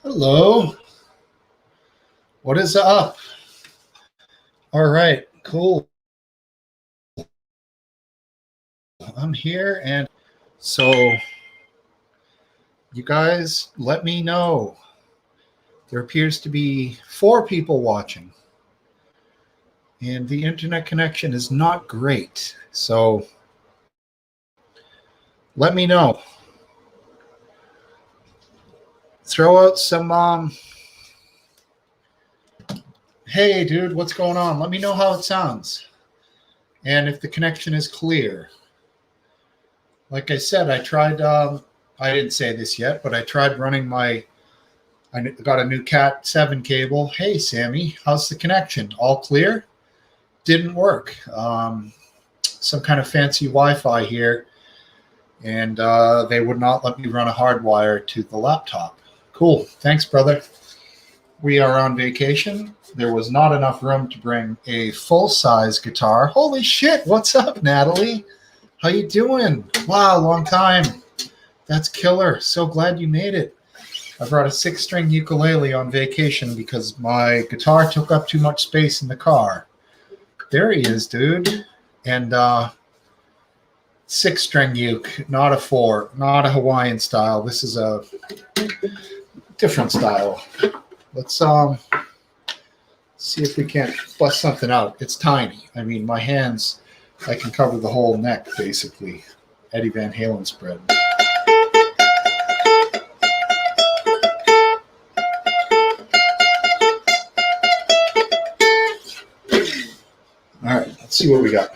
Hello. What is up? All right, cool. I'm here, and so you guys let me know. There appears to be 4 people watching, and the internet connection is not great. So let me know. Throw out some, hey, dude, what's going on? Let me know how it sounds and if the connection is clear. Like I said, I didn't say this yet, but I tried running I got a new Cat 7 cable. Hey, Sammy, how's the connection? All clear? Didn't work. Some kind of fancy Wi-Fi here, and they would not let me run a hard wire to the laptop. Cool. Thanks, brother. We are on vacation. There was not enough room to bring a full-size guitar. Holy shit! What's up, Natalie? How you doing? Wow, long time. That's killer. So glad you made it. I brought a 6-string ukulele on vacation because my guitar took up too much space in the car. There he is, dude. And 6-string uke, not a 4, not a Hawaiian style. This is a different style. Let's see if we can't bust something out. It's tiny. I mean, my hands, I can cover the whole neck, basically. Eddie Van Halen spread. All right, let's see what we got.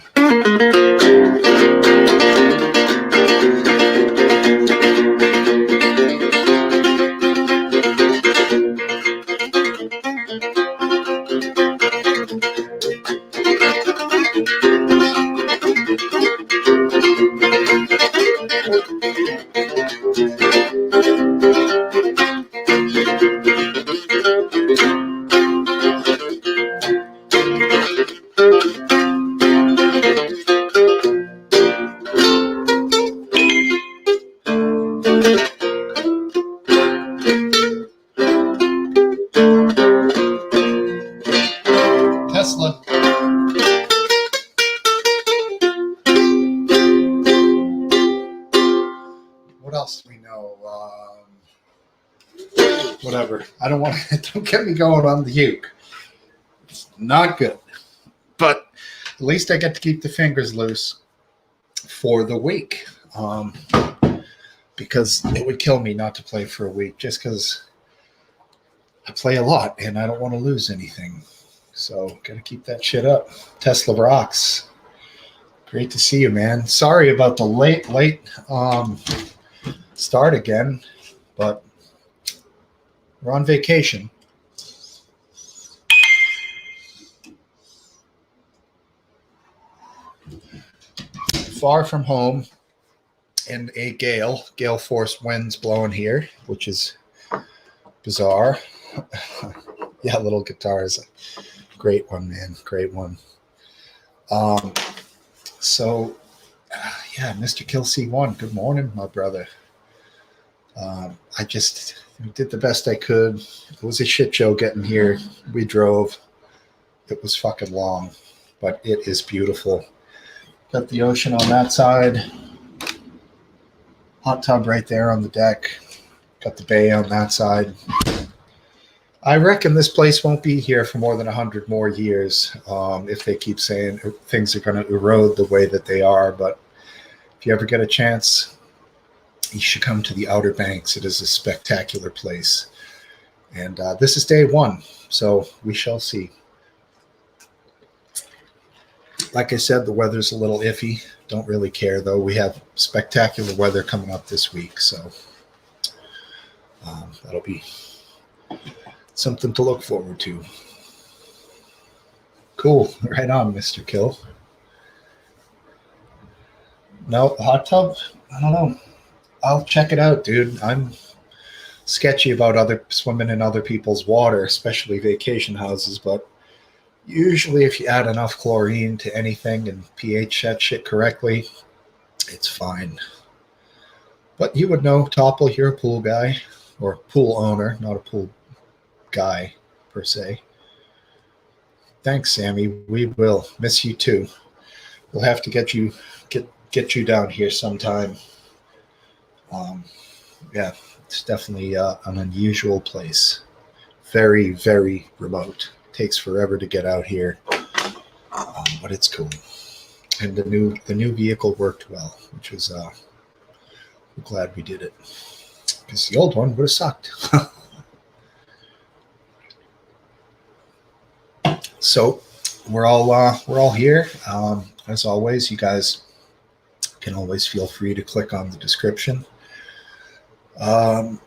Tesla. What else do we know? Whatever. I don't want to. Don't get me going on the uke. It's not good. But at least I get to keep the fingers loose for the week. Because it would kill me not to play for a week just because I play a lot and I don't want to lose anything. So got to keep that shit up. Tesla rocks. Great to see you, man. Sorry about the late start again, but we're on vacation. Far from home, and a gale force winds blowing here, which is bizarre. Yeah, little guitar is a great one, man. Great one. So, yeah, Mr. Kill C1, good morning, my brother. I just did the best I could. It was a shit show getting here. We drove. It was fucking long, but it is beautiful. Got the ocean on that side. Hot tub right there on the deck. Got the bay on that side. I reckon this place won't be here for more than 100 more years if they keep saying things are going to erode the way that they are. But if you ever get a chance, you should come to the Outer Banks. It is a spectacular place. And this is day 1, so we shall see. Like I said, the weather's a little iffy. Don't really care, though. We have spectacular weather coming up this week, so that'll be something to look forward to. Cool. Right on, Mr. Kill. No, hot tub? I don't know. I'll check it out, dude. I'm sketchy about swimming in other people's water, especially vacation houses, but usually if you add enough chlorine to anything and pH that shit correctly, it's fine. But you would know, Topple, you're a pool guy. or pool owner, not a pool guy per se. Thanks, Sammy. We will miss you too. We'll have to get you down here sometime. Yeah, it's definitely an unusual place. Very, very remote. Takes forever to get out here, but it's cool. And the new vehicle worked well, which was we're glad we did it because the old one would have sucked. So we're all here. As always, you guys can always feel free to click on the description. Um,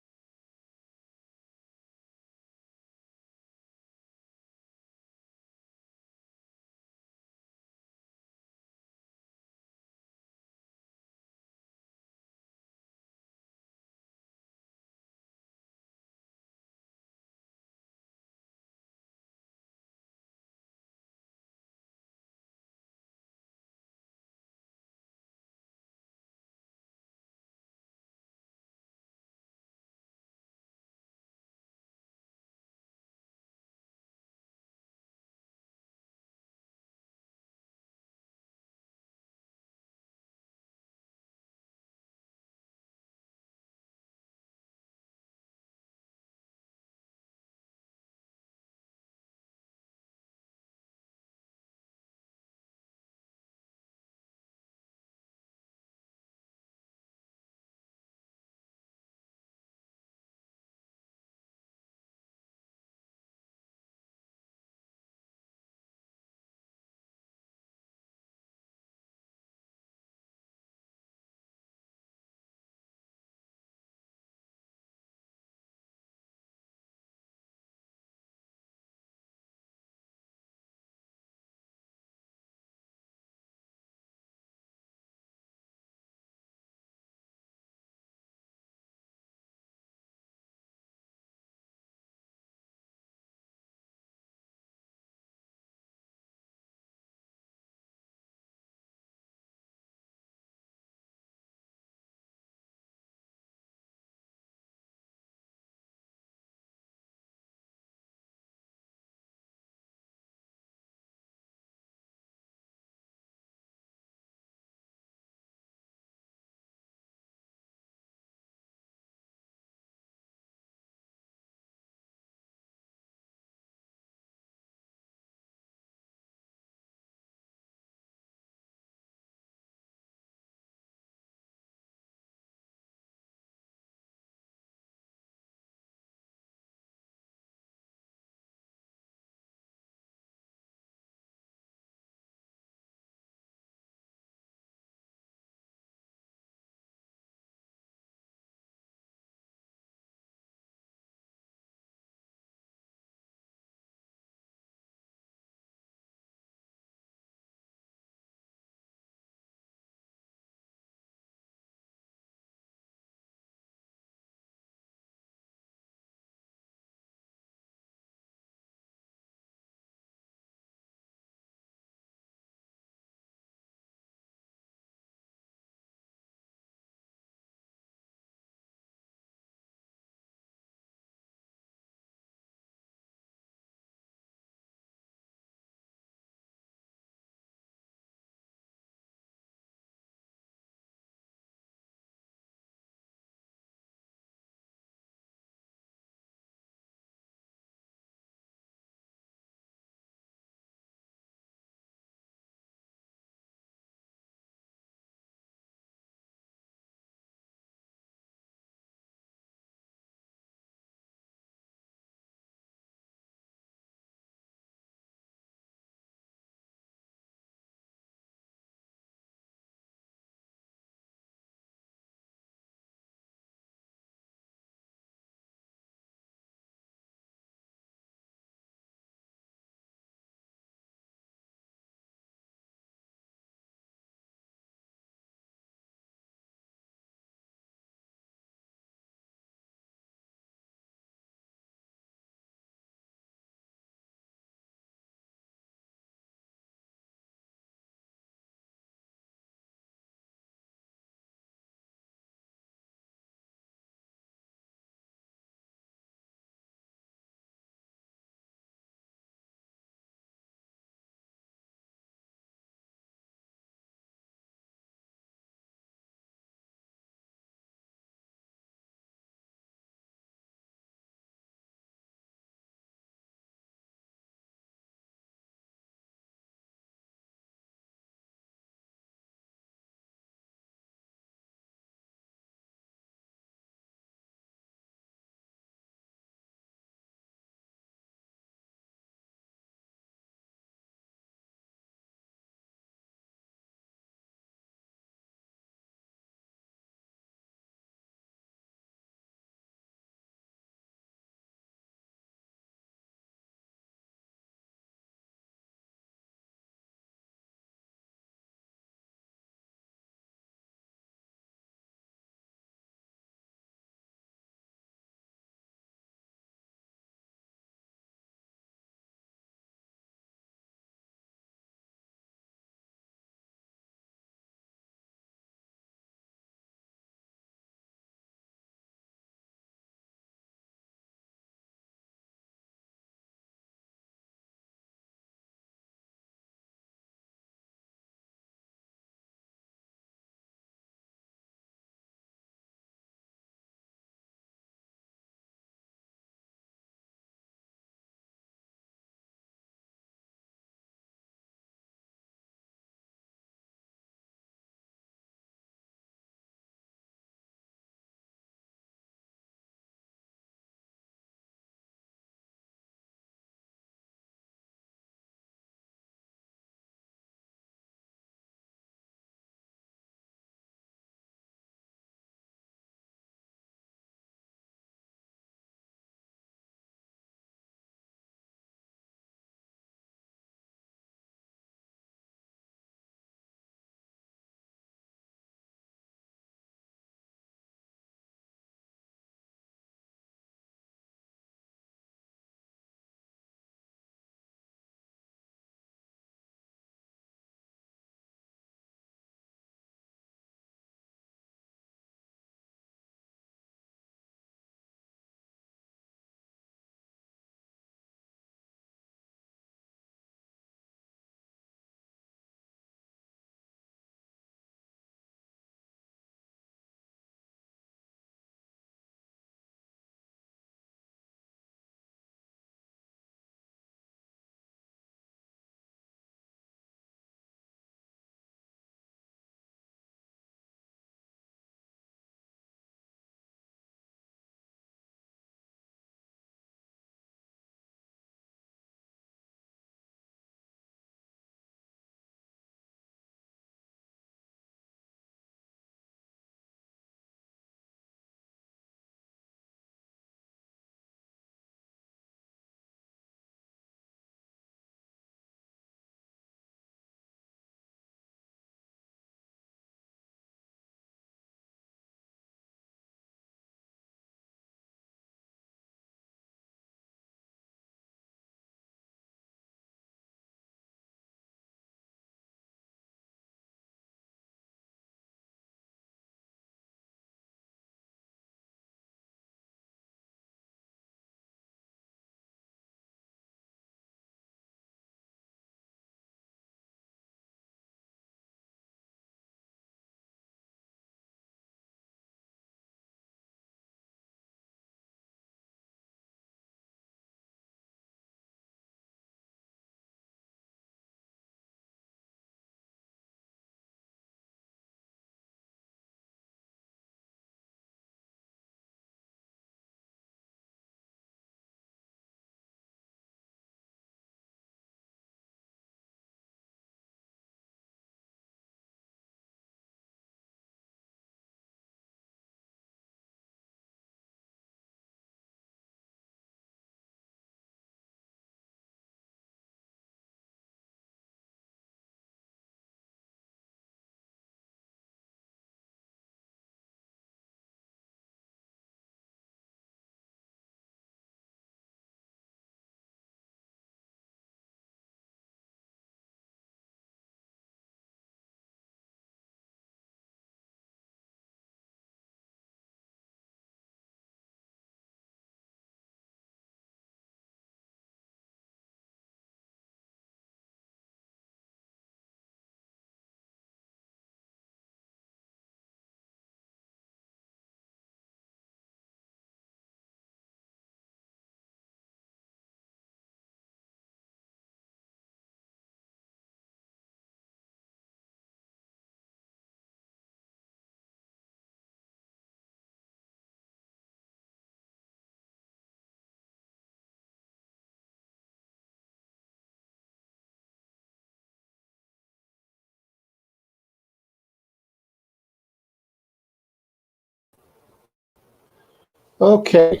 Okay.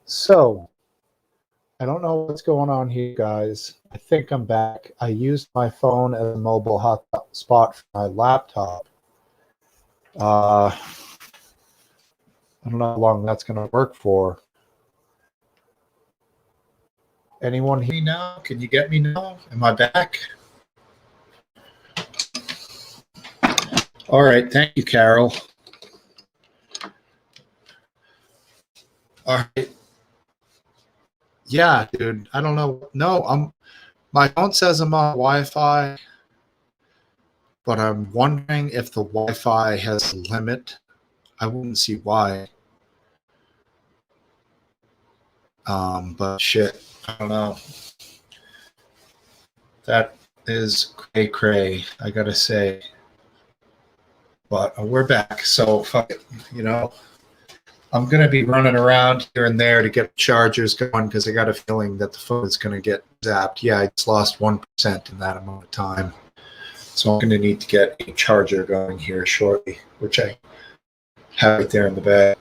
So, I don't know what's going on here, guys. I think I'm back. I used my phone as a mobile hotspot for my laptop. I don't know how long that's going to work for. Anyone hear me now? Can you get me now? Am I back? All right. Thank you, Carol. All right. Yeah, dude. I don't know. No, my phone says I'm on Wi-Fi, but I'm wondering if the Wi-Fi has a limit. I wouldn't see why. But shit, I don't know. That is cray cray, I gotta say. But we're back, so fuck it. You know, I'm gonna be running around here and there to get chargers going because I got a feeling that the phone is gonna get zapped. Yeah, I just lost 1% in that amount of time, so I'm gonna need to get a charger going here shortly, which I have right there in the bag.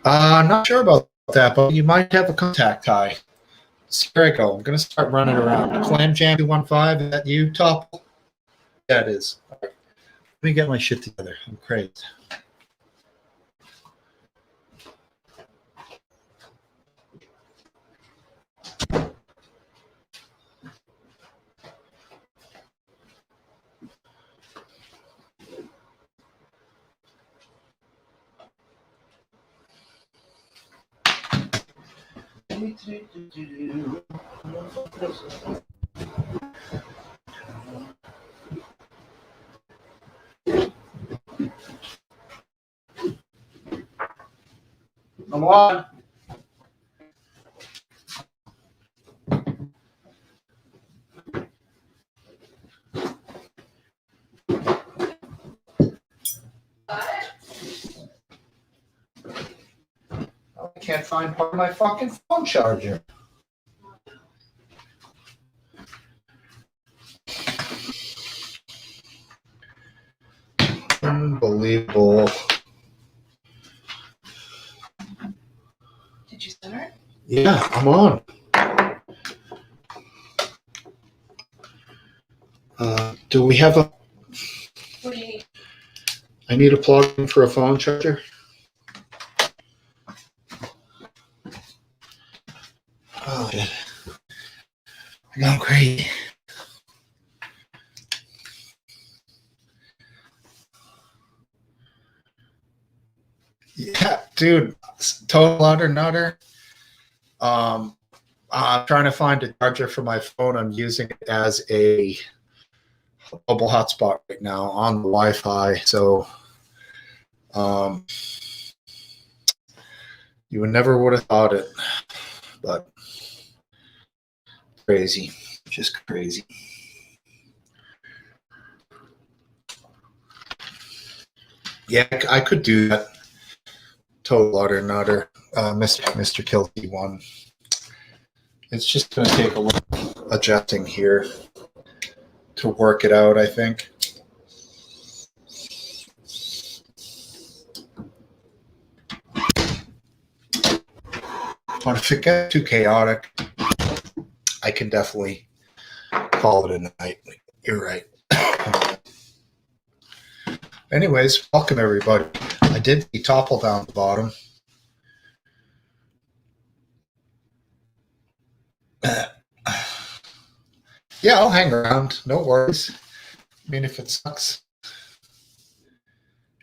Not sure about that, but you might have a contact high. So here I go. I'm gonna start running around. Clam Jam 215, is that you, Top? Yeah, it is. All right. Let me get my shit together. I'm crazy. I'm on. I can't find part of my fucking phone charger. Unbelievable. Did you start? Yeah, I'm on. Do we have a? What do you need? I need a plug in for a phone charger. Oh, shit. I'm going crazy. Yeah, dude. Total utter nutter. I'm trying to find a charger for my phone. I'm using it as a mobile hotspot right now on the Wi-Fi. So, you never would have thought it, but crazy, just crazy. Yeah, I could do that. Total utter nutter, Mr. Kilty one. It's just going to take a little adjusting here to work it out, I think. But if it gets too chaotic, I can definitely call it a night. You're right. Anyways, welcome everybody. I did see Topple down the bottom. Yeah, I'll hang around. No worries. I mean, if it sucks,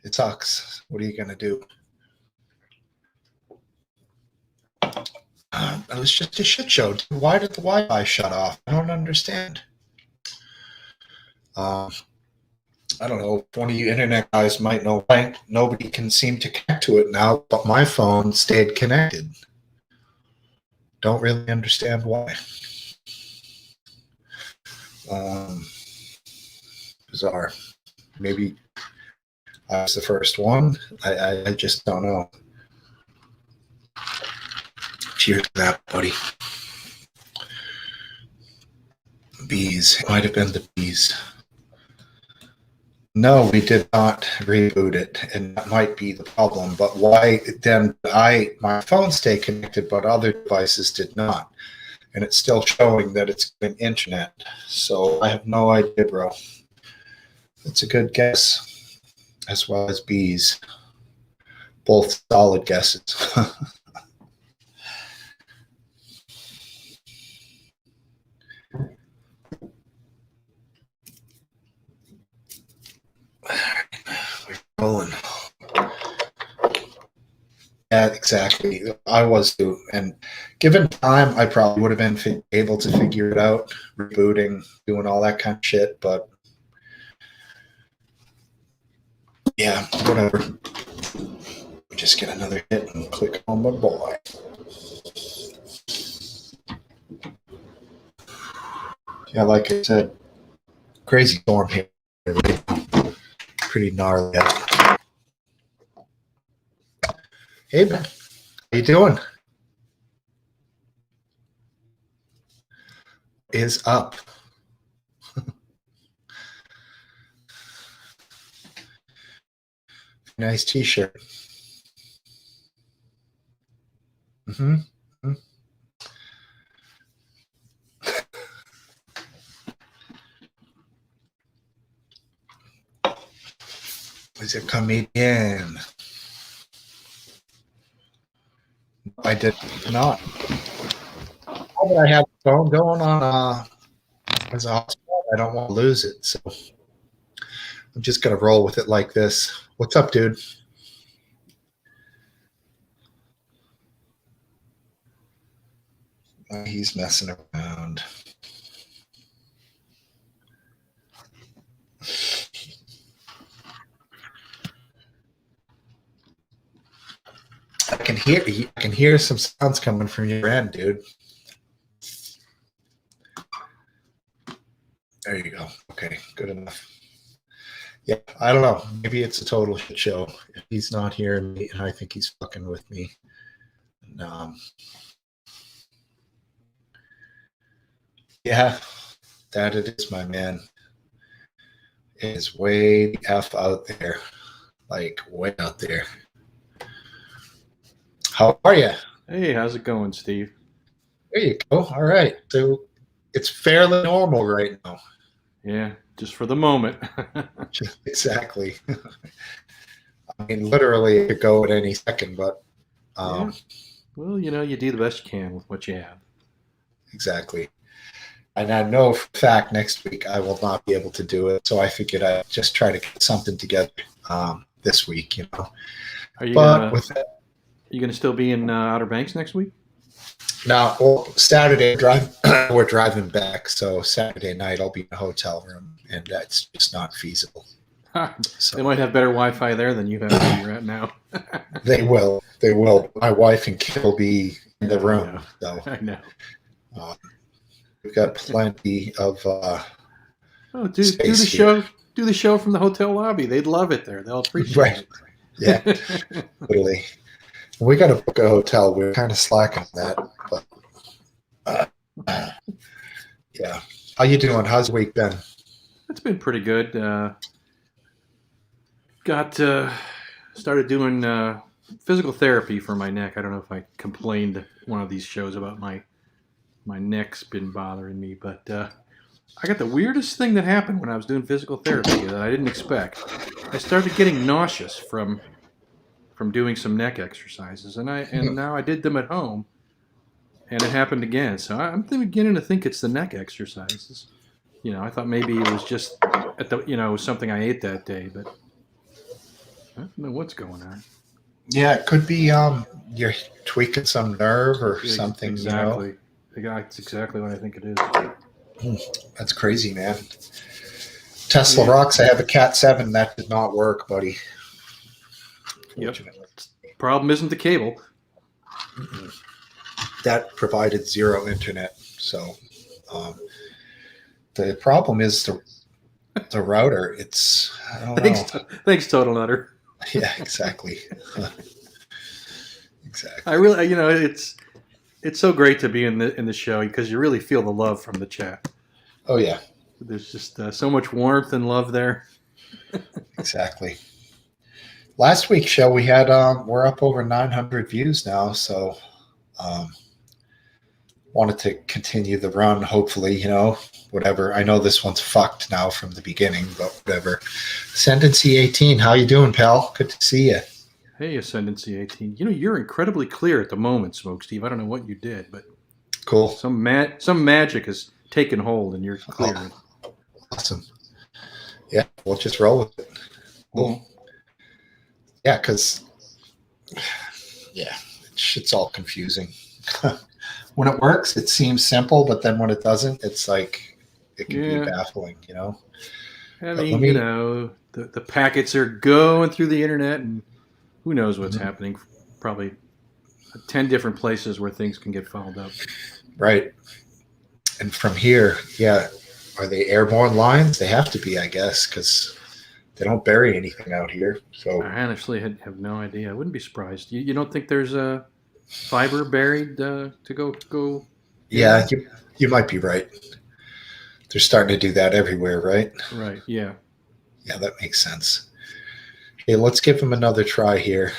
it sucks. What are you going to do? It was just a shit show. Why did the Wi-Fi shut off? I don't understand. I don't know. One of you internet guys might know why nobody can seem to connect to it now, but my phone stayed connected. Don't really understand why. Bizarre. Maybe I was the first one. I just don't know. Cheers to that, buddy. Bees. It might have been the bees. No, we did not reboot it, and that might be the problem. But why then? My phone stayed connected, but other devices did not, and it's still showing that it's been internet. So I have no idea, bro. It's a good guess, as well as B's. Both solid guesses. We're rolling. Yeah, exactly. I was too. And given time, I probably would have been able to figure it out, rebooting, doing all that kind of shit. But yeah, whatever. Just get another hit and click on my boy. Yeah, like I said, crazy storm here. Pretty gnarly. Hey, man. How you doing? Is up. Nice t-shirt. Mm-hmm. Was a comedian. I did not. How would I have the phone going on as a hotspot? I don't want to lose it, so I'm just gonna roll with it like this. What's up, dude? He's messing around. I can hear some sounds coming from your end, dude. There you go. Okay, good enough. Yeah, I don't know. Maybe it's a total shit show. If he's not hearing me, and I think he's fucking with me. And, yeah, that it is, my man. It is way the F out there. Like, way out there. How are you? Hey, how's it going, Steve? There you go. All right. So it's fairly normal right now. Yeah, just for the moment. Exactly. I mean, literally, it could go at any second, but Yeah. Well, you do the best you can with what you have. exactly. And I know for a fact next week I will not be able to do it, so I figured I'd just try to get something together this week, you know. Are you But gonna with that, you gonna still be in Outer Banks next week? now, well, Saturday we're driving back, so Saturday night I'll be in a hotel room, and that's just not feasible. They might have better Wi-Fi there than you have where you're at now. They will. My wife and kid will be in the room, so I know. We've got plenty of do the space show. here. Do the show from the hotel lobby. They'd love it there. They'll appreciate Right. it. Yeah, totally. We got to book a hotel. We're kind of slack on that, but yeah. How you doing? How's the week been? It's been pretty good. Started doing physical therapy for my neck. I don't know if I complained one of these shows about my neck's been bothering me, but I got the weirdest thing that happened when I was doing physical therapy that I didn't expect. I started getting nauseous from doing some neck exercises, and now I did them at home, and it happened again. So I'm beginning to think it's the neck exercises. I thought maybe it was just something I ate that day, but I don't know what's going on. Yeah, it could be you're tweaking some nerve or something. Exactly. That's exactly what I think it is. That's crazy, man. Tesla rocks. I have a Cat 7 that did not work, buddy. Yep. Problem isn't the cable. That provided zero internet. So the problem is the router. It's I don't know. Thanks, Total Nutter. Yeah, exactly. Exactly. I really, it's so great to be in the show because you really feel the love from the chat. Oh yeah. There's just so much warmth and love there. Exactly. Last week's show we had we're up over 900 views now, so um, wanted to continue the run. Hopefully, whatever. I know this one's fucked now from the beginning, but whatever. Ascendancy 18, how you doing, pal? Good to see you. Hey, Ascendancy 18. You're incredibly clear at the moment, Smokesteve. I don't know what you did, but Cool. some magic has taken hold and you're clear. Oh, awesome. Yeah, we'll just roll with it. Cool. Mm-hmm. Yeah, because shit's all confusing. When it works, it seems simple, but then when it doesn't, it's like it can be baffling, I mean, the packets are going through the internet, and who knows what's happening. Probably 10 different places where things can get fouled up. Right. And from here, are they airborne lines? They have to be, I guess, because they don't bury anything out here. So I honestly have no idea. I wouldn't be surprised. You don't think there's a fiber buried to go? Yeah, you might be right. They're starting to do that everywhere, right? Right. Yeah. Yeah, that makes sense. Hey, let's give him another try here.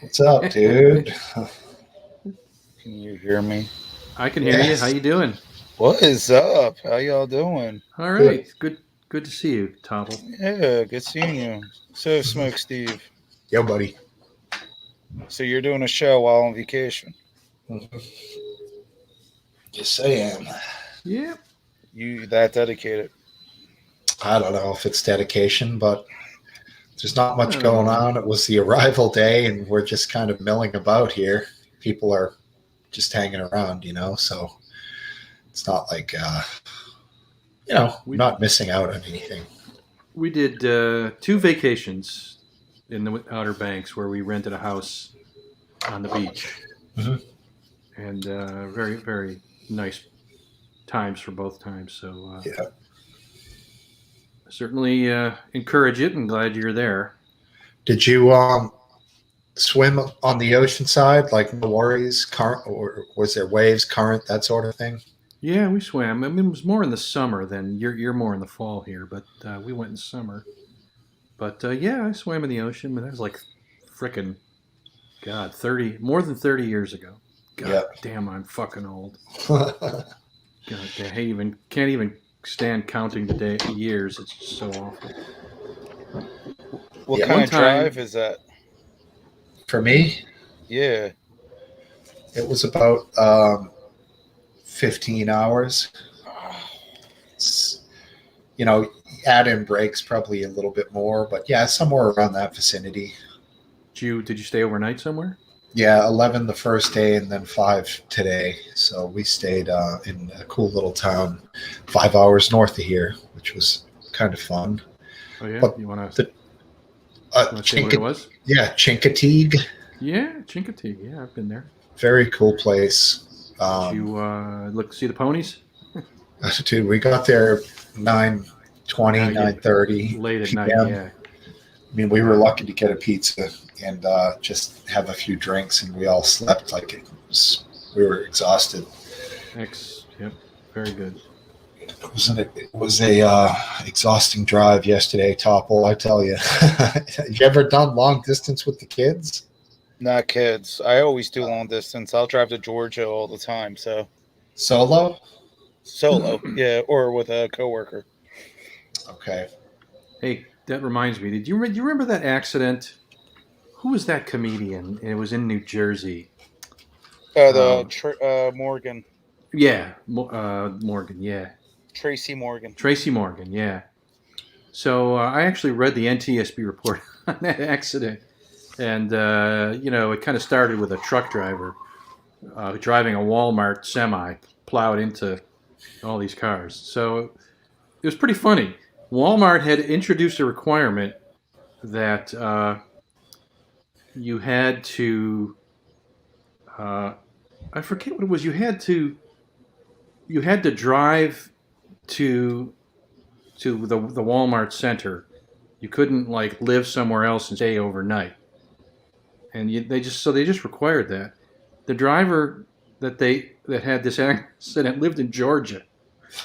What's up, dude? Can you hear me? I can hear you. How you doing? What is up? How y'all doing? All right. Good to see you, Topple. Yeah, good seeing you. So, Smokesteve. Yo, buddy. So you're doing a show while on vacation? Yes, I am. Yeah. You that dedicated? I don't know if it's dedication, but there's not much going on. It was the arrival day, and we're just kind of milling about here. People are just hanging around, so it's not like, we're not missing out on anything. We did 2 vacations in the Outer Banks where we rented a house on the beach. Mm-hmm. And very, very nice times for both times. So certainly encourage it and glad you're there. Did you swim on the ocean side, like no worries, current, or was there waves, current, that sort of thing? Yeah, we swam. I mean, it was more in the summer than you're more in the fall here, but we went in summer. But I swam in the ocean, but that was like frickin' more than 30 years ago. God damn, I'm fucking old. God, I can't even stand counting the years. It's just so awful. What kind of drive is that? For me? Yeah. It was about 15 hours. Add in breaks, probably a little bit more, but somewhere around that vicinity. Did you stay overnight somewhere? Yeah, 11 the first day and then 5 today. So we stayed in a cool little town 5 hours north of here, which was kind of fun. Oh, yeah? But you want to say what it was? Yeah, Chincoteague. Yeah, Chincoteague. Yeah, I've been there. Very cool place. Did you see the ponies? Dude, we got there 9:20, 9:30. Late at PM. night, yeah. I mean, we were lucky to get a pizza and just have a few drinks, and we all slept like we were exhausted. Yep, very good. It was a exhausting drive yesterday, Topple, I tell you. You ever done long distance with the kids? Not kids. I always do long distance. I'll drive to Georgia all the time. So solo, yeah, or with a coworker. Okay. Hey, that reminds me. Do you remember that accident? Who was that comedian? It was in New Jersey. Morgan. Yeah, Morgan. Yeah. Tracy Morgan. Tracy Morgan. Yeah. So I actually read the NTSB report on that accident, and it kind of started with a truck driver driving a Walmart semi plowed into all these cars. So it was pretty funny. Walmart had introduced a requirement that you had to I forget what it was. You had to drive to the Walmart center. You couldn't live somewhere else and stay overnight. And they just required that. The driver that had this accident lived in Georgia,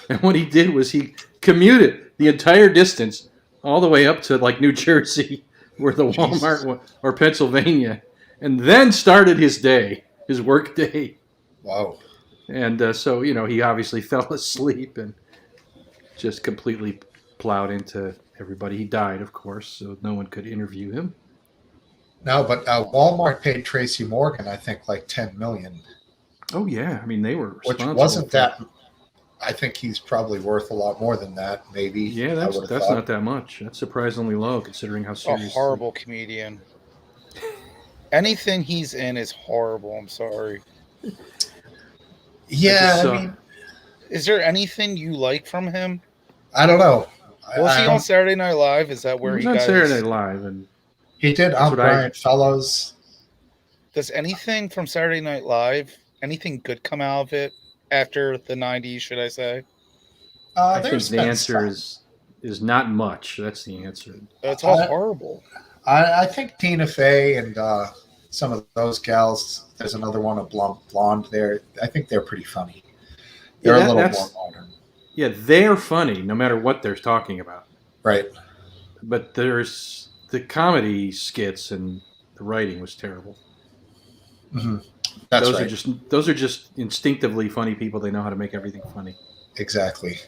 and what he did was he commuted the entire distance, all the way up to like New Jersey, where the Jesus. Walmart was, or Pennsylvania, and then started his day, his work day. Wow. And so, he obviously fell asleep and just completely plowed into everybody. He died, of course, so no one could interview him. No, but Walmart paid Tracy Morgan, I think, like $10 million, Oh yeah, I mean they were which responsible. wasn't for, that. I think he's probably worth a lot more than that. Maybe. Yeah, I would've that's thought. not that much. That's surprisingly low considering how A serious. horrible comedian. Anything he's in is horrible. I'm sorry. Yeah, I mean, Is there anything you like from him? I don't know. Was he I on don't- Saturday Night Live? Is that where He he was on got Saturday his- Night Live, and He did That's on what I- Brian Fellows. Does anything from Saturday Night Live, anything good come out of it after the 90s, should I say? I think There's the been answer some. is not much. That's the answer. It's all I- horrible. I think Tina Fey and some of those gals. There's another one, a blonde there. I think they're pretty funny. They're Yeah, a little that's- more modern, Yeah, they're funny no matter what they're talking about. right? But there's the comedy skits and the writing was terrible. Mm-hmm. That's those right. those are just instinctively funny people. They know how to make everything funny. Exactly.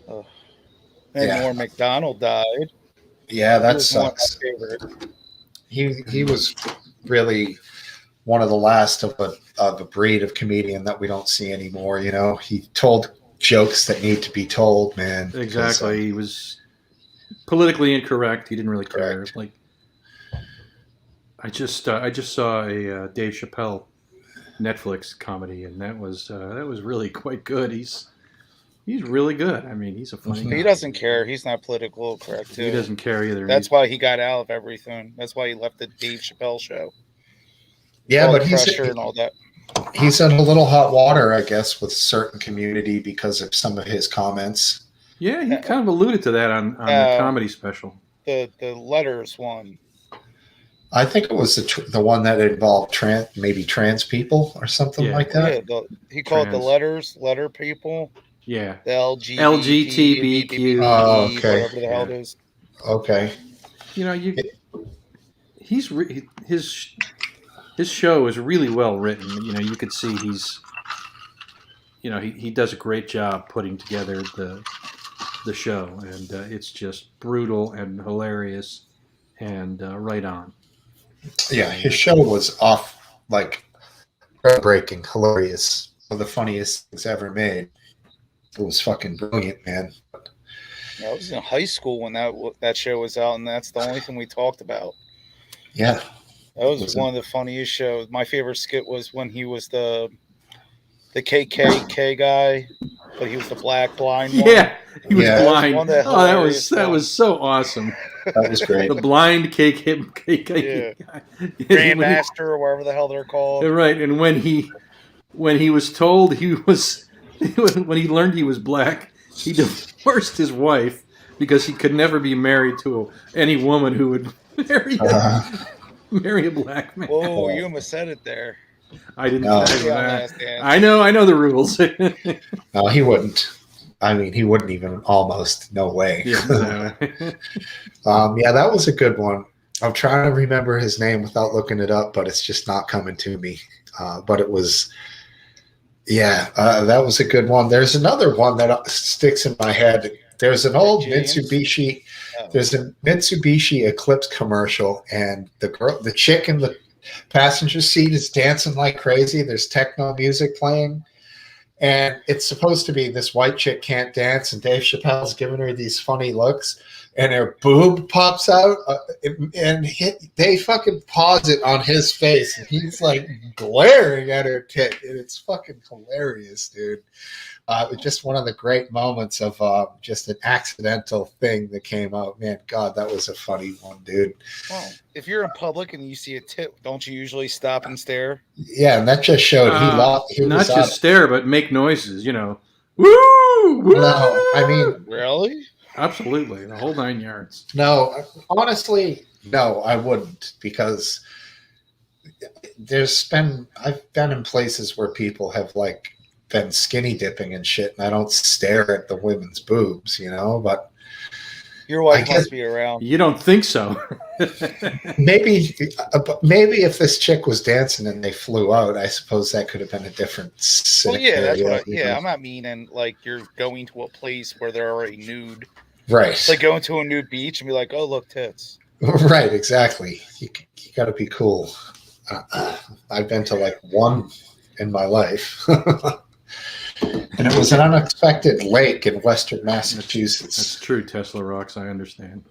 And Yeah. Norm Macdonald died. Yeah, He that was one of my sucks. favorite. He was really one of the last of a breed of comedian that we don't see anymore. He told jokes that need to be told, man. Exactly. He was politically incorrect. He didn't really care. Correct. Like I just saw a Dave Chappelle Netflix comedy, and that was really quite good. He's really good. I mean, he's a funny guy. He doesn't care. He's not political correct, too. He doesn't care either. That's why he got out of everything. That's why he left the Dave Chappelle show. Yeah, All but the pressure and all that. he's in a little hot water, I guess, with certain community because of some of his comments. Yeah, he kind of alluded to that on the comedy special. The letters one. I think it was the one that involved trans people or something Yeah. like that. Yeah, he called the letter people. Yeah. The LGBTQ. Oh, okay. Whatever the hell it is. Okay. His show is really well written. You could see he does a great job putting together the show, and it's just brutal and hilarious and right on. Yeah, his show was breaking, hilarious, one of the funniest things ever made. It was fucking brilliant, man. I was in high school when that show was out, and that's the only thing we talked about. Yeah. That was one of the funniest shows. My favorite skit was when he was the KKK guy, but he was the black blind one. Yeah, he was Yeah. blind. That was That was so awesome. That was great. The blind KKK guy. Grandmaster or whatever the hell they're called. Right, and when he was told when he learned he was black, he divorced his wife because he could never be married to any woman who would marry a black man. Whoa, you almost said it there. I didn't. No. I know the rules. No, he wouldn't. I mean, he wouldn't even almost. No way. Yeah, Yeah, that was a good one. I'm trying to remember his name without looking it up, but it's just not coming to me. But it was, that was a good one. There's another one that sticks in my head. There's an old Mitsubishi. There's a Mitsubishi Eclipse commercial, and the chick in the passenger seat is dancing like crazy. There's techno music playing, and it's supposed to be this white chick can't dance, and Dave Chappelle's giving her these funny looks, and her boob pops out, and they fucking pause it on his face, and he's like glaring at her tit, and it's fucking hilarious, dude. It was just one of the great moments of just an accidental thing that came out. Man, God, that was a funny one, dude. Well, if you're in public and you see a tit, don't you usually stop and stare? Yeah, and that just showed he not was just stare, but make noises. Woo! Woo! No, I mean, really? Absolutely, the whole 9 yards. No, honestly, no, I wouldn't, because I've been in places where people have been skinny dipping and shit, and I don't stare at the women's boobs, but Your I wife guess- must be around. You don't think so? maybe if this chick was dancing and they flew out, I suppose that could have been a different Well, yeah, that's scenario, what. I'm not meaning like you're going to a place where they're already nude, right. like going to a nude beach and be like, "Oh, look, tits." Right, exactly. You got to be cool. I've been to like one in my life. And it was an unexpected lake in western That's Massachusetts. true. Tesla rocks. I understand.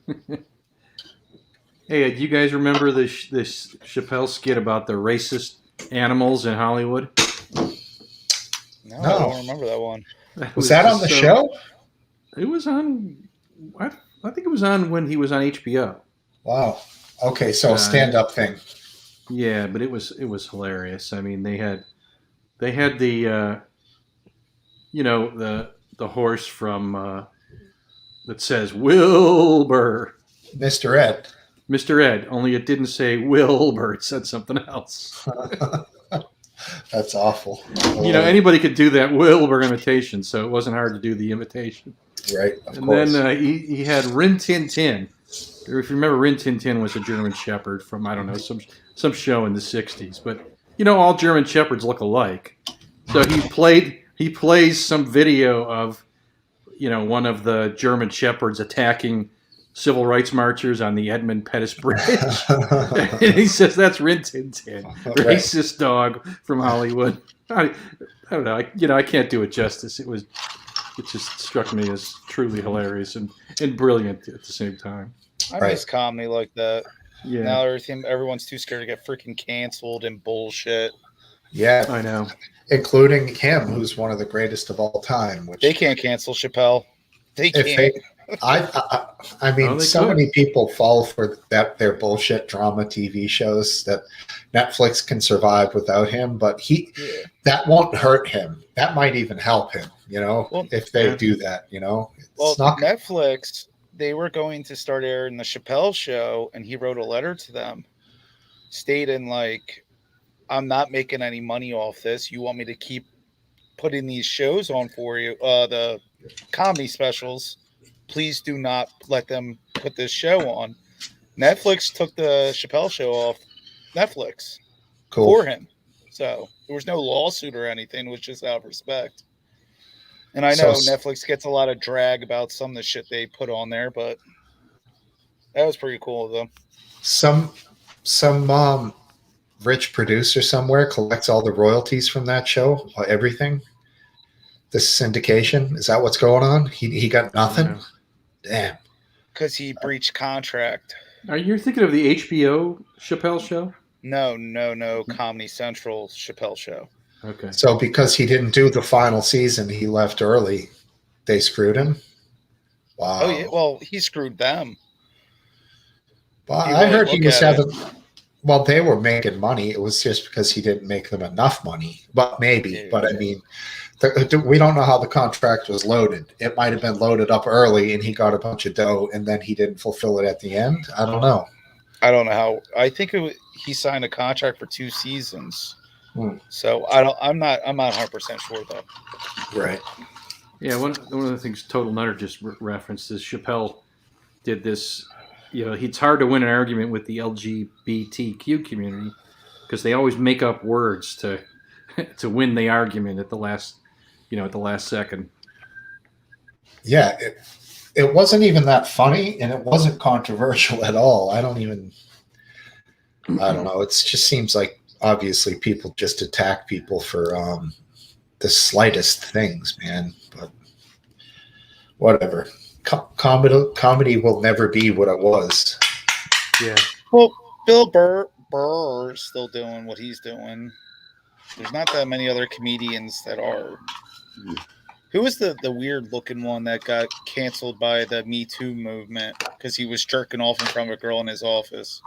Hey, do you guys remember this Chappelle skit about the racist animals in Hollywood? No, No. I don't remember that one. Was that on the show? It was on. I think it was on when he was on HBO. Wow. Okay, so stand-up thing. Yeah, but it was hilarious. I mean, they had the the horse from that says Wilbur, Mr. Ed. Mr. Ed. Only it didn't say Wilbur; it said something else. That's awful. Anybody could do that Wilbur imitation, so it wasn't hard to do the imitation. Right, of And course. then he had Rin Tin Tin. If you remember, Rin Tin Tin was a German Shepherd from, I don't know, some show in the 60s. But, all German Shepherds look alike. So he plays some video of, one of the German Shepherds attacking civil rights marchers on the Edmund Pettus Bridge. And he says, that's Rin Tin Tin, racist dog from Hollywood. I don't know. I can't do it justice. It just struck me as truly hilarious and brilliant at the same time. I miss comedy like that. Yeah. Now everyone's too scared to get freaking canceled and bullshit. Yeah. I know. Including him, who's one of the greatest of all time. Which They can't cancel Chappelle. They can't. I mean, many people fall for their bullshit drama TV shows that Netflix can survive without him, but that won't hurt him. That might even help him, if they do that, Netflix, they were going to start airing the Chappelle show, and he wrote a letter to them stating, like, I'm not making any money off this. You want me to keep putting these shows on for you, the comedy specials. Please do not let them put this show on. Netflix took the Chappelle show off Netflix for him. So there was no lawsuit or anything. It was just out of respect. And I know Netflix gets a lot of drag about some of the shit they put on there, but that was pretty cool of them. Some rich producer somewhere collects all the royalties from that show, everything. The syndication, is that what's going on? He got nothing? Damn. Because he breached contract. Are you thinking of the HBO Chappelle show? No. Comedy Central Chappelle show. Okay. So because he didn't do the final season, he left early. They screwed him? Wow. Oh, yeah. Well, he screwed them. Well, I heard he was having... Well, they were making money. It was just because he didn't make them enough money. But maybe. Yeah. But, I mean... we don't know how the contract was loaded. It might have been loaded up early and he got a bunch of dough and then he didn't fulfill it at the end. I don't know. I don't know how. I think he signed a contract for 2 seasons. So I'm not 100% sure though. Right. Yeah. One of the things Total Nutter just referenced is Chappelle did this. It's hard to win an argument with the LGBTQ community because they always make up words to win the argument at the last second. Yeah, it wasn't even that funny, and it wasn't controversial at all. I don't know. It just seems like obviously people just attack people for the slightest things, man. But whatever. Comedy will never be what it was. Yeah. Well, Bill Burr is still doing what he's doing. There's not that many other comedians that are. Who was the weird looking one that got canceled by the Me Too movement because he was jerking off in front of a girl in his office?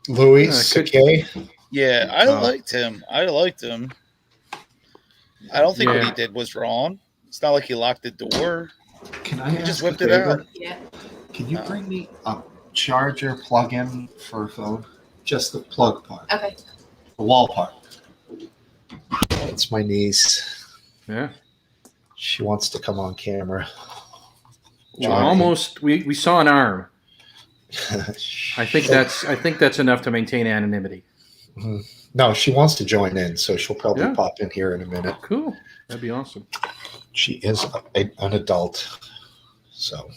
Louis C.K. Yeah, I liked him. I don't think what he did was wrong. It's not like he locked the door. Can I just whipped it out? Yeah. Can you bring me a charger plug-in for a phone? Just the plug part. Okay. The wall part. It's my niece. Yeah. She wants to come on camera. Well, almost. We saw an arm. I think that's enough to maintain anonymity. No, she wants to join in, so she'll probably Yeah. pop in here in a minute. Cool. That'd be awesome. She is an adult, so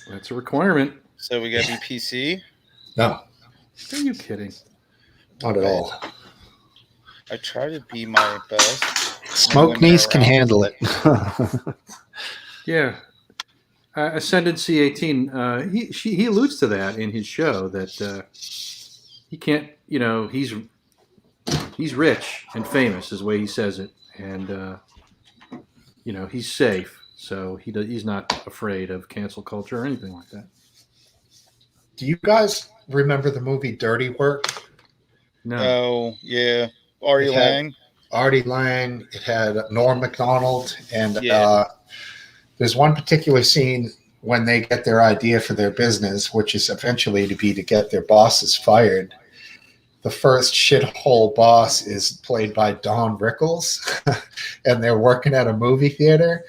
That's a requirement. So we got to be PC. no, Are you kidding? not at all. I try to be my best. Smoke niece can handle it. Yeah. Ascendancy 18. He alludes to that in his show that he can't. He's rich and famous, is the way he says it, and he's safe, so he's not afraid of cancel culture or anything like that. Do you guys remember the movie Dirty Work? No. Oh yeah, Artie Lang. Artie Lang. It had Norm Macdonald, and Yeah. there's one particular scene when they get their idea for their business, which is eventually to get their bosses fired. The first shithole boss is played by Don Rickles, and they're working at a movie theater,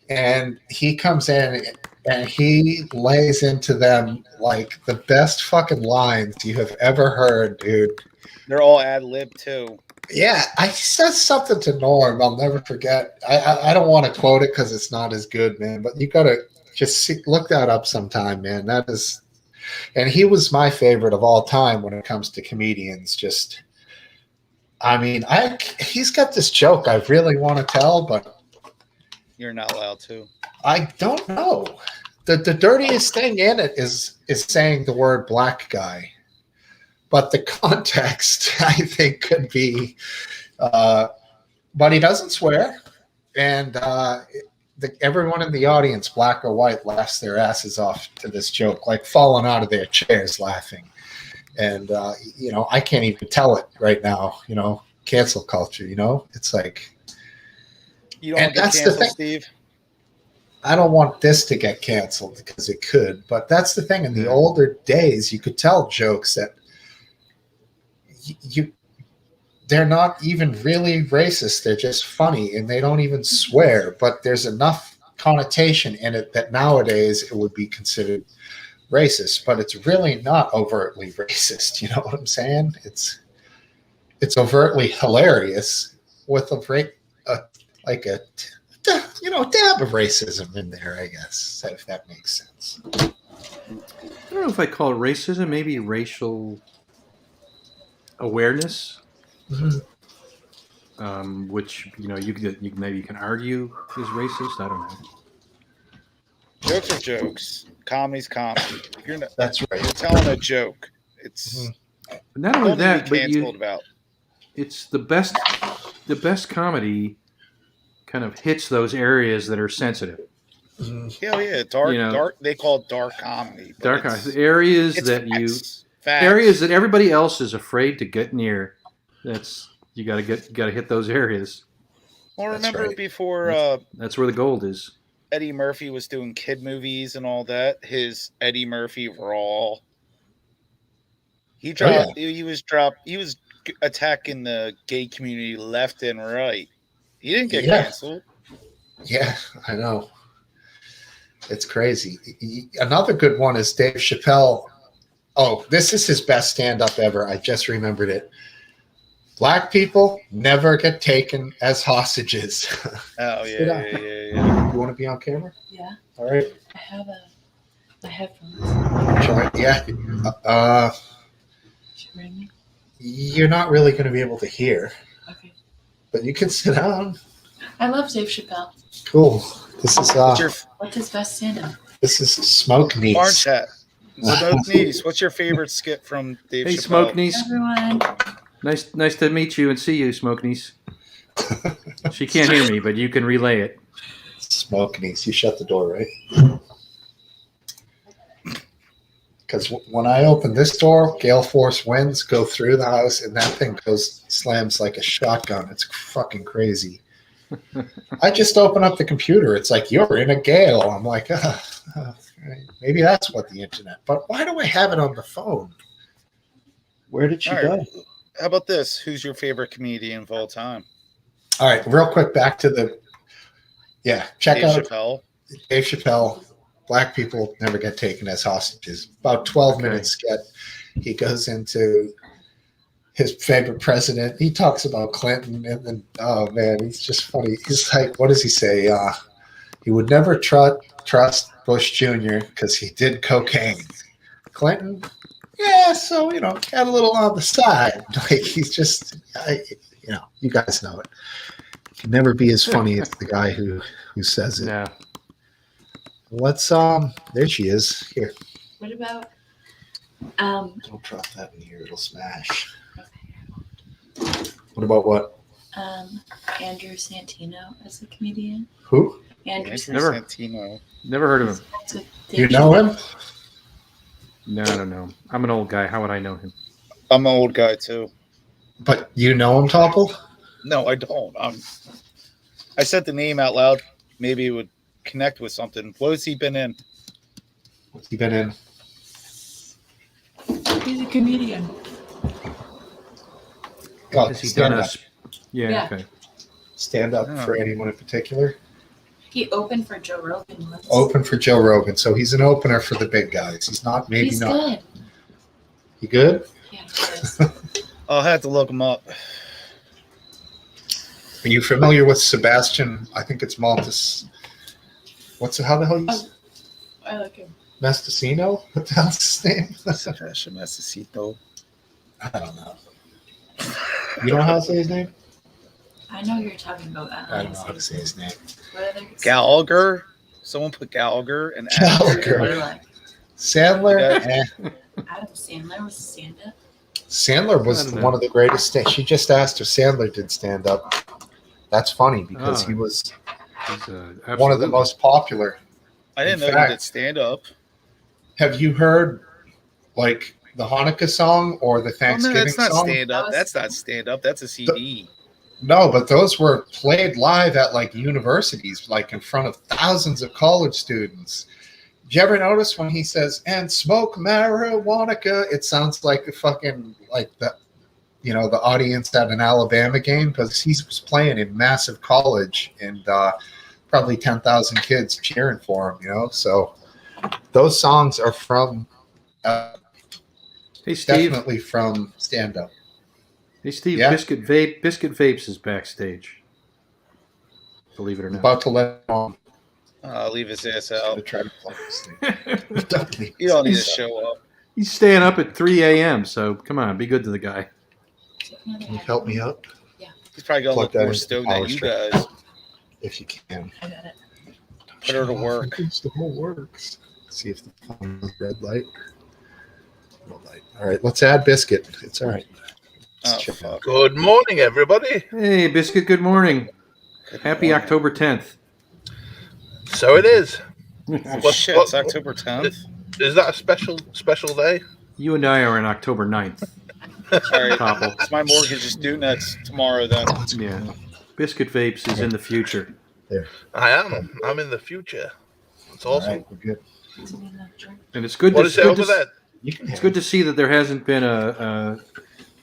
and he comes in and he lays into them like the best fucking lines you have ever heard, dude. They're all ad lib too. Yeah, he says something to Norm I'll never forget. I don't want to quote it because it's not as good, man, but you gotta just look that up sometime, man. That is, and he was my favorite of all time when it comes to comedians. Just, I mean, he's got this joke I really want to tell, but You're not allowed to. I don't know. The dirtiest thing in it is saying the word black guy. But the context, I think, could be, but he doesn't swear, and everyone in the audience, black or white, laughs their asses off to this joke, like falling out of their chairs laughing. And I can't even tell it right now. Cancel culture. It's like You don't want to get canceled, Steve. I don't want this to get canceled because it could, but that's the thing. In the older days, you could tell jokes that. They're not even really racist. They're just funny, and they don't even swear. But there's enough connotation in it that nowadays it would be considered racist. But it's really not overtly racist. You know what I'm saying? It's overtly hilarious with a dab of racism in there, I guess, if that makes sense. I don't know if I call it racism. Maybe racial awareness, which you maybe you can argue is racist. I don't know. Jokes are jokes. Comedy's comedy. That's right. You're telling a joke. It's not only that, but about. It's the best comedy kind of hits those areas that are sensitive. Hell yeah, dark. They call it dark comedy. Dark areas areas that everybody else is afraid to get near. You got to hit those areas. Well, remember before that's where the gold is. Eddie Murphy was doing kid movies and all that. His Eddie Murphy Raw. He was attacking the gay community left and right. He didn't get canceled. Yeah, I know. It's crazy. Another good one is Dave Chappelle. Oh, this is his best stand-up ever. I just remembered it. Black people never get taken as hostages. Oh, yeah. You want to be on camera? Yeah. All right. I have my headphones. Try. Yeah. Should you ring me? You're not really going to be able to hear. Okay. But you can sit down. I love Dave Chappelle. Cool. This is what's his best stand-up? This is Smoke Niece. Orange Hat. Smoke Niece. What's your favorite skit from Dave Chappelle? Hey, Smoke Niece. Everyone. Nice to meet you and see you, Smoke Niece. She can't hear me, but you can relay it. Smoke Niece. You shut the door, right? Because when I open this door, gale force winds go through the house, and that thing slams like a shotgun. It's fucking crazy. I just open up the computer. It's like, you're in a gale. I'm like, maybe that's what the internet. But why do I have it on the phone? Where did she go? How about this? Who's your favorite comedian of all time? All right, real quick, back to the check Dave out Chappelle. Dave Chappelle. Black people never get taken as hostages. About 12 Okay. minutes sketch. He goes into his favorite president. He talks about Clinton, and then oh man, he's just funny. He's like, what does he say? He would never trust Bush Jr. because he did cocaine. Clinton, yeah, so had a little on the side. Like he's just, you guys know it. He can never be as funny as the guy who says it. Yeah. Let's there she is. Here, What about don't drop that in here; it'll smash. What about what? Andrew Santino as a comedian? Who? Andrew Never. Santino. Never heard of him. Santino. You know him? No, I don't know. I'm an old guy. How would I know him? I'm an old guy too. But you know him, Topple? No, I don't. I said the name out loud. Maybe it would connect with something. What has he been in? What's he been in? He's a comedian. Oh, Has he done stand a? up. Yeah. Okay. Stand up Oh. for anyone in particular? He opened for Joe Rogan once. Open for Joe Rogan. So he's an opener for the big guys. He's not, maybe He's not. good. You good? Yeah, he is. I'll have to look him up. Are you familiar with Sebastian? I think it's Maltas. How the hell you Oh. I like him. Mastacino? What the hell's his name? Sebastian Massacito. I don't know. You don't know how to say his name? I know who you're talking about. I don't know how to say his name. What other Gallagher. Someone put Gallagher and Gallagher. Sandler. Sandler? Yeah. Adam Sandler was stand up. Sandler I was don't know. one of the greatest. She just asked if Sandler did stand up. That's funny because Oh. he was He's, one of the absolutely. most popular. I didn't In know fact- he did stand up. Have you heard like the Hanukkah song or the Oh, no, Thanksgiving that's not song? stand up. That's not stand up. That's a CD. No, but those were played live at like universities, like in front of thousands of college students. Did you ever notice when he says "and smoke marijuana"? It sounds like the fucking the audience at an Alabama game because he was playing in massive college and probably 10,000 kids cheering for him. So those songs are from Hey Steve. definitely from stand up. Hey Steve. Yeah? Biscuit Vapes is backstage. Believe it or not. About to let him on. I'll leave his ass I'm out. gonna try to plug this thing. Don't leave You don't need to this thing. show up. He's staying up at 3 a.m. So come on, be good to the guy. Can you help me out He's probably gonna Plug look that more into stoned power than you strip. guys. if you can? I got it. Put her to work. The whole works. See if the phone is red light. No light. All right, let's add Biscuit. It's all right. Let's Oh, check fuck. Good morning, everybody. Hey Biscuit. Good morning. Good Happy morning. October 10th. So it is. Oh, What- shit, what- it's October 10th. Is that a special day? You and I are on October 9th. Sorry. Topple. It's my mortgage is due next tomorrow then. Yeah. Biscuit Vapes is in the future. I am. I'm in the future. It's All awesome. right, we're good. And it's good What to is it over there? You can It's good to see that there hasn't been a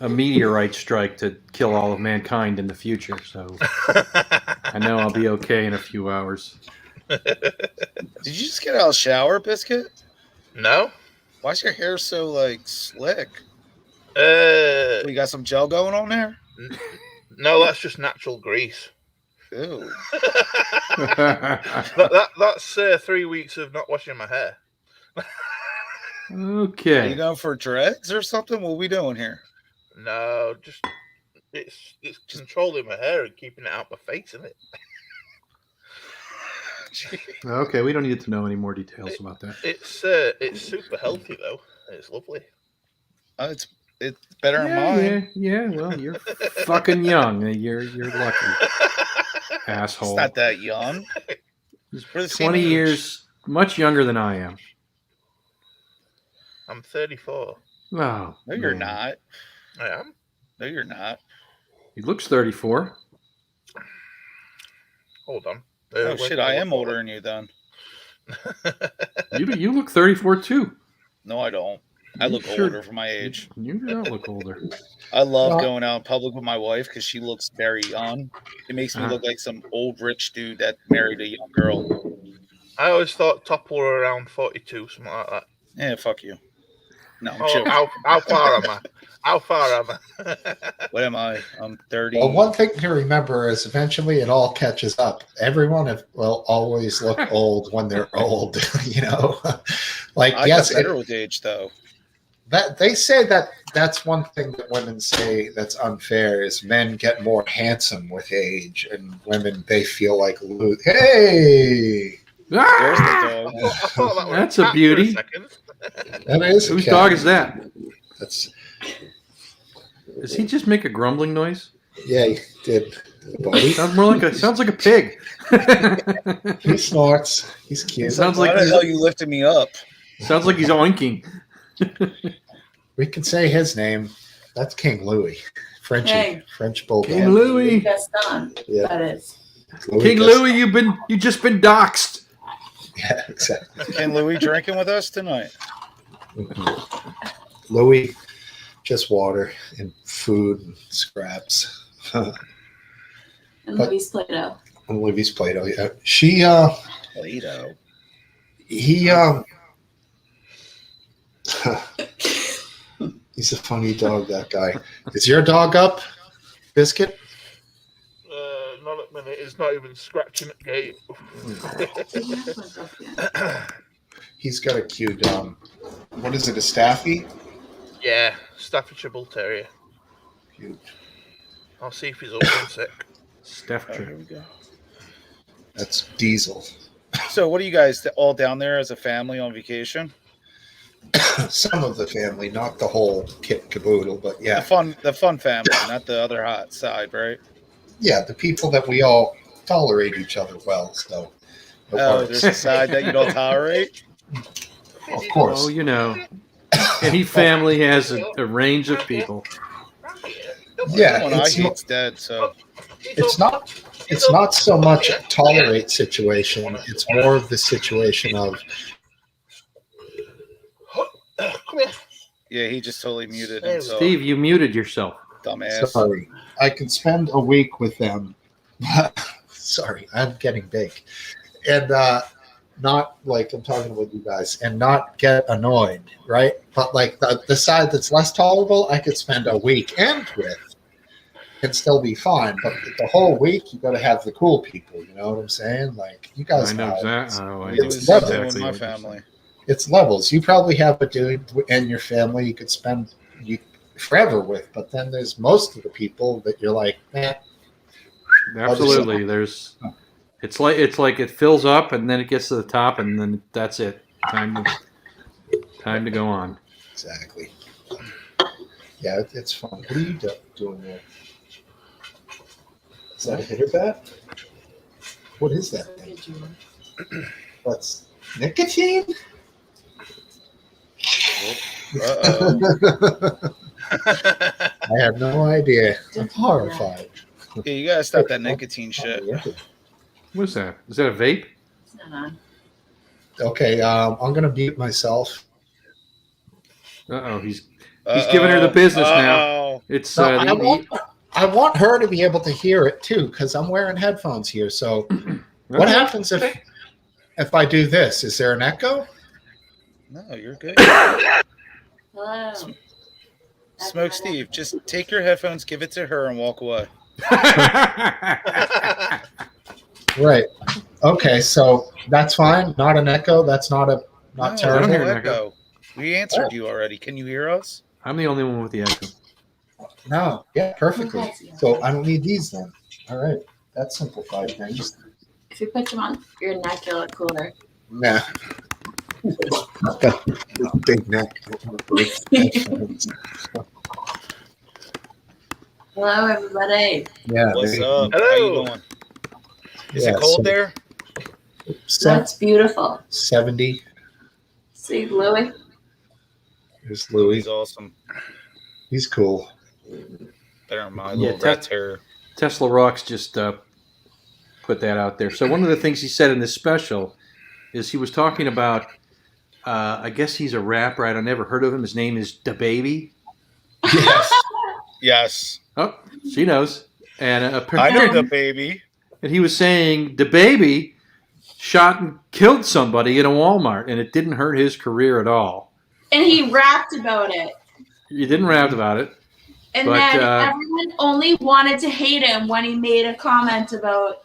meteorite strike to kill all of mankind in the future. So I know I'll be okay in a few hours. Did you just get out of the shower, Biscuit? No? Why's your hair so like slick? Uh, You got some gel going on there? no, that's just natural grease. Ew. That's 3 weeks of not washing my hair. Are you Okay. going for dreads or something? What are we doing here? No, just it's controlling my hair and keeping it out my face, isn't it? Okay. We don't need to know any more details about that. It's super healthy though. It's lovely. It's better than mine. Yeah. Well, you're fucking young. You're lucky, asshole. It's not that young. We're the same 20 age. years, much younger than I am. I'm 34. Oh, No, you're man. not. I am. No, you're not. He looks 34. Hold on. Oh Where's shit, my I am report? older than you then. You look 34 too. No, I don't. I look Sure. older for my age. You do not look older. I love Well- going out in public with my wife because she looks very young. It makes me Uh-huh. look like some old rich dude that married a young girl. I always thought top were around 42, something like that. Yeah, fuck you. No, I'm Oh, joking. how far am I? How far am I? What am I? I'm 30. Well, one thing to remember is eventually it all catches up. Everyone will always look old when they're old, you know. Like I yes, got better with age, though. that they say that's one thing that women say that's unfair is men get more handsome with age, and women they feel like hey, There's Ah! the dog. I thought that was That's a cat beauty. For a second. that is a Whose cat. dog is that? That's Does he just make a grumbling noise? yeah, he did. Buddy. Sounds like a pig. He snorts. He's cute. Sounds Why like the he's- hell you lifted me up? Sounds like he's oinking. We can say his name. That's King Louis, Frenchie, Hey. French bulldog. King Louis. Gaston. Yeah. That is. King Louis, you just been doxxed. Yeah, exactly. Can Louis drinking with us tonight? Louis, just water and food and scraps. And But- Libby's Play-Doh. And Libby's Play-Doh. Yeah, she Play-Doh. he he's a funny dog. That guy. Is your dog up, Biscuit? Not at the minute. It's not even scratching at the gate. He's got a cute. What is it? A Staffy? Yeah, Staffordshire Bull Terrier. Cute. I'll see if he's up and sick. Steph Oh, trip. here we go. That's Diesel. So, what are you guys all down there as a family on vacation? Some of the family, not the whole kit and caboodle, but The yeah, fun family, not the other hot side, right? yeah, the people that we all tolerate each other well. So, it Oh, works. there's a side that you don't tolerate. Of course. Oh, you know. Any family has a range of people. Yeah, The one I it's not, hate's dead. So, it's not so much a tolerate situation. It's more of the situation of Come here. yeah, he just totally muted Hey, himself. Steve, you muted yourself. Dumbass. sorry. I can spend a week with them. Sorry, I'm getting big, and not like I'm talking with you guys, and not get annoyed, right? But like the side that's less tolerable, I could spend a weekend with. And still be fine, but the whole week you got to have the cool people. You know what I'm saying? Like you guys I know know exactly. Oh, I It know It's was the same level. with exactly my what you're family. It's levels. You probably have a dude in your family you could spend you forever with, but then there's most of the people that you're like, saying. Absolutely. It's like it fills up and then it gets to the top and then that's it. Time to go on. exactly. Yeah, it's fun. What are you doing there? Is that a hitter bat? What is that thing? That's nicotine? Uh-oh. I have no idea. I'm horrified. Yeah, you gotta stop that nicotine shit. What's that? Is that a vape? It's not on. Okay, I'm gonna mute myself. Uh-oh, he's giving her the business now. now. It's No, I want her to be able to hear it too, because I'm wearing headphones here. So what happens if I do this? Is there an echo? No, you're good. Hello. Smoke Steve, just take your headphones, give it to her, and walk away. Right. Okay, so that's fine. Not an echo. That's not No, terrible. hear no an echo. echo. We answered you already. Can you hear us? I'm the only one with the echo. No, yeah, perfectly. So I don't need these then. All right, that simplified things. If you put them on your neck, you'll look cooler. Nah. Got a big neck. Hello, everybody. Yeah. What's there you up? go. How you Hello. doing? Is Yeah, it cold so there? That's beautiful. 70. See, Louis? There's Louis. He's awesome. He's cool. Better than my Yeah, little rat terror. Tesla Rocks just put that out there. So one of the things he said in this special is he was talking about I guess he's a rapper. I never heard of him. His name is DaBaby. Yes. Yes. Oh, she knows. And I know apparently, the baby. and he was saying DaBaby shot and killed somebody in a Walmart, and it didn't hurt his career at all. And he rapped about it. You didn't rap about it. And But, then everyone only wanted to hate him when he made a comment about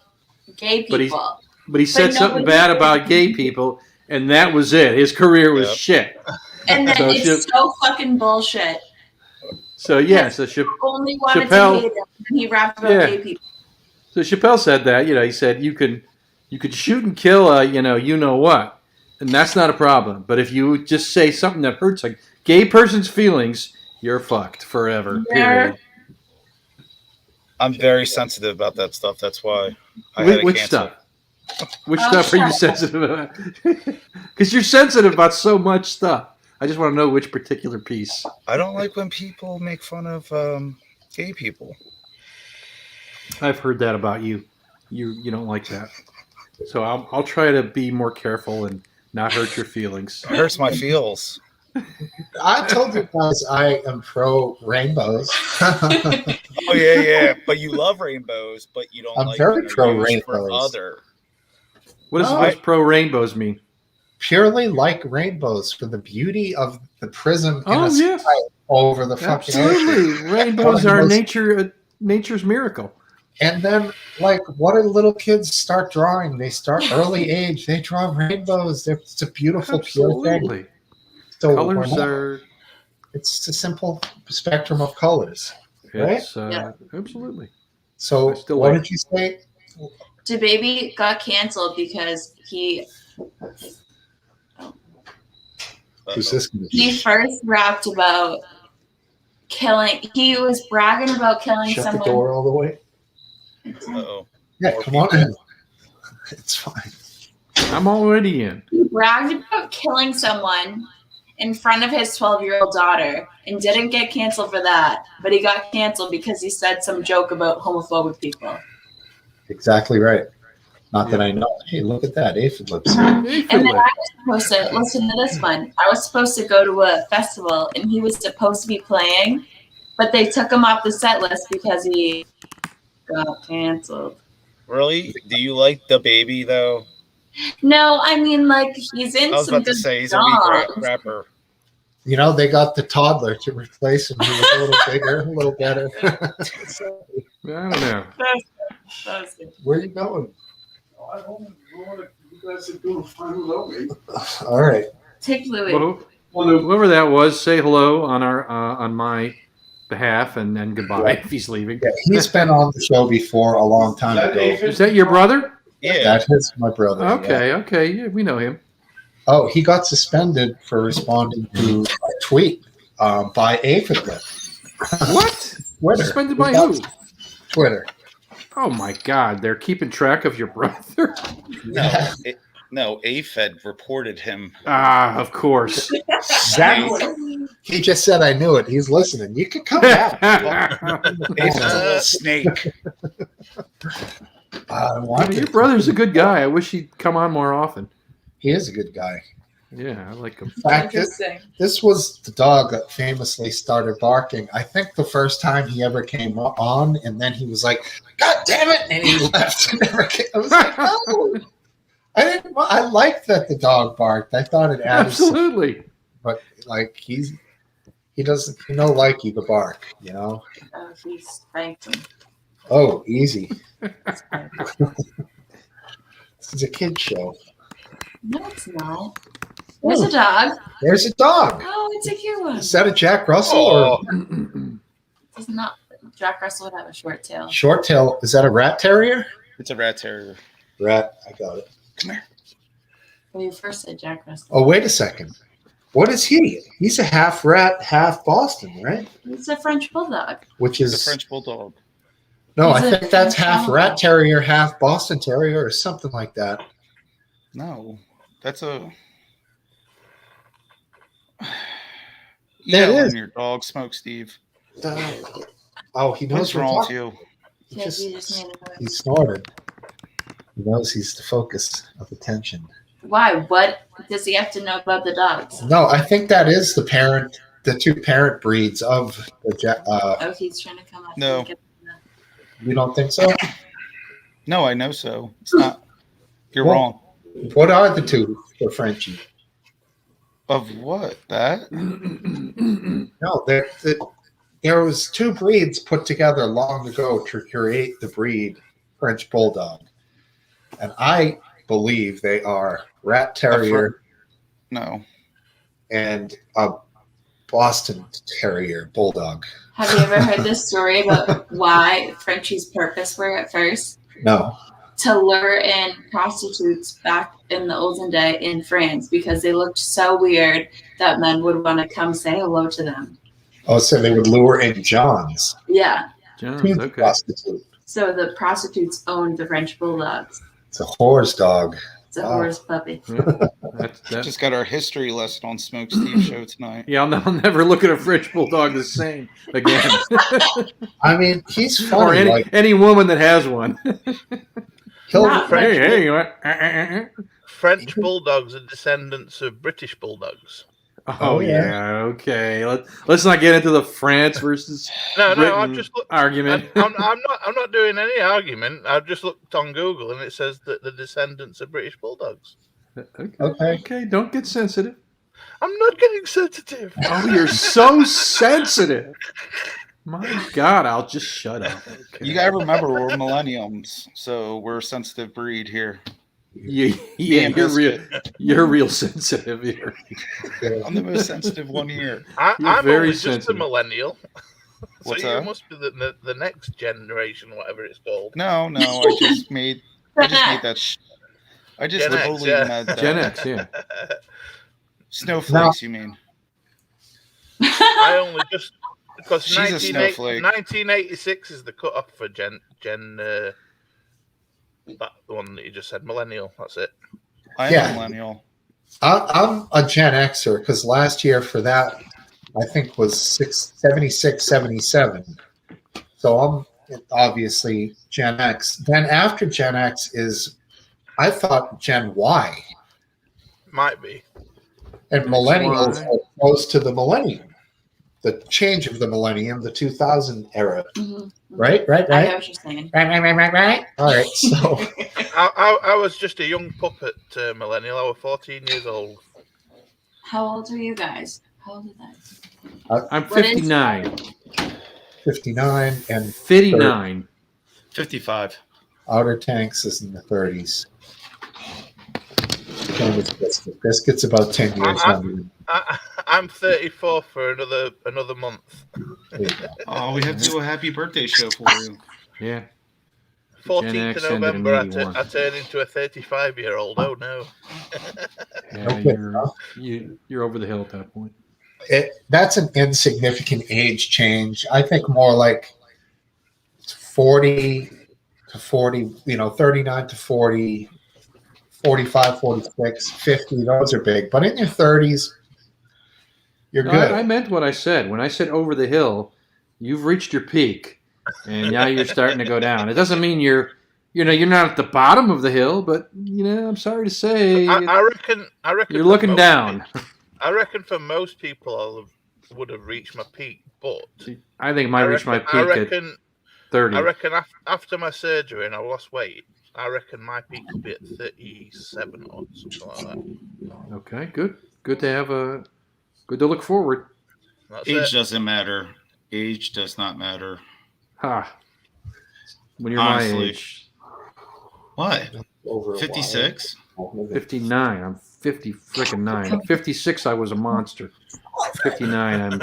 gay But he- people. But he said something nobody- bad about gay people, and that was it. His career was Yep. shit. And then So it's so fucking bullshit. So yeah, so Only wanted Chappelle- to hate him when he rapped about Yeah. gay people. So Chappelle said that, he said you could shoot and kill a, you know what, and that's not a problem. But if you just say something that hurts a gay person's feelings, you're fucked forever. Period. I'm very sensitive about that stuff. That's why I had to Which cancel. stuff? Which Oh, stuff are you shut up. sensitive about? Because you're sensitive about so much stuff. I just want to know which particular piece. I don't like when people make fun of gay people. I've heard that about you. You don't like that. So I'll try to be more careful and not hurt your feelings. It hurts my feels. I told you guys I am pro rainbows. Oh yeah. But you love rainbows, but you don't I'm like very when they're pro used for rainbows. other. What does No, those pro rainbows mean? Purely like rainbows for the beauty of the prism in Oh, a yes. sky over the fucking ocean. Absolutely. Rainbows are nature's miracle. And then, like, what do little kids start drawing? They start early age. They draw rainbows. It's a beautiful, pure thing. Absolutely. So Colors we're not- are. It's a simple spectrum of colors. Right? It's, Yeah. Absolutely. So I still what like did you say? DaBaby got canceled because Who's this gonna he be? first rapped about killing. He was bragging about killing Shut the someone. door all the way? Uh-oh. Yeah, More come on in. It's fine. I'm already in. He bragged about killing someone in front of his 12-year-old daughter and didn't get canceled for that. But he got canceled because he said some joke about homophobic people. Exactly right. Not that I know. Hey, look at that. Aphid lips. And then I was supposed to listen to this one. I was supposed to go to a festival and he was supposed to be playing, but they took him off the set list because he got canceled. Really? Do you like the baby though? No, I mean, like, he's in I was some about to good say he's a weak songs. rapper. You know, they got the toddler to replace him. He was a little bigger, a little better. I don't know. That's good. Where are you going? I don't know what you guys are doing fine without me. All right. Take Louis. Well, whoever that was, say hello on our on my behalf, and then goodbye if he's leaving. Yeah, he's been on the show before a long time ago. Is that your brother? Yeah. That is my brother. yeah. Okay, yeah, we know him. Oh, he got suspended for responding to a tweet by Aphid Lip. What? Twitter. Suspended by He got who? Twitter. Oh my God, they're keeping track of your brother. No, AFED reported him. Ah, of course. Exactly. He just said I knew it. He's listening. You can come back. AFED's a little snake. I want Your it. brother's a good guy. I wish he'd come on more often. He is a good guy. Yeah, I like him. In fact, this was the dog that famously started barking. I think the first time he ever came on, and then he was like, "God damn it!" and he left. And never came. I was like, "No, I didn't. I liked that the dog barked. I thought it added, Absolutely. but like he doesn't, like you to bark, you know. Oh, he spanked him. Oh, easy. This is a kid show. No, it's not. There's a dog. There's a dog. Oh, it's a cute one. Is that a Jack Russell Oh, It's not. Jack Russell would have a short tail. or short tail? Is that a rat terrier? it's a rat terrier. Rat. I got it. Come here. When you first said Jack Russell, Oh, wait a second. What is he? He's a half rat, half Boston, right? it's a French bulldog. Which It's a is French bulldog. no, I He's a think that's French half bulldog. rat terrier, half Boston terrier, or something like that. No, that's a. There it Yeah, is. your dog, Smokesteve. Oh, he knows What's we're wrong with talking. you? He Yeah, just- you just made it He snorted. He knows he's the focus of attention. Why? What does he have to know about the dogs? No, I think that is the two parent breeds of the. Oh, he's trying to come up. No. You don't think so? No, I know so. It's not. You're Well, wrong. What are the two for Frenchie? Of what? That? No, there was two breeds put together long ago to create the breed French Bulldog, and I believe they are Rat Terrier No. and a Boston Terrier Bulldog. Have you ever heard this story about why Frenchie's purpose were at first? No. To lure in prostitutes back in the olden day in France because they looked so weird that men would want to come say hello to them. Oh, so they would lure in Johns. Yeah. Jones, To okay. prostitute. So the prostitutes owned the French Bulldogs. It's a horse dog. It's a Wow. horse puppy. Yeah, that's Just got our history lesson on Smokesteve show tonight. yeah, I'll never look at a French bulldog the same again. I mean, he's Or funny. any, Like any woman that has one. he'll, Not hey, French. hey. French bulldogs are descendants of British bulldogs. Oh, Oh, yeah. yeah, okay. Let's not get into the France versus No, Britain I've just looked. argument. I'm not doing any argument. I've just looked on Google and it says that the descendants of British bulldogs. Okay, don't get sensitive. I'm not getting sensitive. Oh, you're so sensitive. My God, I'll just shut up. Okay. You gotta remember we're millenniums, so we're a sensitive breed here. Yeah, and you're real sensitive here. I'm the most sensitive one here. You're I'm very only just a sensitive. millennial. So What's you that? must be the next generation, whatever it's called. No, I just made that. I just Gen X, totally yeah. made that. Gen X, yeah. Snowflakes, you mean? I only just because She's a snowflake. 1986 is the cutoff for Gen. That the one that you just said, millennial. That's it. I'm Yeah. a millennial. I'm a Gen Xer because last year for that, I think was 76, 77. So I'm obviously Gen X. Then after Gen X is, I thought Gen Y. Might be. And millennials Y. are close to the millennium, the change of the millennium, the 2000 era. Mhm. Right? I know what you're saying. Right. All right. So I was just a young puppet millennial. I was 14 years old. How old are you guys? How old are they? I'm What is- 59. 59 and 59. 55. Outer Tanks is in the 30s. Biscuit's about 10 years younger. I'm 34 for another month. There you go. Oh, we have to do a happy birthday show for you. Yeah. 14th X of ended in November, 81. I turn into a 35-year-old. Oh no! Yeah, Okay. you're over the hill at that point. That's an insignificant age change. I think more like 40 to 40, 39 to 40, 45, 46, 50. Those are big. But in your 30s, you're No, good. I meant what I said. When I said over the hill, you've reached your peak, and now you're starting to go down. It doesn't mean you're not at the bottom of the hill, but I'm sorry to say, I reckon. you're for looking most down. I reckon for most people, would have reached my peak, but I think I might reach my I peak at 30. I reckon after my surgery and I lost weight, I reckon my peak will be at 37 or something like that. Okay, good. Good to have good to look forward. That's Age it. doesn't matter. Age does not matter. Ha. When you're Honestly. my age, What? Over a while. 56? 59. I'm 50 freaking 9. At 56, I was a monster. 59, I'm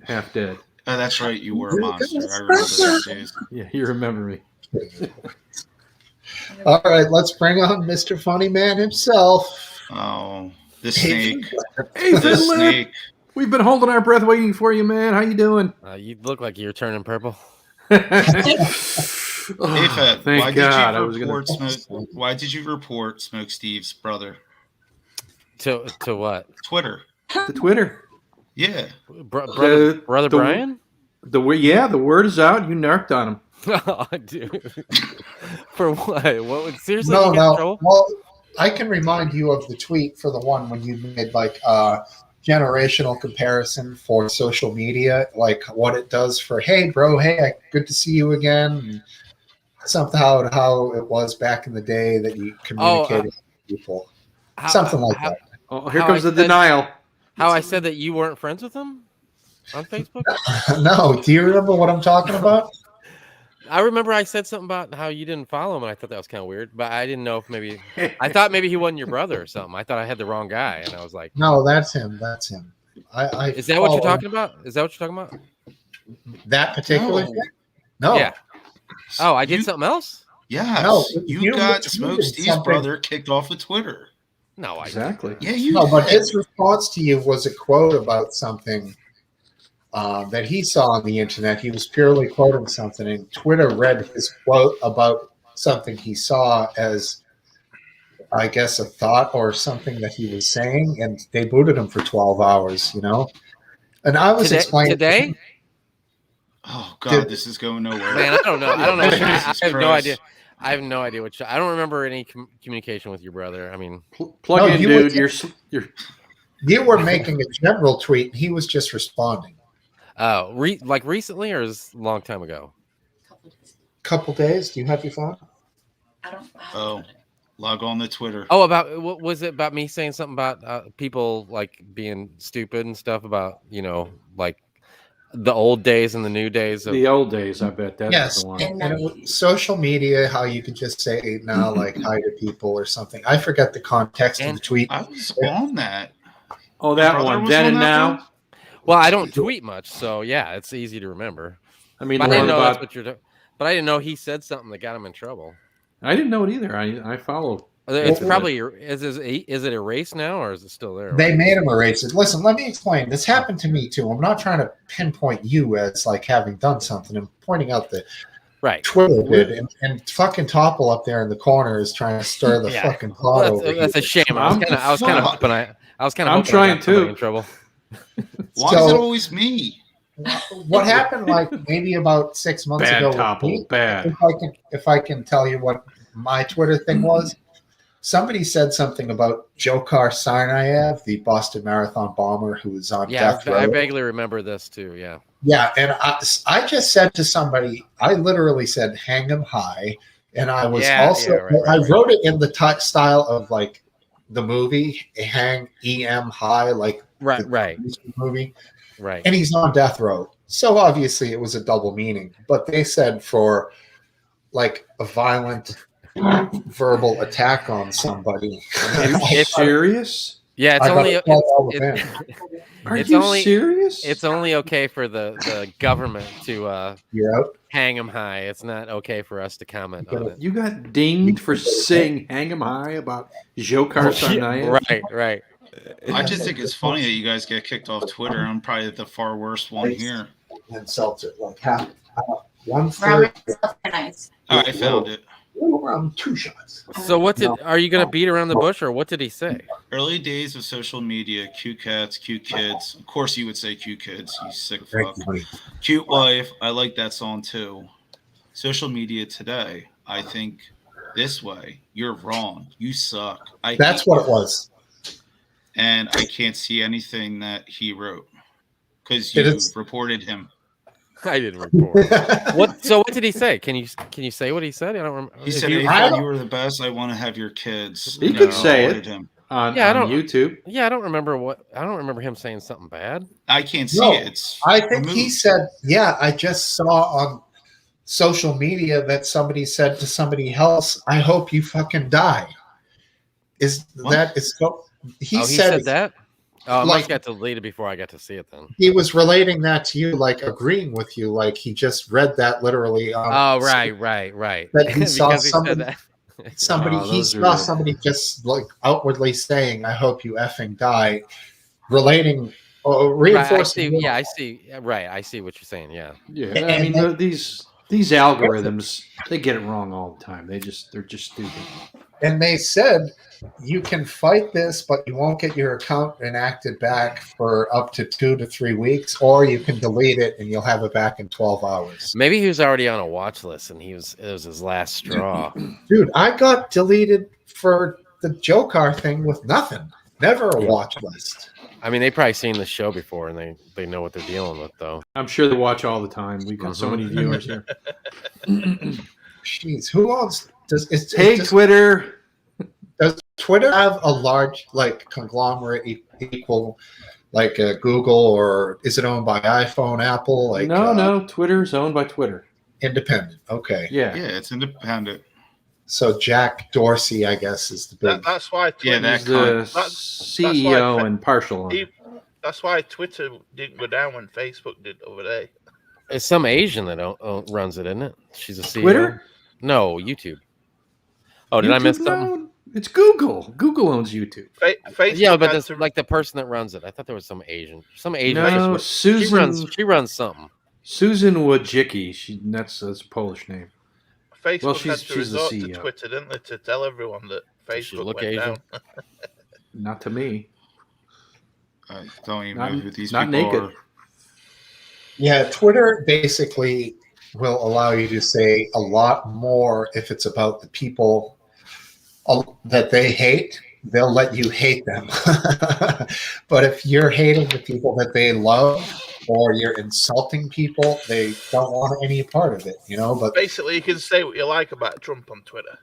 half dead. Oh, that's right. You were a monster. I remember those days. Yeah, you remember me. All right, let's bring on Mr. Funny Man himself. Oh, the snake. Hey, The Fiddler! snake. We've been holding our breath waiting for you, man. How you doing? You look like you're turning purple. Hey, Oh, Fed, thank why God. I did was you gonna. report Why did you report Smokesteve's brother? To what? Twitter. The Twitter. Yeah. Brother the- Brian? The word is out. You narked on him. Oh, dude. For what? What would seriously No, get in no. trouble? Well, I can remind you of the tweet for the one when you made like a generational comparison for social media, like what it does for, hey, bro, hey, good to see you again. And something how it was back in the day that you communicated with people. Something like that. Oh, here comes the denial. How I said that you weren't friends with him on Facebook? No, do you remember what I'm talking about? I remember I said something about how you didn't follow him, and I thought that was kind of weird. But I didn't know if maybe I thought maybe he wasn't your brother or something. I thought I had the wrong guy, and I was like, No, that's him. That's him. "Is that what you're talking about? Is that what you're talking about?" That particular thing? No. Yeah. Oh, I did something else? Yes. No, you got did Smokesteve's something. brother kicked off of Twitter. No, I Exactly. Yeah, you No, but did. his response to you was a quote about something that he saw on the internet. He was purely quoting something, and Twitter read his quote about something he saw as, I guess, a thought or something that he was saying, and they booted him for 12 hours, you know? And I was explaining today. Oh God, this is going nowhere. Man, I don't know. I don't know. I Jesus have no Christ. idea. I have no idea what. I don't remember any communication with your brother. I mean, Plug No, in, you dude. were- You're you were making a general tweet, and he was just responding. oh, like recently or is it a long time ago? Couple days? Do you have your phone? I don't. Oh, log on to Twitter. Oh, about what was it about me saying something about people like being stupid and stuff about like the old days and the new days of the old days. I bet that's Yes, the one. and it was social media, how you could just say now, like, hi to people or something. I forget the context of the tweet. I was on that. Oh, that Brother one. was Then on and that now. one? Well, I don't tweet much, so yeah, it's easy to remember. I mean, But the I one didn't know that's about. what you're. But I didn't know he said something that got him in trouble. I didn't know it either. I follow. It's Well, probably is it erased now or is it still there? They made him erase it. Listen, let me explain. This happened to me too. I'm not trying to pinpoint you as like having done something. I'm pointing out that Right. Twitter did, and fucking Topple up there in the corner is trying to stir the fucking pot Well, over that's here. a shame. I was kind of hoping I was kind of I'm hoping I trying got somebody too. in trouble. Why is it always me? What happened like maybe about 6 months Bad ago with Topple, me, bad. if I can tell you what my Twitter thing was, somebody said something about Dzhokhar Tsarnaev, the Boston Marathon bomber who was on Yeah, death row. I vaguely remember this too. Yeah. Yeah, and I just said to somebody, I literally said, hang him high. And I was I wrote it in the style of like the movie, hang EM high, like the movie. Right. And he's on death row. So obviously it was a double meaning. But they said for like a violent verbal attack on somebody. Are you serious? Yeah, it's Are you serious? It's only okay for the government to hang them high. It's not okay for us to comment on it. You got dinged for saying "hang 'em high" about Dzhokhar Tsarnaev. Right. I just think it's funny that you guys get kicked off Twitter. I'm probably the far worst one here. And seltzer, like half, 1/3. I found it. Around 2 shots. So are you going to beat around the bush, or what did he say? Early days of social media, cute cats, cute kids. Of course you would say cute kids, you sick fuck. Cute wife, I like that song too. Social media today, I think this way. You're wrong. You suck. That's what it was. And I can't see anything that he wrote because you reported him. I didn't report. What did he say? Can you say what he said? I don't remember. He said, "Hey, Fred, you were the best. I want to have your kids." He could say it on YouTube. Yeah, I don't remember him saying something bad. I can't see it. I think he said, "Yeah, I just saw on social media that somebody said to somebody else, I hope you fucking die." Is so? He said that. Oh, I must got deleted before I got to see it then. He was relating that to you, like agreeing with you, like he just read that literally. Right. That he saw somebody, he saw somebody just like outwardly saying, "I hope you effing die," relating, reinforcing. Right, I see. Right, I see what you're saying. Yeah. Yeah, I mean these algorithms, they get it wrong all the time. They're just stupid. And they said, you can fight this, but you won't get your account enacted back for up to 2 to 3 weeks, or you can delete it and you'll have it back in 12 hours. Maybe he was already on a watch list and it was his last straw. Dude, I got deleted for the Joe Car thing with nothing. Never a watch list. I mean, they've probably seen the show before, and they know what they're dealing with, though. I'm sure they watch all the time. We've got so many viewers here. Jeez, who else does? Hey, Twitter. Does Twitter have a large like conglomerate equal like Google, or is it owned by iPhone, Apple? Like no, Twitter's owned by Twitter. Independent. Okay. Yeah, it's independent. So Jack Dorsey, I guess, is the big. That's why Twitter, he's the CEO and partial owner. That's why Twitter didn't go down when Facebook did the other day. It's some Asian that runs it, isn't it? She's a CEO. Twitter? No, YouTube. Oh, did I miss something? No, it's Google. Google owns YouTube. Facebook Yeah, but it's like the person that runs it. I thought there was some Asian. No, Susan. She runs something. Susan Wojcicki. That's a Polish name. Facebook had to she's resort the to CEO. Twitter, didn't they, to tell everyone that Facebook look went Asian. down. Not to me. I don't even Not- know who these not people naked. are. Yeah, Twitter basically will allow you to say a lot more if it's about the people that they hate. They'll let you hate them. But if you're hating the people that they love, or you're insulting people, they don't want any part of it, you know. But Basically, you can say what you like about Trump on Twitter.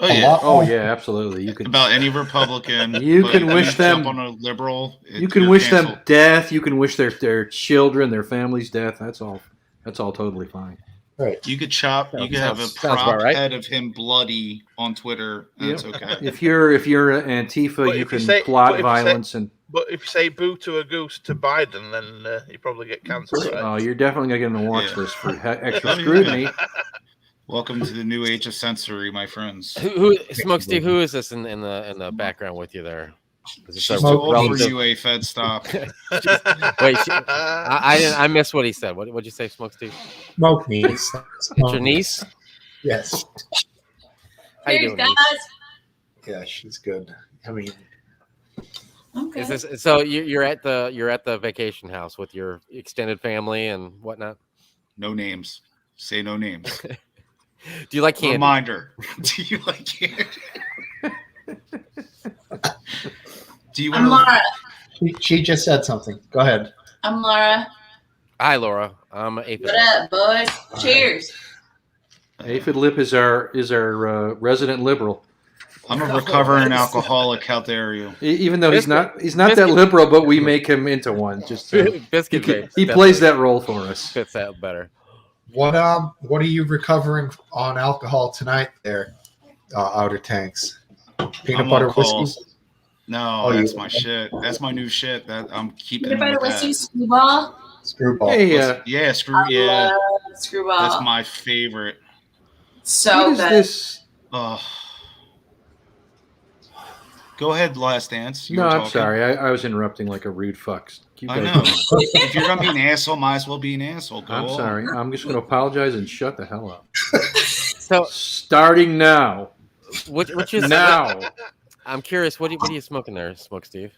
Oh a yeah, lot Oh more- yeah, absolutely. You can about any Republican. You but can if wish them- jump on a liberal. you can you're wish them canceled. death. You can wish their children, their families death. That's all totally fine. right. You could chop. You could have a Sounds about prop right. head of him bloody on Twitter. That's okay. If you're Antifa, But you if you can say- but plot if you say- violence and But if you say boo to a goose to Biden, then you probably get cancelled, right? oh, you're definitely going to get on the watch Yeah. list for extra scrutiny. Welcome to the new age of censory, my friends. Who Smokesteve? Who is this in the background with you there? Is this She's a too old for relative? you, a Fed stop. Wait, I missed what he said. What'd you say, Smokesteve? Smoke niece. It's your niece? Yes. How you Cheers, doing, guys. niece? Yeah, she's good. I mean, Okay. Is this so? You're at the vacation house with your extended family and whatnot. No names. Say no names. Do you like candy? Reminder. Do you like candy? Do you I'm want Laura. she just said something. Go ahead. I'm Laura. Hi, Laura. I'm an aphid. What up, boys? Cheers. Aphid Lip is our resident liberal. I'm a recovering alcoholic. How dare you? Even though he's not Biscuit- that liberal, but we make him into one. Just Biscuit face. he plays that role for us. Fits that better. What are you recovering on alcohol tonight there, Outer Tanks? Peanut I'm butter on call. whiskey? No, Oh, that's you- my shit. That's my new shit. That I'm keeping. Peanut butter with whiskey, that. screwball. Screwball. Hey, Yeah, screw I yeah. love screwball. That's my favorite. So what is good. this? Oh. Go ahead, last dance. You No, were I'm talking. sorry. I was interrupting like a rude fuck. Keep I going. know. If you're gonna be an asshole, might as well be an asshole. Go I'm on. sorry. I'm just going to apologize and shut the hell up. So, Starting now. what you Now. I'm curious. What are you smoking there, Smokesteve?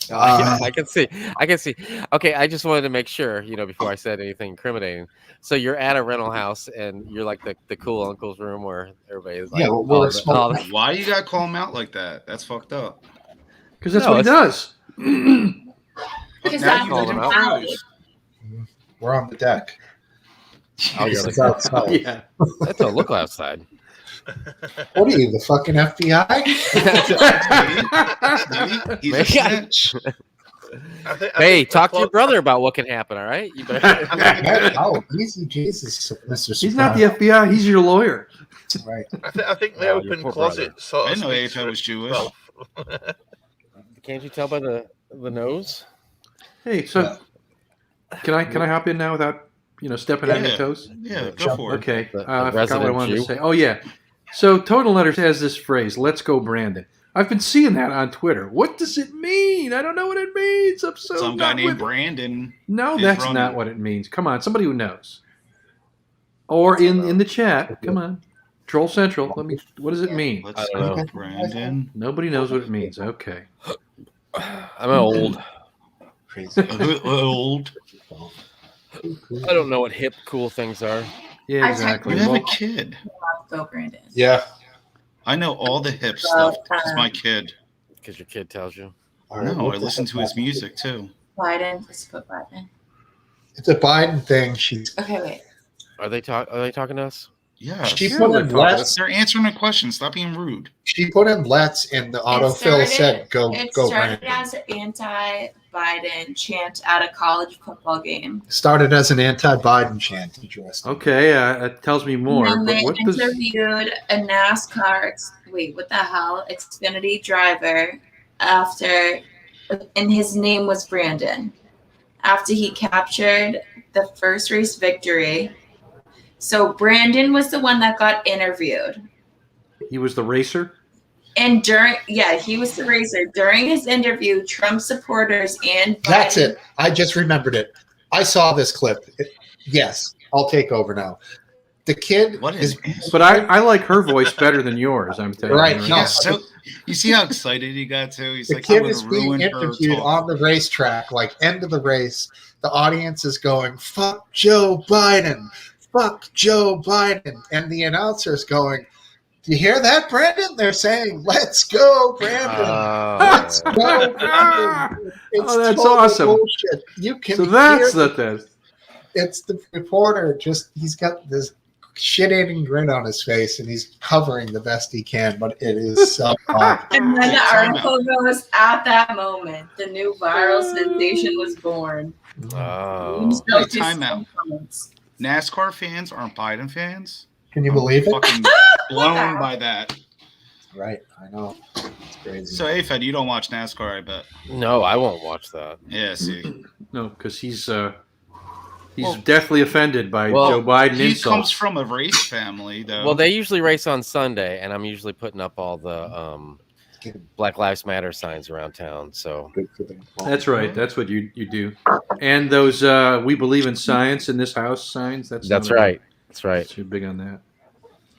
Uh, I can see. Okay, I just wanted to make sure, before I said anything incriminating. So you're at a rental house and you're like the cool uncle's room where everybody is like, Yeah, we're smoking. Why you gotta call him out like that? That's fucked up. Because that's No, what he does. Because Now that's you call the him live out. in reality. Pros. We're on the deck. Oh, This you're is like, outside. Yeah. that don't look outside. What are you, the fucking FBI? See? He's a snitch. I Hey, think talk to your the brother about what can happen. All right, you better. Oh, easy Jesus, Mr. He's not the FBI. He's your lawyer. Right. I think the Oh, your open poor closet I sort of didn't know speaks AFL for was Jewish. itself. Can't you tell by the nose? Hey, so can I hop in now without stepping on your Yeah. toes? Yeah, go for it. Okay. The I forgot what I resident wanted Jew. to say. Oh yeah. So Total Letters has this phrase, "Let's go, Brandon." I've been seeing that on Twitter. What does it mean? I don't know what it means. I'm so Some guy not named with it. Brandon. No, is that's running. not what it means. Come on, somebody who knows. Or in the chat. Come on. Troll Central. What does it mean? Let's I don't go, know. Brandon. Nobody knows what it means. Okay. I'm old. Crazy. Old. I don't know what hip cool things are. Yeah, I exactly. You have Well, a kid. Go, Brandon. Yeah. I know all the hip stuff because my kid. Because your kid tells you. All right, No, we'll I put listen the to his Biden- music too. Biden. Let's put Biden. It's a Biden thing. Okay, wait. Are they talking to us? Yes. She Yeah, put they're in talking to let's. They're answering my question. Stop being rude. She put in let's, and the autofill said go It go started Brandon. as an anti-Biden chant at a college football game. Started as an anti-Biden chant. Interesting. Okay, it tells me more. And then But they what does? interviewed a NASCAR, what the hell, Xfinity driver after, and his name was Brandon, after he captured the first race victory. So Brandon was the one that got interviewed. He was the racer. And he was the racer. During his interview, Trump supporters and Biden, That's it. I just remembered it. I saw this clip. Yes, I'll take over now. The kid What is, But I like her voice better than yours. I'm telling Right, you. no. Yeah, so you see how excited he got too? He's the like, I'm kid going is to being ruin her interviewed talk. on the racetrack, like end of the race. The audience is going, "Fuck Joe Biden, fuck Joe Biden," and the announcer's going, "Do you hear that, Brandon?" They're saying, "Let's go, Brandon." Let's go, Brandon. It's Oh, that's total awesome. bullshit. You can So that's hear the it's the reporter. He's got this shit-eating grin on his face, and he's covering the best he can. But it is so odd. and then the Time article goes, at that moment, the new viral sensation was born. Oh. So Hey, time out. NASCAR fans aren't Biden fans. Can you I'm believe it? fucking blown by that. Right, I know. It's crazy. So, Afed, you don't watch NASCAR, I bet. No, I won't watch that. Yeah, see. no, because he's deathly offended by Well, Joe Biden He insults. comes from a race family, though. Well, they usually race on Sunday, and I'm usually putting up all the Black Lives Matter signs around town. So That's right. That's what you do. And those "We believe in science in this house" signs. That's right. That's right. You're big on that.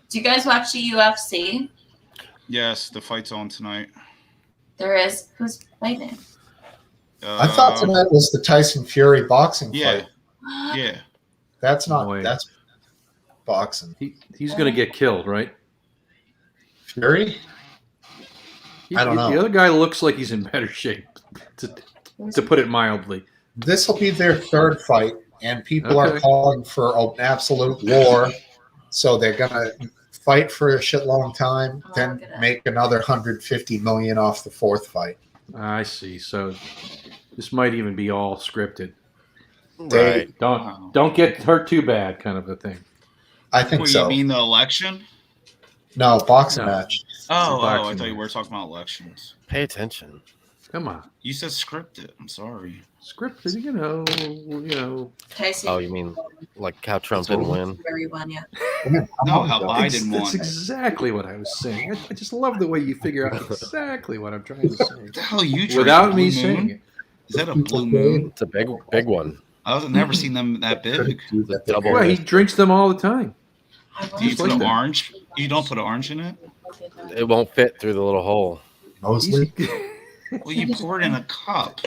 Do you guys watch the UFC? Yes, the fight's on tonight. There is. Who's fighting? I thought tonight was the Tyson Fury boxing Yeah. fight. Yeah. That's not. Boy. That's boxing. He's going to get killed, right? Fury? I don't know. The other guy looks like he's in better shape, to put it mildly. This will be their third fight, and people are Okay. calling for an absolute war. So they're gonna fight for a shit long time, Oh, then look at that. make another 150 million off the fourth fight. I see. So this might even be all scripted. They- Right. Don't get hurt too bad, kind of a thing. I think What, so. you mean the election? No, boxing No. match. Oh, I boxing thought you match. were talking about elections. Pay attention. Come on, You said scripted. I'm sorry. scripted. You know. Tyson Oh, you mean like how Trump didn't win? Fury won, yeah. No, how Biden That's won. exactly what I was saying. I just love the way you figure out exactly what I'm trying to say What the hell are you drinking? without me Blue saying Moon? it. Is that a blue moon? It's a big one. I've never seen them that big. The double. Well, he drinks them all the time. Do you Just put like an that. orange? You don't put an orange in it? It won't fit through the little hole. Mosley. Well, you pour it in a cup.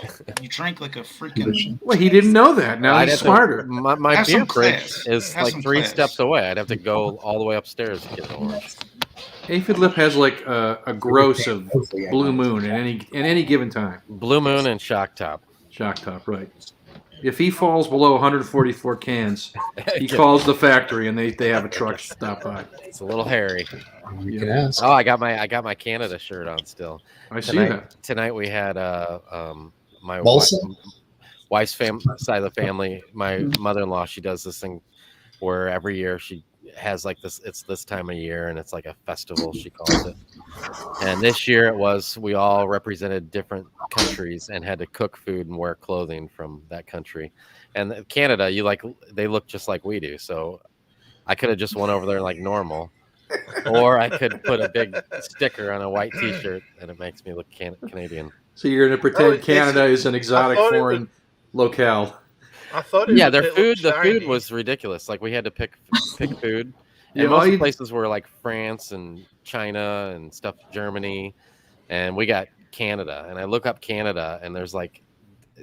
You drink like a freaking. Well, he didn't know that. Now I'd he's have to- smarter. my Have beer some fridge class. is Have like some 3 class. steps away. I'd have to go all the way upstairs to get an orange. Aphid Lip has like a gross of Mosley, I Blue know. Moon at any given time. Blue Moon and Shock Top. Shock Top, right? If he falls below 144 cans, he calls the factory and they have a truck stop by. It's a little hairy. You can ask. Oh, I got my Canada shirt on still. I see that. Tonight we had my Molson? wife's side of the family. My mother-in-law, she does this thing where every year she has like this. It's this time of year, and it's like a festival, she calls it. And this year we all represented different countries and had to cook food and wear clothing from that country. And Canada, they look just like we do. So I could have just went over there like normal. Or I could put a big sticker on a white T-shirt, and it makes me look Canadian. So you're going to pretend it's- Canada is an exotic thought it foreign locale. I thought it Yeah, it their looked food. The food shiny. was ridiculous. Like we had to pick food. Yeah, And all most of you- the places were like France and China and stuff, Germany, and we got Canada. And I look up Canada, and there's like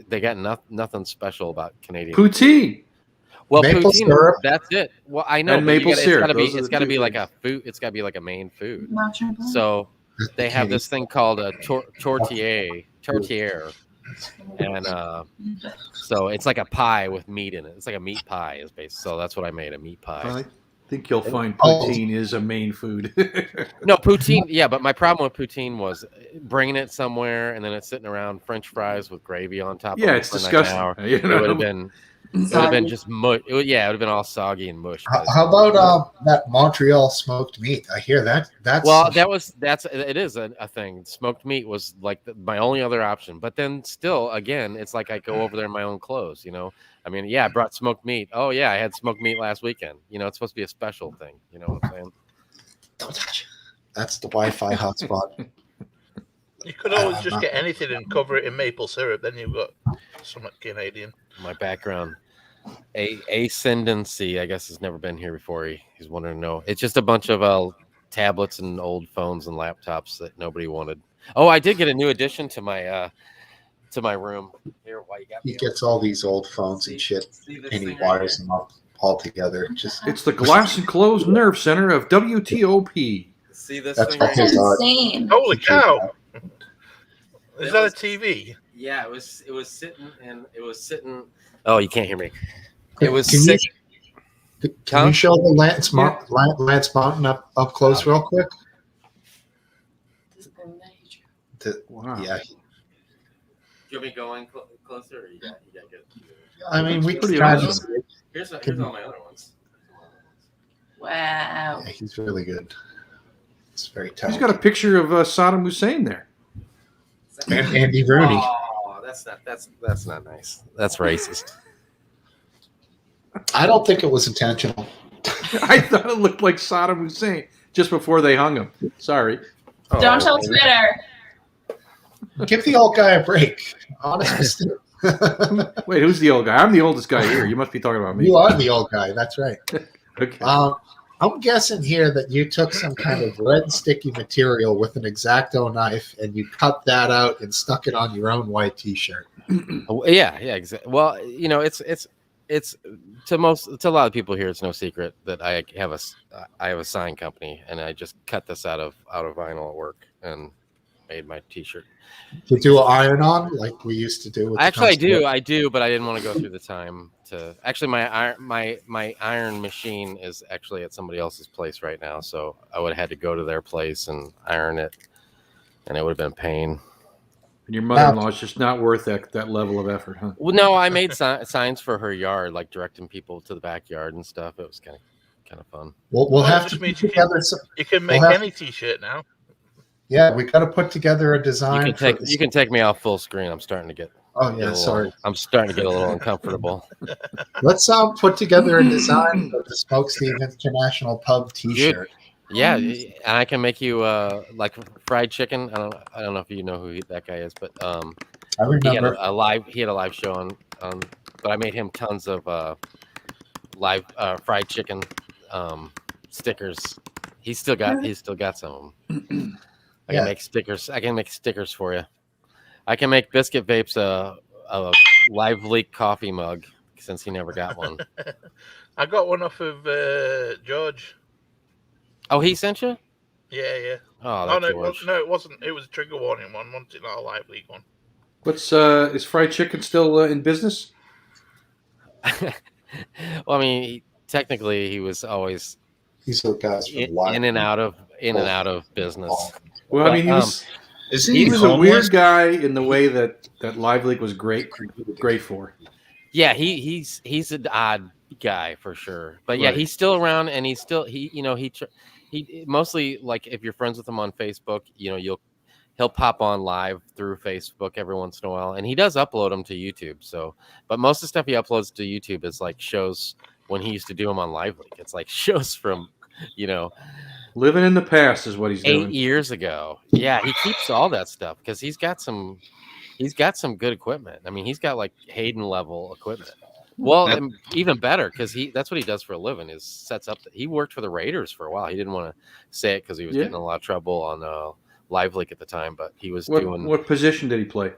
they got nothing special about Canadian. Poutine. Well, Maple poutine, syrup. that's it. Well, I know, And but maple syrup. it's gotta be like a food. It's gotta be like a main food. So they have this thing called a tortilla, and so it's like a pie with meat in it. It's like a meat pie is based. So that's what I made, a meat pie. I think you'll find Oh. poutine is a main food. No, poutine. Yeah, but my problem with poutine was bringing it somewhere and then it's sitting around French fries with gravy on top. Yeah, of it it's for like disgusting. an hour. You It would have know? been. It would have been just mush. It would have been all soggy and mush. How about that Montreal smoked meat? I hear that's Well, it is a thing. Smoked meat was like my only other option. But then still, again, it's like I go over there in my own clothes. You know, I mean, yeah, I brought smoked meat. Oh yeah, I had smoked meat last weekend. You know, it's supposed to be a special thing. You know what I'm saying? Don't touch it. That's the Wi-Fi hotspot. You could always just get anything and cover it in maple syrup. Then you've got something Canadian. My background, ascendancy, I guess, has never been here before. He's wanting to know. It's just a bunch of tablets and old phones and laptops that nobody wanted. Oh, I did get a new addition to my room. Here, why you got He me? gets all these old phones and shit, and he wires them up all together. Just It's the glass enclosed nerve center of WTOP. See this That's thing what right his here? Insane. Holy cow! Is that a TV? Yeah, it was sitting. Oh, you can't hear me. It was Can sick. Can you show the Lance Mountain up close real quick? Wow. Yeah, You want me going closer, or you got good? I mean we Pretty tried awesome. to. Here's all my other ones. Wow. Yeah, he's really good. It's very He's talented. got a picture of Saddam Hussein there. And Andy Rooney. Oh, that's not nice. That's racist. I don't think it was intentional. I thought it looked like Saddam Hussein just before they hung him. Sorry. Don't tell Twitter. Give the old guy a break. Honest mistake. Wait, who's the old guy? I'm the oldest guy here. You must be talking about me. You are the old guy. That's right. Okay. I'm guessing here that you took some kind of red sticky material with an X-Acto knife and you cut that out and stuck it on your own white T-shirt. Yeah, exactly. Well, you know, it's to a lot of people here. It's no secret that I have a sign company, and I just cut this out of vinyl at work and made my T-shirt. To do an iron-on like we used to do. With I do, but I didn't want to go through the time to. Actually, my iron machine is actually at somebody else's place right now, so I would have had to go to their place and iron it, and it would have been a pain. And your mother-in-law is just not worth that level of effort, huh? Well, no, I made signs for her yard, like directing people to the backyard and stuff. It was kind of fun. We'll have just to means put together some. You can make We'll have- any T-shirt now. Yeah, we got to put together a design. You can take me off full screen. I'm starting to get. Oh yeah, sorry. I'm starting to get a little uncomfortable. Let's put together a design for the Smokesteve International Pub T-shirt. Yeah, and I can make you like fried chicken. I don't know if you know who that guy is, but I remember he had a live show on but I made him tons of live fried chicken stickers. He's still got some of them. I can make stickers. I can make stickers for you. I can make Biscuit Vapes a live leak coffee mug since he never got one. I got one off of George. Oh, he sent you? Yeah. Oh, No, George. it wasn't. It was a trigger warning one. Wasn't it? Not a live leak one. What's is fried chicken still in business? Well, I mean, technically, he was always These are guys from in and out of business. Well, I mean, he was a weird guy in the way that Live Leak was great for. Yeah, he's an odd guy for sure. But yeah, Right. he's still around, and he mostly, like, if you're friends with him on Facebook, you know, he'll pop on live through Facebook every once in a while, and he does upload them to YouTube. So, but most of the stuff he uploads to YouTube is like shows when he used to do them on Live Leak. It's like shows from, you know, Living in the past is what he's 8 doing. years ago. Yeah, he keeps all that stuff because he's got some good equipment. I mean, he's got like Hayden level equipment. Well, and even better because that's what he does for a living is sets up. He worked for the Raiders for a while. He didn't want to say it because he was getting in a lot of trouble on Live Leak at the time, but he was What doing. what position did he play?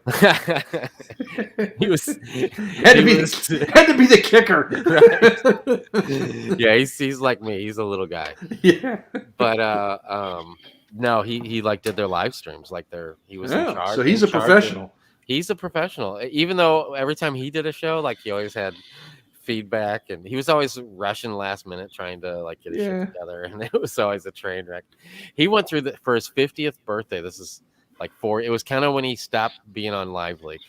he was had to be the kicker. Yeah, he's like me. He's a little guy. Yeah. But no, he like did their live streams. Like he was in charge. So he's a professional. He's a professional. Even though every time he did a show, like he always had feedback, and he was always rushing last minute trying to like get his shit together, and it was always a train wreck. He went through for his 50th birthday. This is like it was kind of when he stopped being on Live Leak,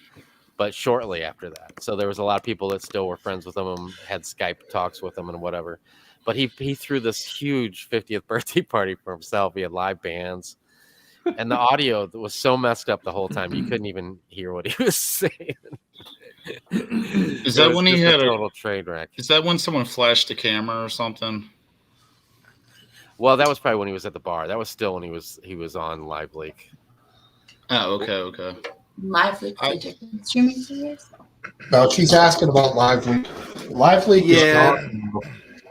but shortly after that. So there was a lot of people that still were friends with him, had Skype talks with him and whatever. But he threw this huge 50th birthday party for himself. He had live bands, and the audio was so messed up the whole time you couldn't even hear what he was saying. Is that when he had a total train wreck? Is that when someone flashed the camera or something? Well, that was probably when he was at the bar. That was still when he was on Live Leak. Oh, okay. Live Leak is a different streaming service. No, she's asking about Live Leak. Live Leak is gone.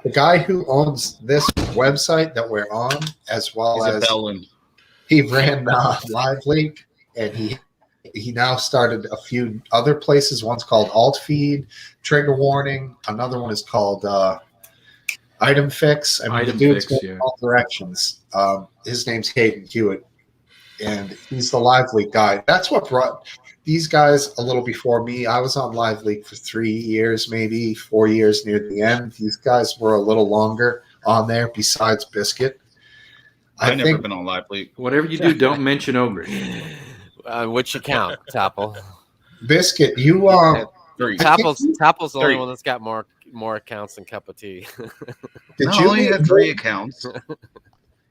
The guy who owns this website that we're on, as well as he ran Live Leak, and he now started a few other places. One's called Alt Feed, Trigger Warning. Another one is called Item Fix. I mean, the dude's going in all directions. His name's Hayden Hewitt, and he's the Live Leak guy. That's what brought these guys a little before me. I was on Live Leak for 3 years, maybe 4 years near the end. These guys were a little longer on there besides Biscuit. I've never been on Live Leak. Whatever you do, don't mention Ogre. Which account, Topple? Biscuit, you Topple's the only one that's got more accounts than Cup of Tea. Did you only have 3 accounts?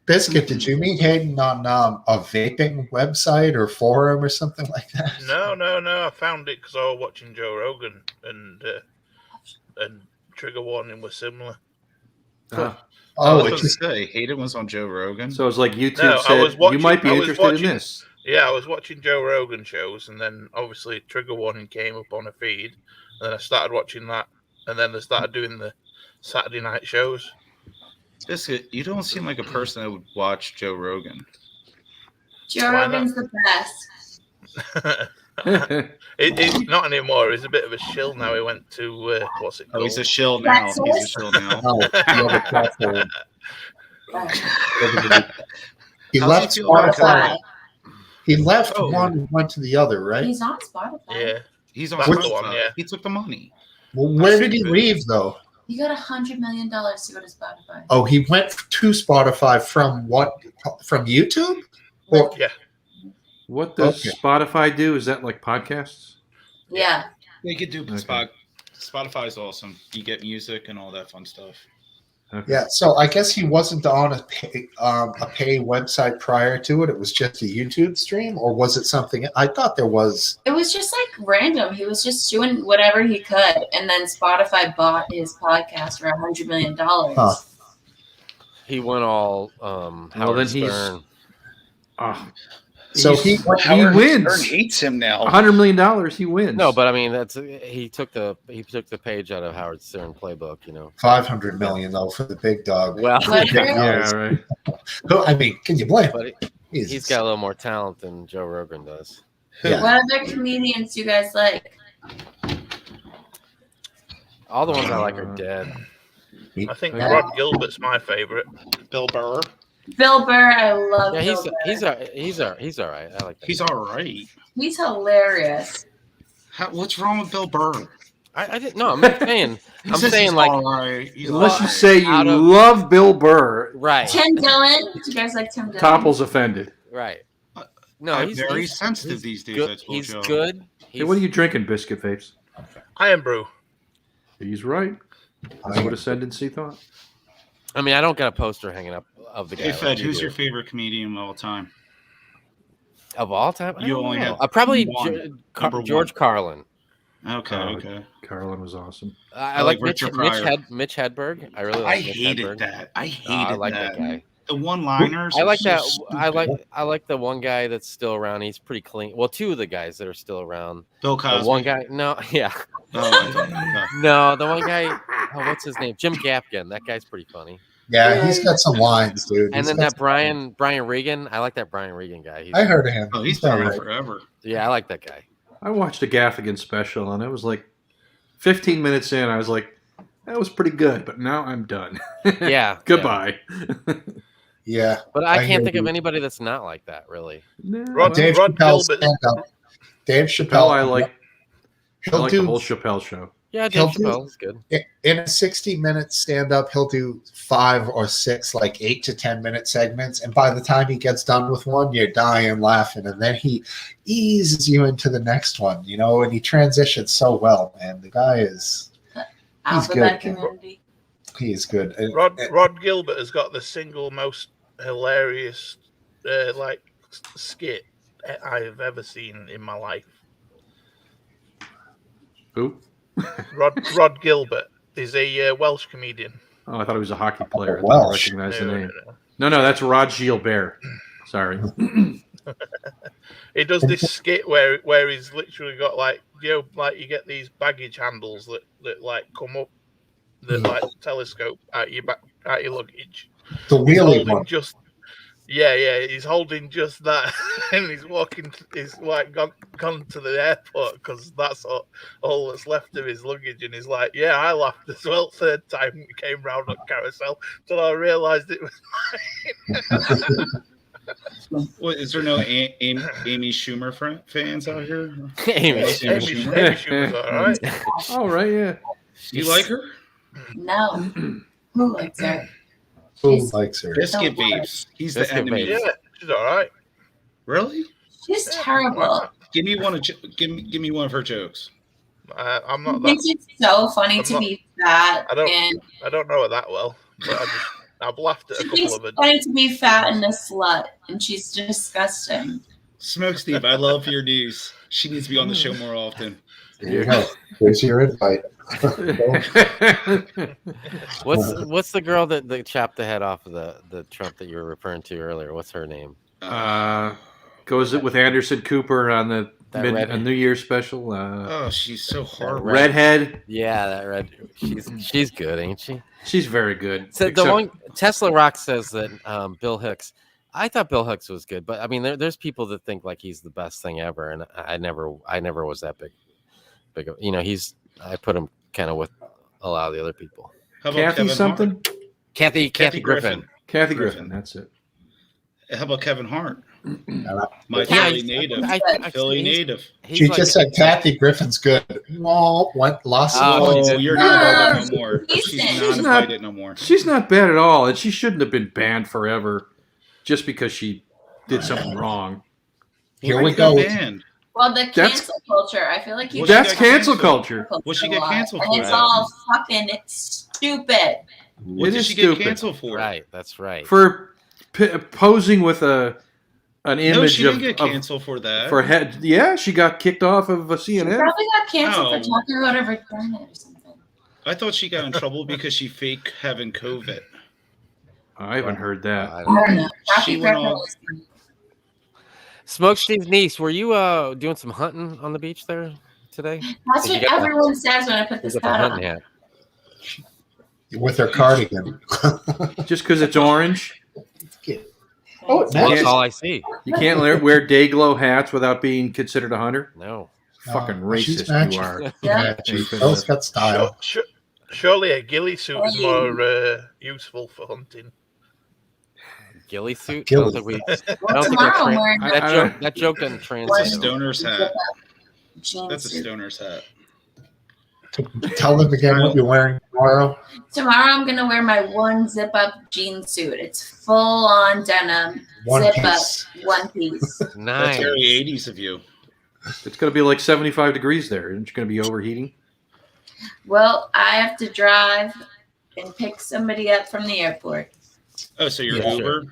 Biscuit, did you meet Hayden on a vaping website or forum or something like that? No. I found it because I was watching Joe Rogan, and Trigger Warning was similar. I was going to say, Hayden was on Joe Rogan. So it's like YouTube said, you might be interested in this. Yeah, I was watching Joe Rogan shows, and then obviously Trigger Warning came up on a feed, and then I started watching that, and then they started doing the Saturday night shows. Biscuit, you don't seem like a person that would watch Joe Rogan. Joe Rogan's the best. It's not anymore. He's a bit of a shill now. He went to what's it called? Oh, he's a shill now. He's a shill now. He left Spotify. He left one and went to the other, right? He's on Spotify. Yeah, he's on Spotify. Yeah, he took the money. Well, where did he leave though? He got $100 million to go to Spotify. Oh, he went to Spotify from what? From YouTube? Or, yeah. What does Spotify do? Is that like podcasts? Yeah. They could do Spotify's awesome. You get music and all that fun stuff. Okay. Yeah, so I guess he wasn't on a pay website prior to it. It was just a YouTube stream, or was it something? I thought there was. It was just like random. He was just doing whatever he could, and then Spotify bought his podcast for $100 million. Huh. He went all Howard Stern. So he wins. Stern hates him now. $100 million, he wins. No, but I mean he took the page out of Howard Stern playbook, you know. $500 million though for the big dog. Well, yeah, right. I mean, can you blame? But he's got a little more talent than Joe Rogan does. Yeah. What other comedians do you guys like? All the ones I like are dead. I think Rod Gilbert's my favorite. Bill Burr. Bill Burr, I love. Yeah, Bill Burr. he's all right. I like that. He's all right. He's hilarious. What's wrong with Bill Burr? I didn't. No, I'm saying. I'm saying like. Right. Unless you say you love Bill Burr, right? Tim Dillon. Do you guys like Tim Dillon? Topple's offended. Right. No, I'm he's very sensitive these days. He's good. Hey, what are you drinking, Biscuit Vapes? Iron Brew. He's right. That's what Ascendancy thought. I mean, I don't got a poster hanging up of the guy. Hey, Fed, who's your favorite comedian of all time? Of all time? You only have probably George Carlin. Okay. Carlin was awesome. I like Mitch Hedberg. I really like I hated that. I like that guy. The one-liners. I like that. I like the one guy that's still around. He's pretty clean. Well, two of the guys that are still around. Bill Cosby. The one guy. No, yeah. Oh, no, the one guy. Oh, what's his name? Jim Gaffigan. That guy's pretty funny. Yeah, he's got some lines, dude. And He's then got that some- Brian Regan. I like that Brian Regan guy. I heard of him. Oh, he's all been around right. forever. Yeah, I like that guy. I watched a Gaffigan special, and it was like 15 minutes in. I was like, that was pretty good, but now I'm done. Yeah. Goodbye. Yeah. But I hear can't think you. of anybody that's not like that, really. No, Rod- well, Dave Rod Chappelle Gilbert. stand up. Dave Chappelle, Chappelle. I like. I He'll like do the whole Chappelle show. Yeah, He'll Dave do- Chappelle is good. in a 60-minute stand-up. He'll do 5 or 6, like 8 to 10-minute segments, and by the time he gets done with one, you're dying laughing, and then he eases you into the next one, and he transitions so well. Man, the guy is Alphabet good. Community. he is good. And- Rod Gilbert has got the single most hilarious skit I've ever seen in my life. Who? Rod Gilbert is a Welsh comedian. Oh, I thought he was a hockey player. I Welsh. didn't recognize No, the name. no. No, that's Rod Gilbert. Sorry. He does this skit where he's literally got like you get these baggage handles that like come up, that like telescope at your luggage. the He's wheelie holding one. just he's holding just that, and he's like gone to the airport because that's all that's left of his luggage, and he's like, yeah, I laughed as well. Third time we came round on carousel till I realised it was What, is there no Amy Schumer fans out here? Amy Amy Schumer. Amy Schumer's all right. All right, yeah. You like her? No. Who likes her? Who likes her? Biscuit Babes. He's the Biscuit enemy. Babes. Yeah, she's all right. Really? She's terrible. Give me one of give me one of her jokes. I'm I not think that. it's so funny I'm to not- be fat. And I don't know her that well, but I've laughed at a she couple thinks of it's her. funny to be fat and a slut, and she's disgusting. Smokesteve, I love your news. She needs to be on the show more often. There you go. Here's your invite. What's the girl that chopped the head off of the Trump that you were referring to earlier? What's her name? Goes it with Anderson Cooper on the That a redhead. New Year's special. Oh, she's so horrible. Redhead. Yeah, that red. She's good, ain't she? She's very good. So the Except- one Tesla Rock says that Bill Hicks. I thought Bill Hicks was good, but I mean, there's people that think like he's the best thing ever, and I never was that big. I put him kind of with a lot of the other people. How about Kathy Kevin something. Hart? Kathy Kathy Griffin. Kathy Griffin. That's it. How about Kevin Hart? My Yeah, Philly native. Philly he's- native. he's She like just said Kathy Griffin's good. Well, lost some Oh, points. Oh, you're No, not invited no more. she's She's not. not She's not- invited no more. She's not bad at all, and she shouldn't have been banned forever just because she did something wrong. Here Why we you got go. banned? Well, the That's- cancel culture. I feel like you. Well, That's she got cancel canceled. culture. What'd she a get lot, canceled and for? it's all fucking stupid. What It did is she stupid. get canceled for? Right, that's right. For posing with an image No, she of, didn't get canceled for that. for head. Yeah, she got kicked off of She CNN. probably got canceled No. for talking about her vagina or something. I thought she got in trouble because she faked having COVID. I haven't heard that. I I don't- don't know. She Kathy went Griffin all- was- Smokesteve's niece, were you doing some hunting on the beach there today? That's You what got that- everyone says when I put You this got the hat hunting on. hat. With her cardigan. Just because it's orange, Oh, it's Well, nice. that's all I see. you can't wear day glow hats without being considered a hunter. No. Fucking She's racist matching. you are. Yeah. Both got style. Surely a ghillie suit is more useful for hunting. Ghillie suit? Ghillie. I don't think we. I Well, don't think tomorrow I'm wearing I that don't- joke. That joke doesn't That's a translate. stoner's hat. jean That's a suit. stoner's hat. Tell them again what you're wearing tomorrow. Tomorrow I'm gonna wear my one zip up jean suit. It's full on denim, One zip piece. up, one piece. That's Nice. very 80s of you. It's going to be like 75 degrees there. Isn't it going to be overheating? Well, I have to drive and pick somebody up from the airport. Oh, so you're Yeah, Uber?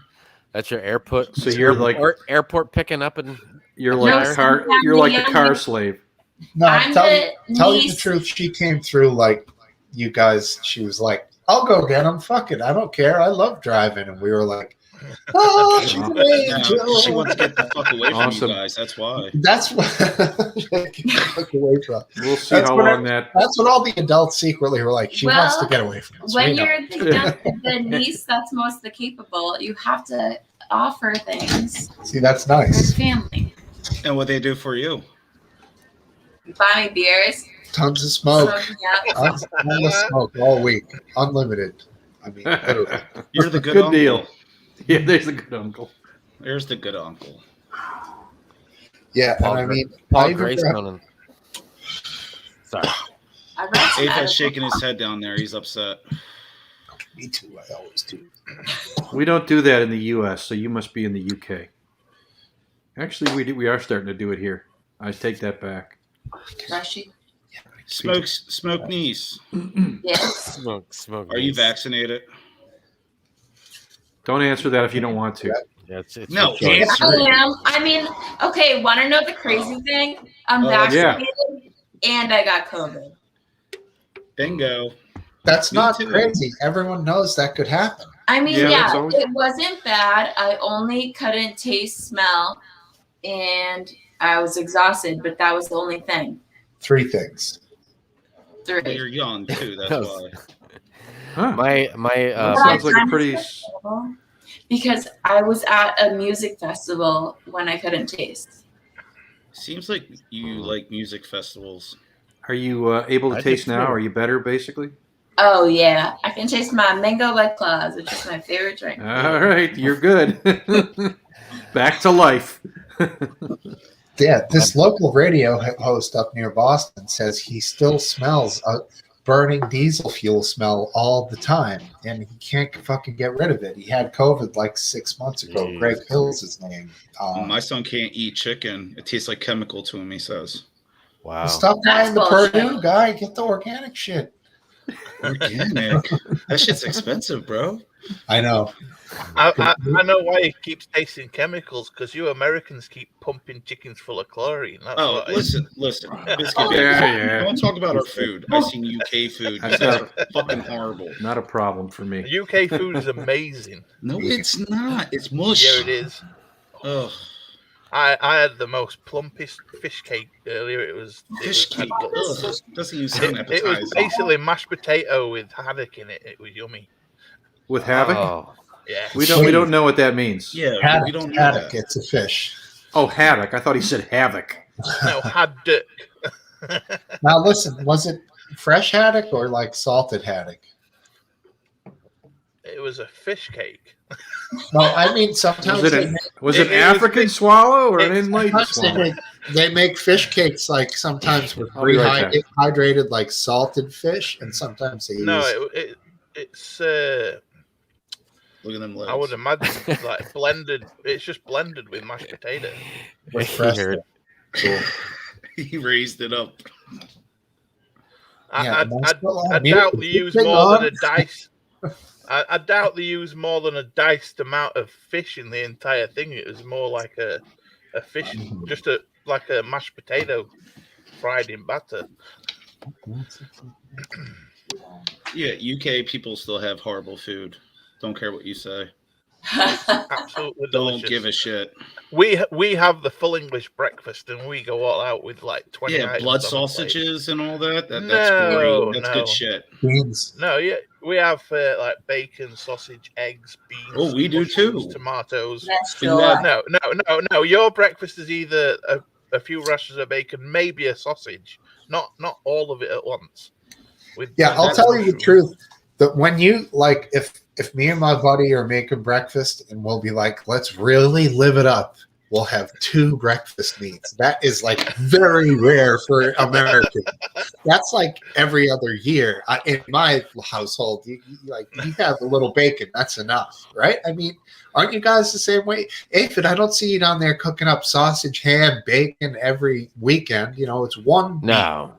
That's your airport. So you're like- airport picking up and You're No, like a car. sometimes You're like the a car young- slave. No, I'm tell the you the niece. truth. She came through like you guys. She was like, "I'll go get him. Fuck it. I don't care. I love driving." And we were like, Oh, she's No, an No, angel. she wants to get the fuck away from Awesome. you guys. That's why. That's what get away from. We'll see That's how what long that. That's what all the adults secretly were like. She wants to Well, get away from us. When We know. you're the niece that's most the capable, you have to offer things See, that's for nice. the family. And what they do for you? Buy me beers, Tons of smoke. smoke me up. Tons of smoke all week. Unlimited. I mean, literally. You're the good, Good uncle. deal. Yeah, there's a good uncle. There's the good uncle. Yeah, Paul, and I mean, Paul I even Greystone and sorry. I read some Ava's article- shaking his head down there. He's upset. me too. I always do. We don't do that in the U.S., so you must be in the U.K. Actually, we are starting to do it here. I take that back. Rushy. Smoke niece. Yes. Smoke. Are you vaccinated? Don't answer that if you don't want to. Yeah, it's No, your choice. answer it. I am. I mean, okay, want to know the crazy thing? I'm Oh, vaccinated and I got COVID. Bingo. That's Me not too. crazy. Everyone knows that could happen. I mean, Yeah, yeah, that's always- it wasn't bad. I only couldn't taste, smell, and I was exhausted, but that was the only thing. 3 things. Well, 3. you're young too. That's why. Huh. My That sounds like a pretty. Because I was at a music festival when I couldn't taste. Seems like you like music festivals. Are you able to I taste did now? too. Are you better, basically? Oh yeah, I can taste my mango White Claws, which is my favorite drink. All right, you're good. Back to life. Yeah, this local radio host up near Boston says he still smells a burning diesel fuel smell all the time, and he can't fucking get rid of it. He had COVID like 6 months ago. Jeez. Greg Hill's his name. My son can't eat chicken. It tastes like chemical to him, he says. Wow. Stop buying the That's bullshit. Purdue guy. Get the organic shit. Organic. That shit's expensive, bro. I know. I know why he keeps tasting chemicals, because you Americans keep pumping chickens full of chlorine. That's Oh, what listen. Biscuit, Yeah. don't talk about our food. I've seen UK food. That's That's fucking horrible. Not a problem for me. UK food is amazing. No, it's not. It's mush. Yeah, it is. Ugh. I had the most plumpest fish cake earlier. It was Fish cake. Ugh. Doesn't even sound It was appetizing. basically mashed potato with haddock in it. It was yummy. With havoc, Oh, Yeah. we don't know what that means. Yeah, Haddock, we don't know haddock. that. It's a fish. Oh, haddock. I thought he said havoc. No, haddock. Now listen, was it fresh haddock or like salted haddock? It was a fish cake. No, I mean sometimes Was it they an make, was it an It was African big- swallow or an it's- enlightened sometimes swallow? they make fish cakes like sometimes with I'll be right back. rehydrated like salted fish, and sometimes they No, use it's Look at them legs. I would imagine like blended. It's just blended with mashed potato. with he fresh. heard. Cool. He raised it up. Yeah, and that's still on I mute. doubt they Keep use it more on. than a dice. I doubt they use more than a diced amount of fish in the entire thing. It was more like a fish, just like a mashed potato fried in batter. Yeah, UK people still have horrible food. Don't care what you say. Absolutely Don't delicious. give a shit. We have the full English breakfast, and we go all out with like 20 Yeah, items blood on the plate. sausages and all that. That's No, great. That's no. good shit. Beans. No, yeah, we have like bacon, sausage, eggs, beans. Oh, we do mushrooms, too. Tomatoes. That's Is true. that- No. Your breakfast is either a few rashers of bacon, maybe a sausage, not all of it at once. Yeah, I'll with tell you the mushrooms. truth. That when you like, if me and my buddy are making breakfast and we'll be like, let's really live it up, we'll have 2 breakfast meats. That is like very rare for Americans. That's like every other year in my household. You have a little bacon. That's enough, right? I mean, aren't you guys the same way? Aphid, I don't see you down there cooking up sausage, ham, bacon every weekend. You know, it's one. No,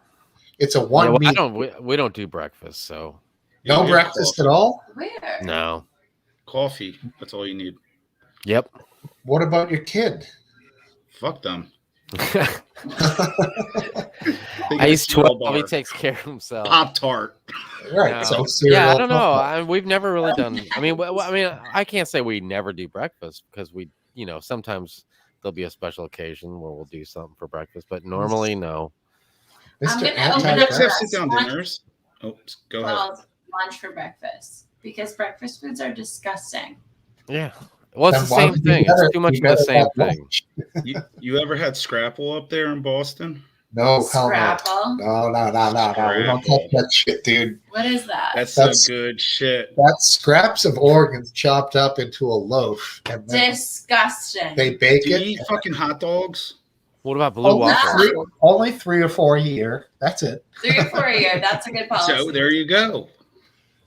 It's a one Yeah, well, meat. we don't do breakfast, so No Yeah, breakfast at all. Where? no. Coffee. That's all you need. Yep. What about your kid? Fuck them. He's 12. He takes care of himself. Pop Tart. Right. No. So Yeah, I cereal, don't know. Pop-Tart. We've never really done. I mean, I can't say we never do breakfast because we, sometimes there'll be a special occasion where we'll do something for breakfast, but normally no. I'm Mr. gonna You open guys up have a sit-down restaurant dinners. Oh, go ahead. called lunch for breakfast because breakfast foods are disgusting. Yeah. Well, it's Then the why same would you thing. better- It's too much you of the better same have thing. lunch? You ever had Scrapple up there in Boston? No, hell no. Scrapple. No. We don't touch that shit, dude. What is that? That's That's- some good shit. That's scraps of organs chopped up into a loaf, and then Disgusting. they bake Do you it. eat fucking hot dogs? What about blue Only waffles? only 3 or 4 a year. That's it, 3 or 4 a year. That's a good policy. So there you go.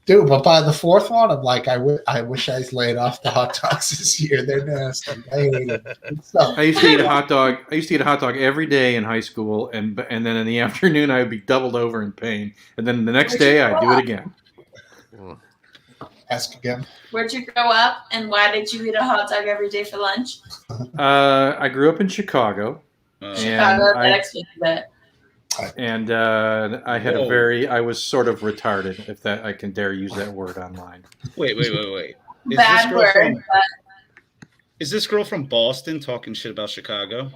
dude. But by the 4th one, I'm like, I wish I was laid off the hot dogs this year. They're nasty. I hate them. So, I used to eat a hot dog. I used to eat a hot dog every day in high school, and then in the afternoon I would be doubled over in pain, and then the next day I'd do it again. ask again. Where'd you grow up, and why did you eat a hot dog every day for lunch? I grew up in Chicago, Chicago, I- that explains it. and I had Whoa. I was sort of retarded, if that I can dare use that word online. Wait. Is Bad this girl word. from But Is this girl from Boston talking shit about Chicago?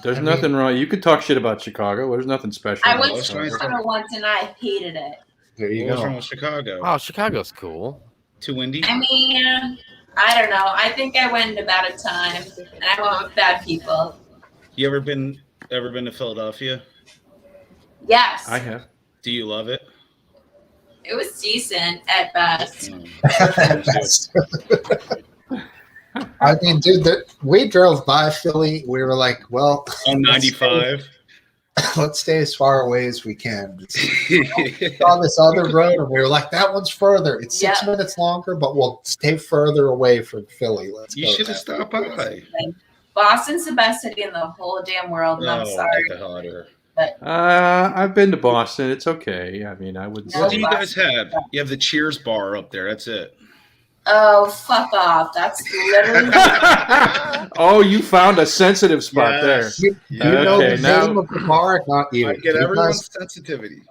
There's I nothing wrong. You could talk shit about Chicago. There's nothing special. I about went to Chicago. Chicago once, and I hated it. There you What was wrong go. with Chicago? Oh, Chicago's cool. Too windy? I mean, I don't know. I think I went at a bad time, and I went with bad people. You ever been to Philadelphia? Yes, I have. Do you love it? it was decent at best. I mean, dude, we drove by Philly. We were like, well, On 95. let's stay as far away as we can. We saw this other road, and we were like, that one's further. It's 6 Yeah. minutes longer, but we'll stay further away from Philly. Let's You go should have there. stopped by. Boston's the best city in the whole damn world, and I'm Oh, sorry. get the hell out of here. I've been to Boston. It's okay. I mean, I would. No, What do say- you guys have? You have the Cheers bar up there. That's it. Oh, fuck off. That's literally. Oh, you found a sensitive spot Yes. You Yeah. know Okay, the now- name of the bar? Not you. I Do get you everyone's guys, sensitivity.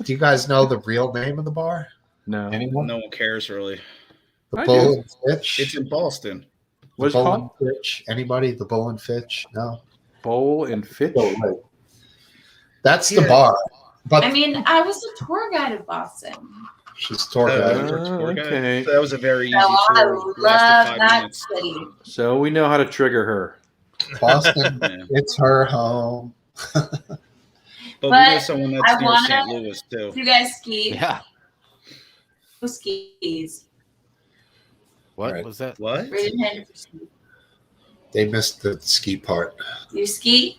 do you guys know the real name of the bar? No. Anyone? No one cares really. The I Bull do. and Fitch? It's in Boston. What's the it Bull called? and Fitch? Anybody? The Bull and Fitch? No. Bowl and Fitch. Oh, right. That's the Yeah. bar. But I mean, I was a tour guide of Boston. she's tour Uh, guide. you're a tour guide. okay. That was a very easy So I tour. love Lasted 5 that minutes. city. So we know how to trigger her. Boston, Yeah. it's her home. But we But know someone I that's near wanna- St. Louis too. Do you guys ski? Yeah. Who skis? What Right. was that? What? Raise your hand if you ski. They missed the ski part. Do you ski?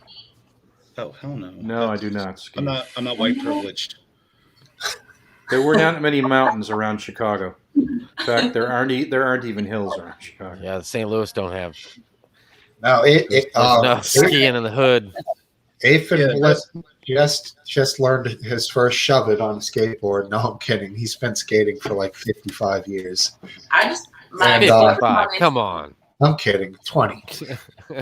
Oh hell no. No, I do not ski. I'm not white privileged. There were not many mountains around Chicago. In fact, there aren't even hills around Chicago. Yeah, St. Louis don't have No, there's no skiing in the hood. Aphin Yeah, just learned his first shove it on a skateboard. No, I'm kidding. He's been skating for like 55 years. I just. And, 55. Come on. I'm kidding. 20.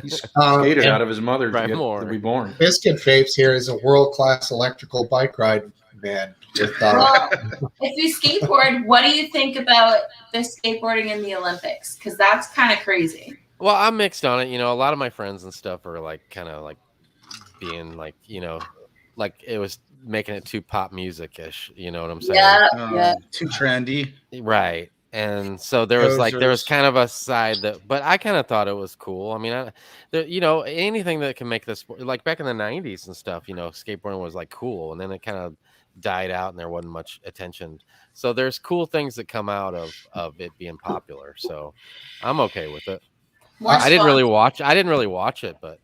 He's skated and out of his mother Right, to more. be born. Biscuit Vapes here is a world-class electrical bike ride man. With, Well, if you skateboard, what do you think about the skateboarding in the Olympics? Because that's kind of crazy. Well, I'm mixed on it. You know, a lot of my friends and stuff are like kind of like being like, like it was making it too pop music-ish. You know what I'm saying? Yeah. Too trendy. Right. And so there was Posers. kind of a side that, but I kind of thought it was cool. I mean, anything that can make this, like back in the 90s and stuff, skateboarding was like cool. And then it kind of died out and there wasn't much attention. So there's cool things that come out of it being popular. So I'm okay with it. More I didn't fun. really watch it, but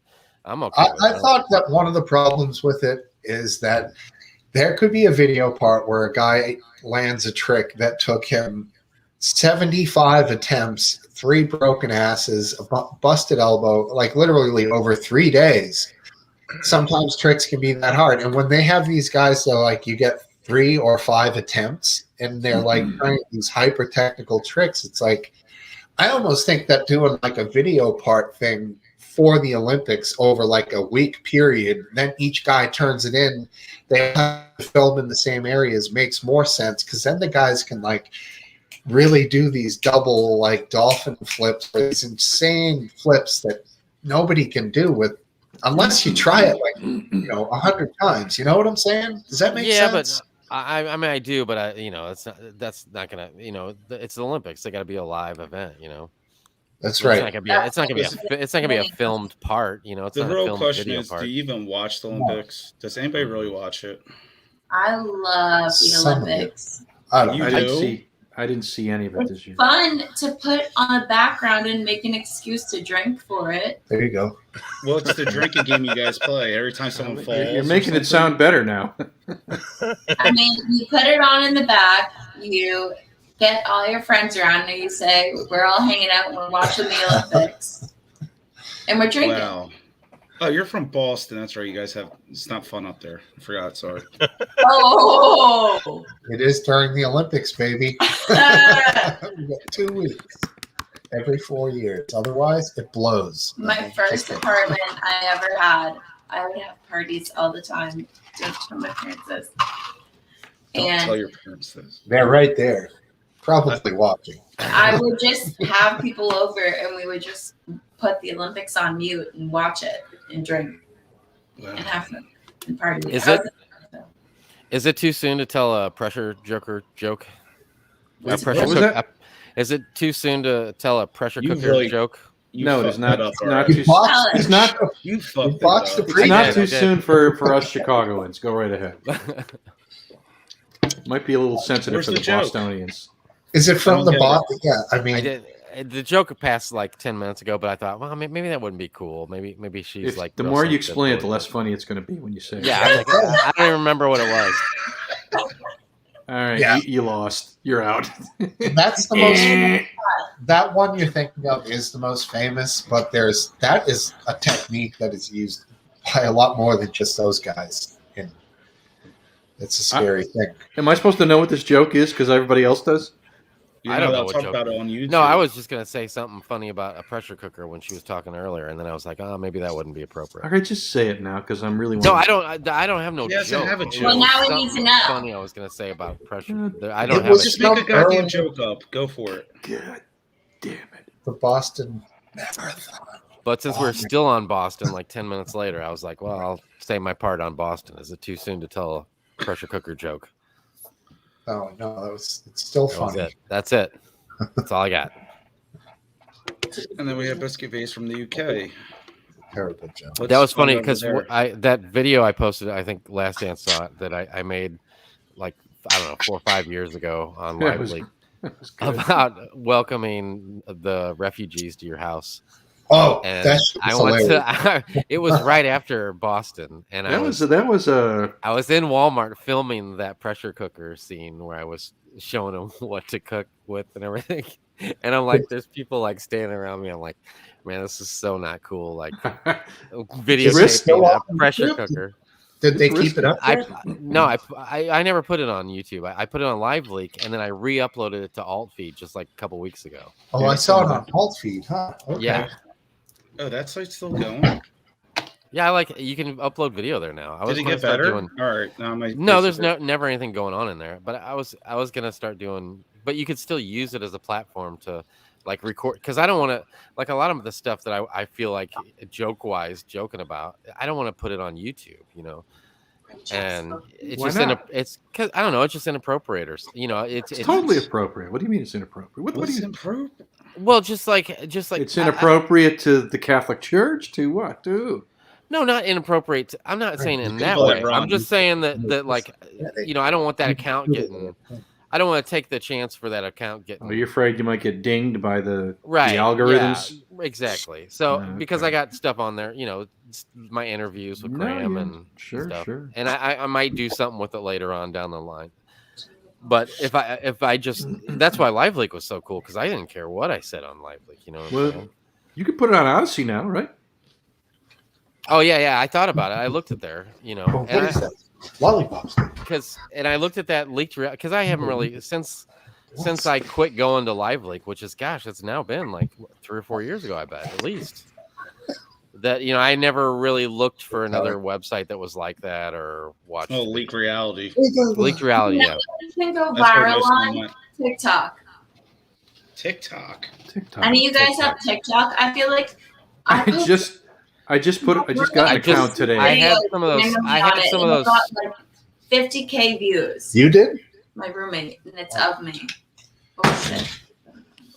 I'm okay with I it. thought that one of the problems with it is that there could be a video part where a guy lands a trick that took him 75 attempts, 3 broken asses, a busted elbow, like literally over 3 days. Sometimes tricks can be that hard. And when they have these guys that like you get 3 or 5 attempts and they're like trying these hyper technical tricks, it's like I almost think that doing like a video part thing for the Olympics over like a week period, then each guy turns it in, they have to film in the same areas makes more sense because then the guys can like really do these double like dolphin flips or these insane flips that nobody can do with unless you try it like 100 times. You know what I'm saying? Does that make sense? But I mean, I do, but that's not gonna, it's the Olympics. They got to be a live event, That's It's right. not gonna be a filmed part, It's The not a real filmed question video is, part. do you even watch the Olympics? Does anybody really watch it? I love the Some of it. Olympics. I don't You know. I didn't see any of it this year. Fun to put on the background and make an excuse to drink for it. There you go. Well, it's the drinking game you guys play. Every time someone falls, You're or making it something. sound better now. I mean, you put it on in the back, you get all your friends around, and you say, we're all hanging out and we're watching the Olympics. And we're drinking. Wow. Oh, you're from Boston. That's right. You guys have, it's not fun up there. I forgot. Sorry. Oh! It is during the Olympics, baby. We got 2 weeks every 4 years. Otherwise, it blows. My first apartment I ever had, I would have parties all the time. Don't tell my parents this. Don't tell And your parents this. They're right there, probably watching. I would just have people over and we would just put the Olympics on mute and watch it and drink and have fun and party. Is it too soon to tell a pressure joker joke? What was that? Is it too soon to tell a pressure You cooker really- joke? No, it's not. Up, It's not You too. botched, It's not. You fucked botched it the up. It's not I too did. soon for us Chicagoans. Go right ahead. Might be a little sensitive Where's for the the joke? Bostonians. Is it from I the don't bot? get Yeah, I I mean, did. The joke passed like 10 minutes ago, but I thought, well, maybe that wouldn't be cool. Maybe she's If, like. the real more you sensitive explain it, the towards less funny it's going to be when you say it. Yeah, I was like, I don't even remember what it was. All right, Yeah. you lost. You're out. that's the most. That one you're thinking of is the most famous, but that is a technique that is used by a lot more than just those guys. And it's a scary thing. Am I supposed to know what this joke is because everybody else does? You I don't know they'll what talk joke about it it on YouTube. No, I was just gonna say something funny about a pressure cooker when she was talking earlier, and then I was like, oh, maybe that wouldn't be appropriate. All right, just say it now because I'm really. No, wondering. I don't have no He doesn't joke. have a It joke. Well, was now we need to something know. Funny, I was gonna say about pressure. God, I it don't have was it. Just make a Some goddamn early- joke up. Go for it. God damn it! The Boston Marathon. But since we're still on Boston, like 10 minutes later, I was like, well, I'll say my part on Boston. Is it too soon to tell a pressure cooker joke? Oh no, it's still That was funny. it. That's it. That's all I got. And then we have Biscuit Vase from the UK. Terrible joke. What's That was funny over because there? that video I posted, I think Last Dance saw it, that I made like, I don't know, 4 or 5 years ago on That was- Lively that was good. about welcoming the refugees to your house. Oh, And that's I went hilarious. to, it was right after Boston. And That was a. I was in Walmart filming that pressure cooker scene where I was showing them what to cook with and everything. And I'm like, there's people like standing around me. I'm like, man, this is so not cool. Like still videotaping a on pressure YouTube? cooker. Did they keep it up there? I never put it on YouTube. I put it on Live Leak and then I re-uploaded it to Alt Feed just like a couple weeks ago. Oh, I saw it on Alt Feed, huh? Okay. Yeah. Oh, that site's still going. Yeah, you can upload video there now. Did it get better? All right. Now No, there's never anything going on in there. But I was gonna start doing. But you could still use it as a platform to like record, because I don't want to, like, a lot of the stuff that I feel like joking about. I don't want to put it on YouTube, And it's Why just not? it's because I don't know. It's just inappropriate, or it's totally appropriate. What do you mean it's inappropriate? What do What's you? improved? well, just like It's inappropriate to the Catholic Church. To what? To No, not inappropriate. I'm not saying in that People that way. run. I'm just saying that like, I don't want that account getting. I don't want to take the chance for that account getting. Are you afraid you might get dinged by the Right, algorithms? yeah, exactly. So Okay. because I got stuff on there, my interviews with No, Graham yeah. and Sure, stuff, sure. and I might do something with it later on down the line. But if I just, that's why Live Leak was so cool, because I didn't care what I said on Live Leak. You know what I'm Well, saying? you could put it on Odyssey now, right? Oh yeah, I thought about it. I looked at there, Well, what and is that? Lollipops. I looked at that leaked because I haven't really since since I quit going to Live Leak, which is, gosh, it's now been like 3 or 4 years ago, I bet, at least. That, I never really looked for another website that was like that or watched. Oh, Leak Reality. Leaked Reality, yeah. You can go That's where viral most of them on went. TikTok. TikTok. Any of you guys have TikTok? I feel like I just got an account today. I had some of those. I had some of those. Got like 50K views. You did? My roommate, and it's of me. Oh shit!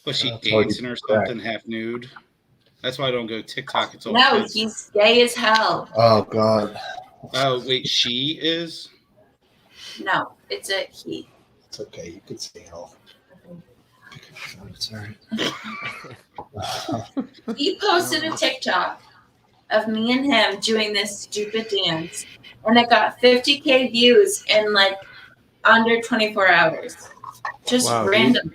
Was she That's already dancing or something, half nude? That's why I don't go TikTok. It's all No, kids. he's gay as hell. Oh God. Oh wait, she is. No, it's a he. It's okay. You can say hell. Sorry. He posted a TikTok of me and him doing this stupid dance, and it got 50K views in like under 24 hours. Just Wow, random.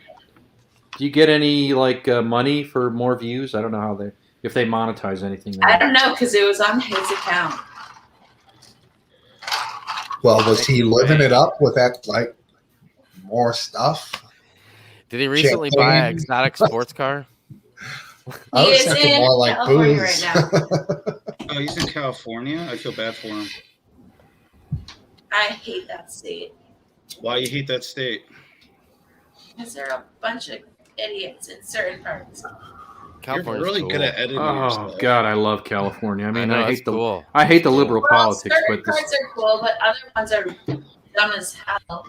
Do you get any money for more views? I don't know if they monetize anything. I don't know because it was on his account. Well, was he living it up with that more stuff? Did he recently buy an exotic sports car? I He was is thinking in more like California booze. right now. Oh, he's in California. I feel bad for him. I hate that state Why you hate that state? because there are a bunch of idiots in certain parts. California's You're really cool. good at editing Oh yourself. God, I love California. I mean, know, I it's hate the cool. I hate the liberal politics, certain but parts the are cool, but other ones are dumb as hell.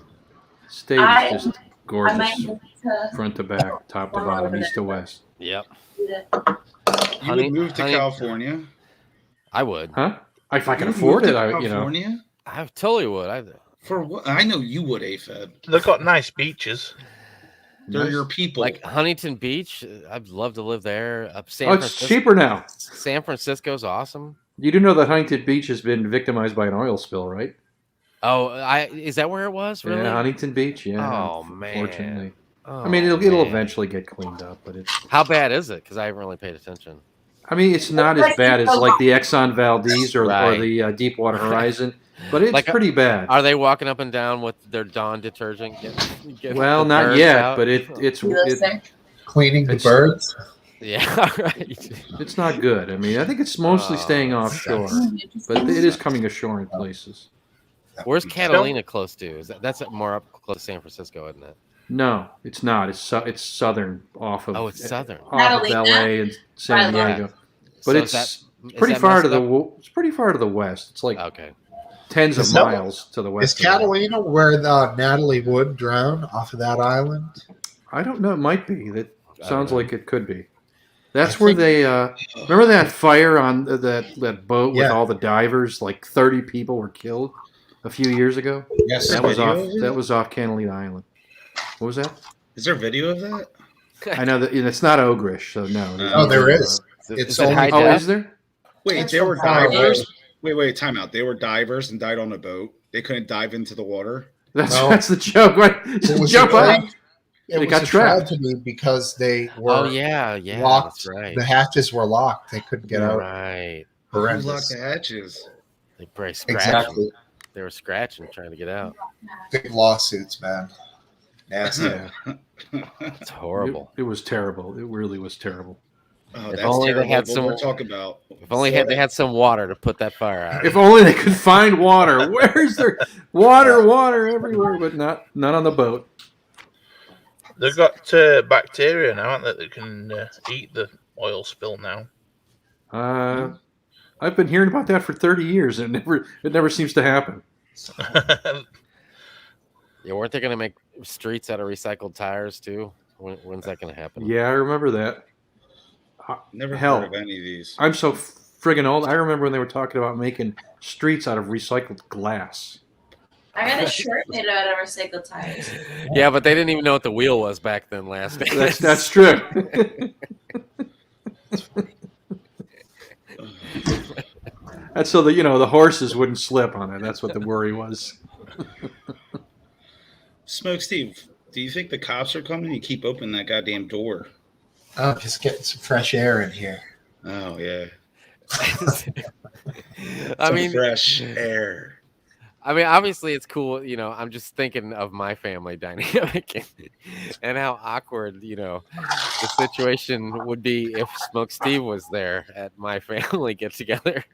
state I- is just I gorgeous, might move to front to back, top to bottom, east to west. Yep. do that. You would move to California? I would. Huh? If I can You would afford move it, to I California? I totally would. For what? I know you would, AFED. They've got nice beaches. They're Nice. your people. Like Huntington Beach. I'd love to live there. Oh, it's cheaper now. San Francisco's awesome. You do know that Huntington Beach has been victimized by an oil spill, right? Oh, is that where it was? Really? Yeah, Huntington Beach. Yeah. Oh man. Unfortunately. Oh, I mean, it'll man. eventually get cleaned up, but it's. How bad is it? Because I haven't really paid attention. I mean, it's not as bad as like the Exxon Valdez or Right. the Deepwater Horizon, but it's pretty bad. Are they walking up and down with their Dawn detergent? Well, the not birds yet, out? but it's Cleaning the birds. Yeah, right. It's not good. I mean, I think it's mostly staying offshore, but it is coming ashore in places. Where's Catalina close to? That's more up close to San Francisco, isn't it? No, it's not. It's southern off of. Oh, it's southern. Off of LA and San Diego, but So it's pretty far to the. It's pretty far to the west. It's like tens of miles to the west. Is Catalina where Natalie Wood drowned off of that island? I don't know. It might be. That sounds like it could be. That's where they remember that fire on that boat with all the divers. Like 30 people were killed a few years ago. Yes, that was off Catalina Island. What was that? Is there video of that? I know that it's not ogreish, so no. Oh, there is. It's only high def? Is there? Wait, they were divers. Wait, time out. They were divers and died on a boat. They couldn't dive into the water. That's the joke, right? It Jump up. It They was got a trapped. tragedy because they were that's locked. right. The hatches were locked. They couldn't get out. Right. Who Horrendous. locked the hatches? They probably scratched. Exactly. They were scratching, trying to get out. Big lawsuits, man. Nasty. It's horrible. It was terrible. It really was terrible. Oh, If that's only they terrible. had What some- we're talking about. If only they had some water to put that fire out. If only they could find water. Where's there water everywhere, but none on the boat. They've got bacteria now, haven't they? That can eat the oil spill now. I've been hearing about that for 30 years, and it never seems to happen. Yeah, weren't they going to make streets out of recycled tires too? When's that going to happen? Yeah, I remember that. Never Hell, heard of any of these. I'm so friggin' old. I remember when they were talking about making streets out of recycled glass. I got a shirt made out of recycled tires. Yeah, but they didn't even know what the wheel was back then. Last day. That's true. That's so the horses wouldn't slip on it. That's what the worry was. Smokesteve, do you think the cops are coming? You keep opening that goddamn door. Oh, just getting some fresh air in here. Oh yeah. I mean, fresh air. I mean, obviously it's cool. I'm just thinking of my family dynamic and how awkward, the situation would be if Smokesteve was there at my family get together.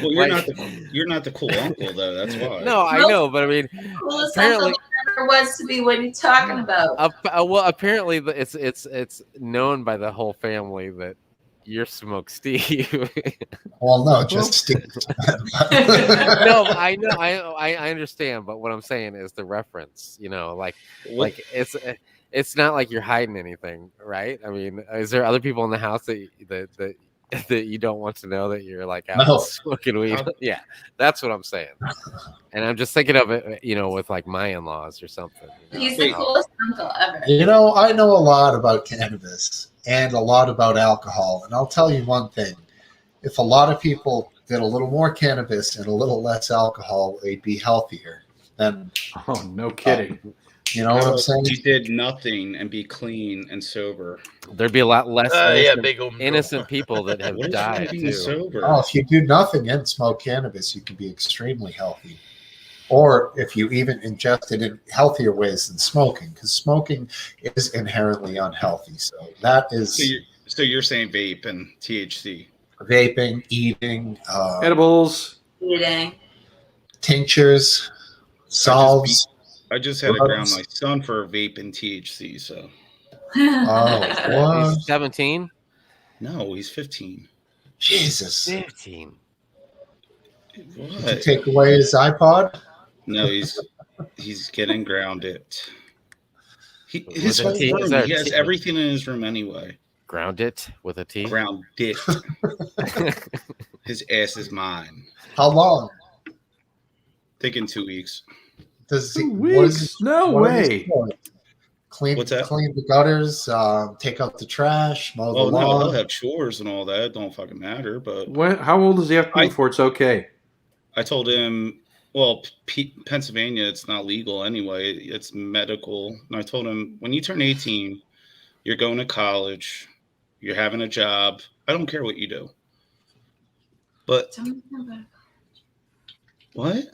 Well, you're not the cool uncle though. That's why. No, I know, but I mean, Coolest apparently, uncle there ever was to be. What are you talking about? well, apparently it's known by the whole family that you're Smokesteve. Well, no, just Steve. No, I know, I understand, but what I'm saying is the reference. Like it's not like you're hiding anything, right? I mean, is there other people in the house that you don't want to know that you're like out No. smoking weed? Yeah, that's what I'm saying. And I'm just thinking of it, with like my in-laws or something. He's the coolest uncle ever. I know a lot about cannabis and a lot about alcohol, and I'll tell you one thing: if a lot of people did a little more cannabis and a little less alcohol, they'd be healthier. Then, Oh, no kidding. you know what I'm saying? You did nothing and be clean and sober. There'd be a lot less big innocent people that have What is died wrong being too. sober? Oh, if you do nothing and smoke cannabis, you can be extremely healthy. Or if you even ingest it in healthier ways than smoking, because smoking is inherently unhealthy. So that is So you're saying vape and THC? Vaping, eating, Edibles. Eating. tinctures, salves. I just had to ground my son for vape and THC. So Oh, He's 17. no, he's 15. Jesus. 15. Did you What? take away his iPod? No, he's getting grounded. His With a whole T? Is room. that a He has T? everything in his room anyway. Ground it with a T. Ground it. His ass is mine. How long? Think in 2 weeks. Does he, 2 what is weeks? he- No what is he way. doing? Clean What's that? the gutters, take out the trash, mow the Oh no, lawn. he'll have chores and all that. It don't fucking matter. But How old does he have to be before it's okay? I told him, well, Pennsylvania, it's not legal anyway. It's medical. And I told him, when you turn 18, you're going to college, you're having a job. I don't care what you do. But what?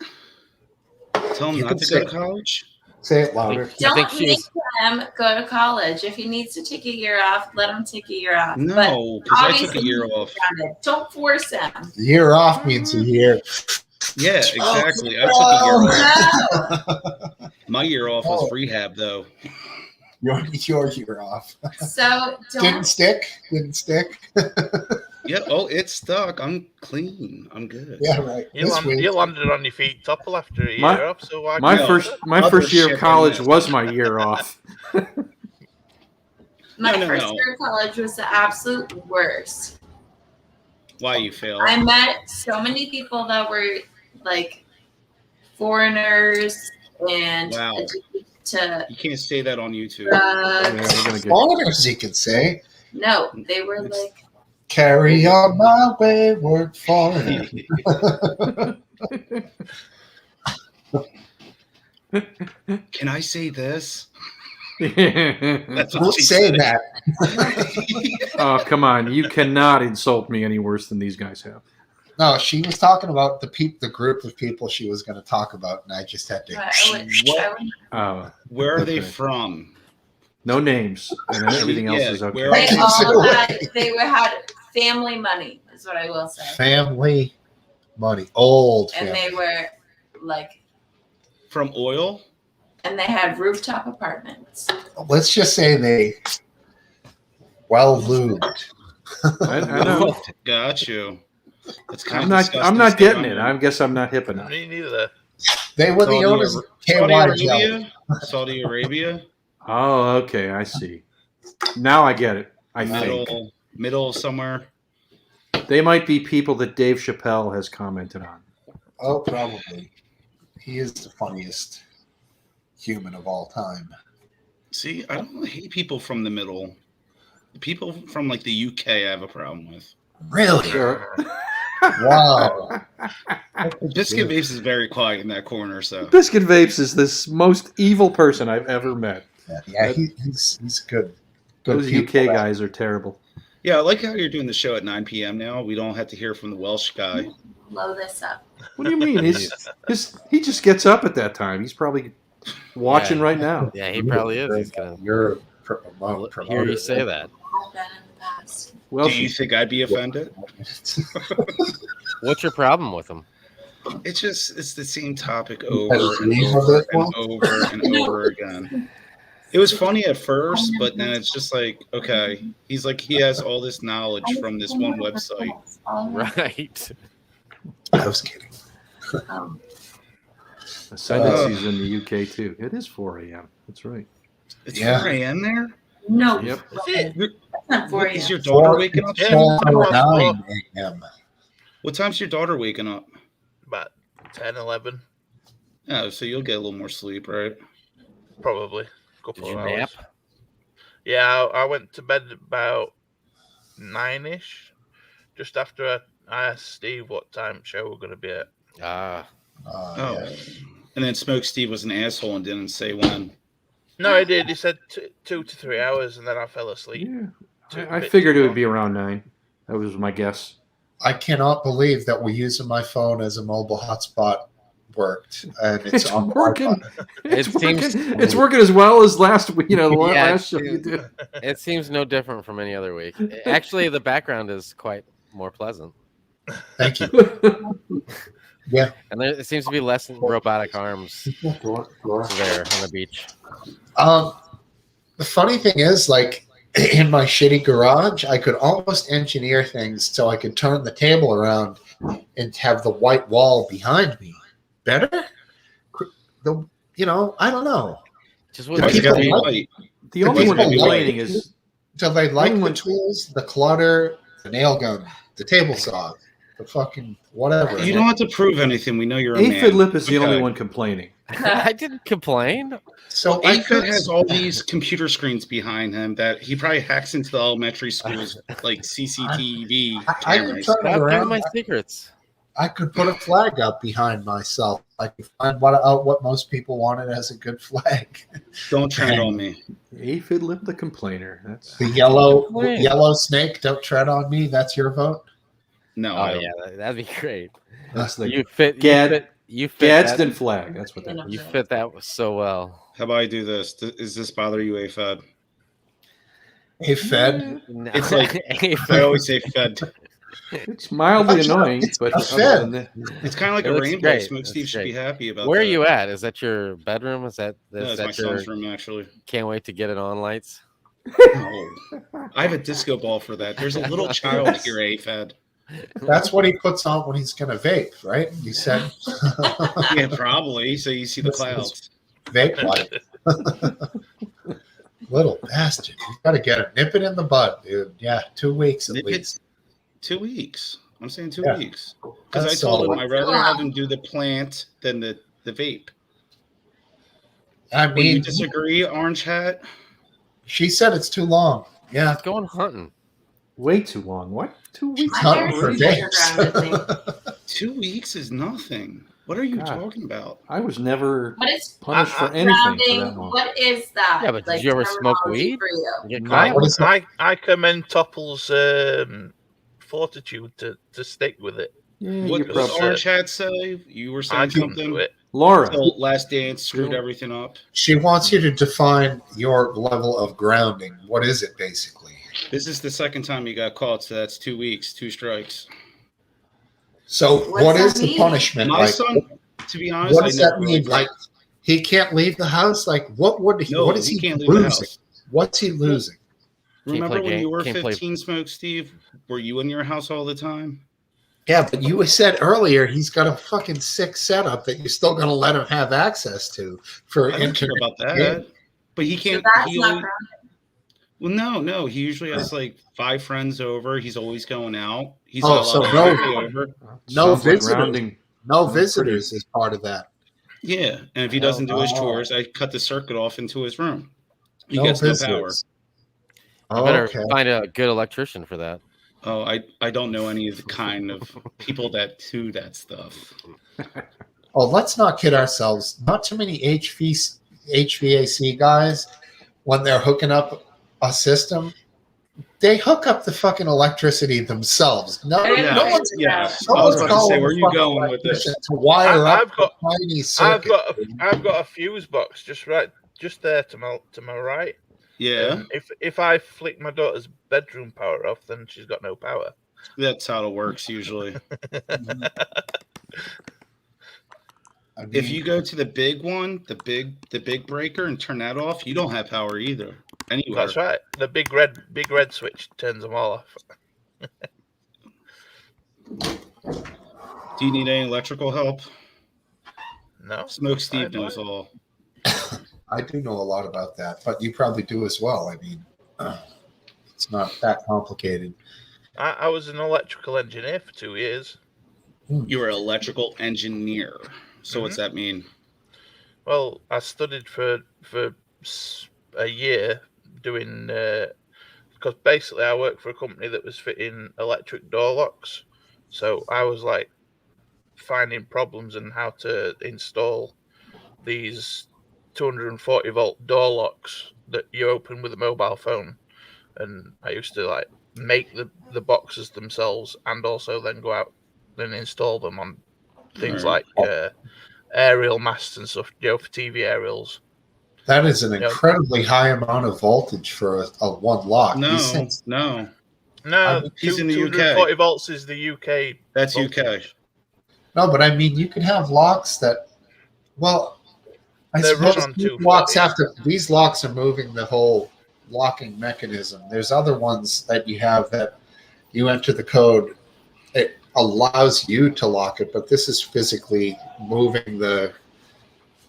Tell him You not can to say- go to college? Say it louder. I think Don't make him go to college. If he needs to take a year off, let him take a year off. No, because I took a year obviously off. grounded. Don't force him. Year off means a year. Yeah, exactly. I took a year off. No. My year off was rehab, though. Your year off. So Didn't don't. stick. Yeah. Oh, it's stuck. I'm clean. I'm good. Yeah, right. You landed on your feet topple after a year My- off. So why My can't first Other year shit of college like was my year off. My No. first year of college was the absolute worst. Why you failed? I met so many people that were like foreigners and Wow. addicted to You can't say that on YouTube. Yeah, drugs. we're gonna get- Foreigners, you can say. No, they were like, Carry on my wayward foreigner. Can I say this? oh, That's Don't what she say said. that. come on. You cannot insult me any worse than these guys have. No, she was talking about the group of people she was going to talk about, and I just had to. Oh, Where are they Okay. from? no names. And then everything else Yeah, is okay. where They Keeps it all away. had family money, is what I will say. Family money, old And family. they were like, From oil? and they had rooftop apartments. Let's just say they well lubed. I know. Got you. That's kind I'm of not. disgusting I'm to not say getting on it. here. I guess I'm not hip enough. Me neither. They were the Saudi owners of Saudi KY Jelly. Arabia? Saudi Arabia? Oh, okay. I see. Now I get it. I think Middle somewhere. they might be people that Dave Chappelle has commented on. Oh, probably. He is the funniest human of all time. See, I don't hate people from the middle. People from like the UK I have a problem with. Really? Sure. Wow. Biscuit Vapes is very quiet in that corner, so Biscuit Vapes is this most evil person I've ever met. Yeah, he's good. Good Those people. UK guys are terrible. Yeah, I like how you're doing the show at 9 p.m. now. We don't have to hear from the Welsh guy. Blow this up. What do you mean? He just gets up at that time. He's probably watching right now. Yeah, he probably is. He's gonna You're hear you say that. I've been in the past. Well, Do you think I'd be offended? What's your problem with him? It's the same topic over Has and he over heard and that over and over again. It was funny at first, but then it's just like, okay, he's like, he has all this knowledge from this one website. Right. I was kidding. Ascendancy's in the UK too. It is 4 a.m. That's right. It's Yeah. 4 a.m. there? No. Yep. That's not 4 Is a.m. your daughter waking up? Yeah. 9 a.m. What time's your daughter waking up? About 10, 11, Oh, so you'll get a little more sleep, right? probably. Did Couple you of nap? hours. Yeah, I went to bed about 9-ish, just after I asked Steve what time show we're going to be at. Ah, Oh. Yeah. And then Smokesteve was an asshole and didn't say when. No, he did. He said 2 to 3 hours, and then I fell asleep. Yeah, I figured it would be around 9. That was my guess. I cannot believe that we're using my phone as a mobile hotspot worked, and it's on working. Wi-Fi. It's It working. seems- It's working as well as last week. The Yeah, last show it you did. it seems no different from any other week. Actually, the background is quite more pleasant, Thank you. Yeah. and it seems to be less robotic arms there on the beach. The funny thing is, like in my shitty garage, I could almost engineer things so I could turn the table around and have the white wall behind me. Better? I don't know. Just The with Why's it people gotta be like- white? The only people one like- complaining is So they like the Anyone- tools, the clutter, the nail gun, the table saw, the fucking whatever. You don't have to prove anything. We know you're a man. Aphid Lip is the Okay. only one complaining. I didn't complain. So I Aphid could has all these computer screens behind him that he probably hacks into the elementary schools like CCTV I could cameras. turn it Stop giving around. my secrets. I could put a flag up behind myself. I could find what most people wanted as a good flag. Don't tread on me. Aphid Lip the complainer. That's The yellow Wait. yellow snake. Don't tread on me. That's your vote. No, I Oh don't. yeah, that'd be great. that's the You fit. Gad- You fit Gadsden that. flag. That's what that You fit that so well. How about I do this? Does this bother you, Aphid? A fed. No. It's like- I always say Fed. It's mildly That's annoying, it's but a other fed. than that, It's kind of like It a looks rainbow. great. Smoke It's Steve should be great. happy about Where that. are you at? Is that your bedroom? Is that No, it's my your? son's room, actually. Can't wait to get it on lights. No. I have a disco ball for that. There's a little child here, Aphid. That's what he puts on when he's gonna vape, right? You said Yeah, probably. So you see the This is- clouds. vape light. Little bastard. You gotta get it. Nip it in the bud, dude. Yeah, 2 weeks at Nip it. least. 2 weeks. I'm saying 2 Yeah. weeks. Because I That's told him solid. I'd rather have him do the plant than the vape. I Will you mean, disagree, Orange Hat? she said it's too long. Yeah. It's going hunting. way too long. What? 2 weeks? She's My hunting for parents are vapes. 2 weeks is nothing. What are you God. talking about? I was never What is punished for anything for grounding? that long. What is that? Yeah, but did you ever smoke terminology weed? for you? You get No. caught? What is that? I commend Topple's fortitude to stick with it. Yeah, What you does probably- Orange Hat say? You were I saying come something? to it. Laura. So Last Dance screwed everything up. She wants you to define your level of grounding. What is it basically? This is the second time you got caught, so that's 2 weeks, 2 strikes. So What's what that is the mean? punishment? My Like, son, to be honest, what I does never that really mean? Like he can't leave the house? Like what would he No, what is he he can't leave the losing? house. What's he losing? Remember when you were Can't play- 15, Smoke Steve? Were you in your house all the time? Yeah, but you said earlier he's got a fucking sick setup that you're still gonna let him have access to for I don't care internet. about that. Yeah. But he So can't. that's he not always, grounding. well, no. He usually has like 5 friends over. He's always going out. He's Oh, got a so lot of no- family over. No Sounds like visitors. grounding. No That's pretty- visitors is part of that. Yeah, and if he doesn't do his Oh. chores, I cut the circuit off into his room. He No gets no power. visitors. You Oh, better okay. find a good electrician for that. Oh, I don't know any of the kind of people that do that stuff. Oh, let's not kid ourselves. Not too many HVAC guys, when they're hooking up a system, they hook up the fucking electricity themselves. No, Yeah, no one's Yes. no I was one's about to say, calling where are the you fucking going with this? electrician to wire I've up got- a tiny circuit. I've got a fuse box just there to my right. Yeah, If I flick my daughter's bedroom power off, then she's got no power. that's how it works usually. I mean, If you go to the big one, the big breaker, and turn that off, you don't have power either anywhere. That's right. The big red switch turns them all off. Do you need any electrical help? No. Smokesteve knows all. I do know a lot about that, but you probably do as well. I mean, it's not that complicated. I was an electrical engineer for 2 years. You were an electrical engineer. So what's that mean? Well, I studied for a year doing because basically I worked for a company that was fitting electric door locks. So I was like finding problems and how to install these 240 volt door locks that you open with a mobile phone. And I used to like make the boxes themselves and also then go out and install them on things Right. like aerial masts and stuff, for TV aerials. That is an incredibly high amount of voltage for a one lock. No, These things, No, he's in the UK. 240 volts is the UK. That's voltage. UK. no, but I mean, you could have locks that, well, I They run suppose on these 240. locks these locks are moving the whole locking mechanism. There's other ones that you have that you enter the code. It allows you to lock it, but this is physically moving the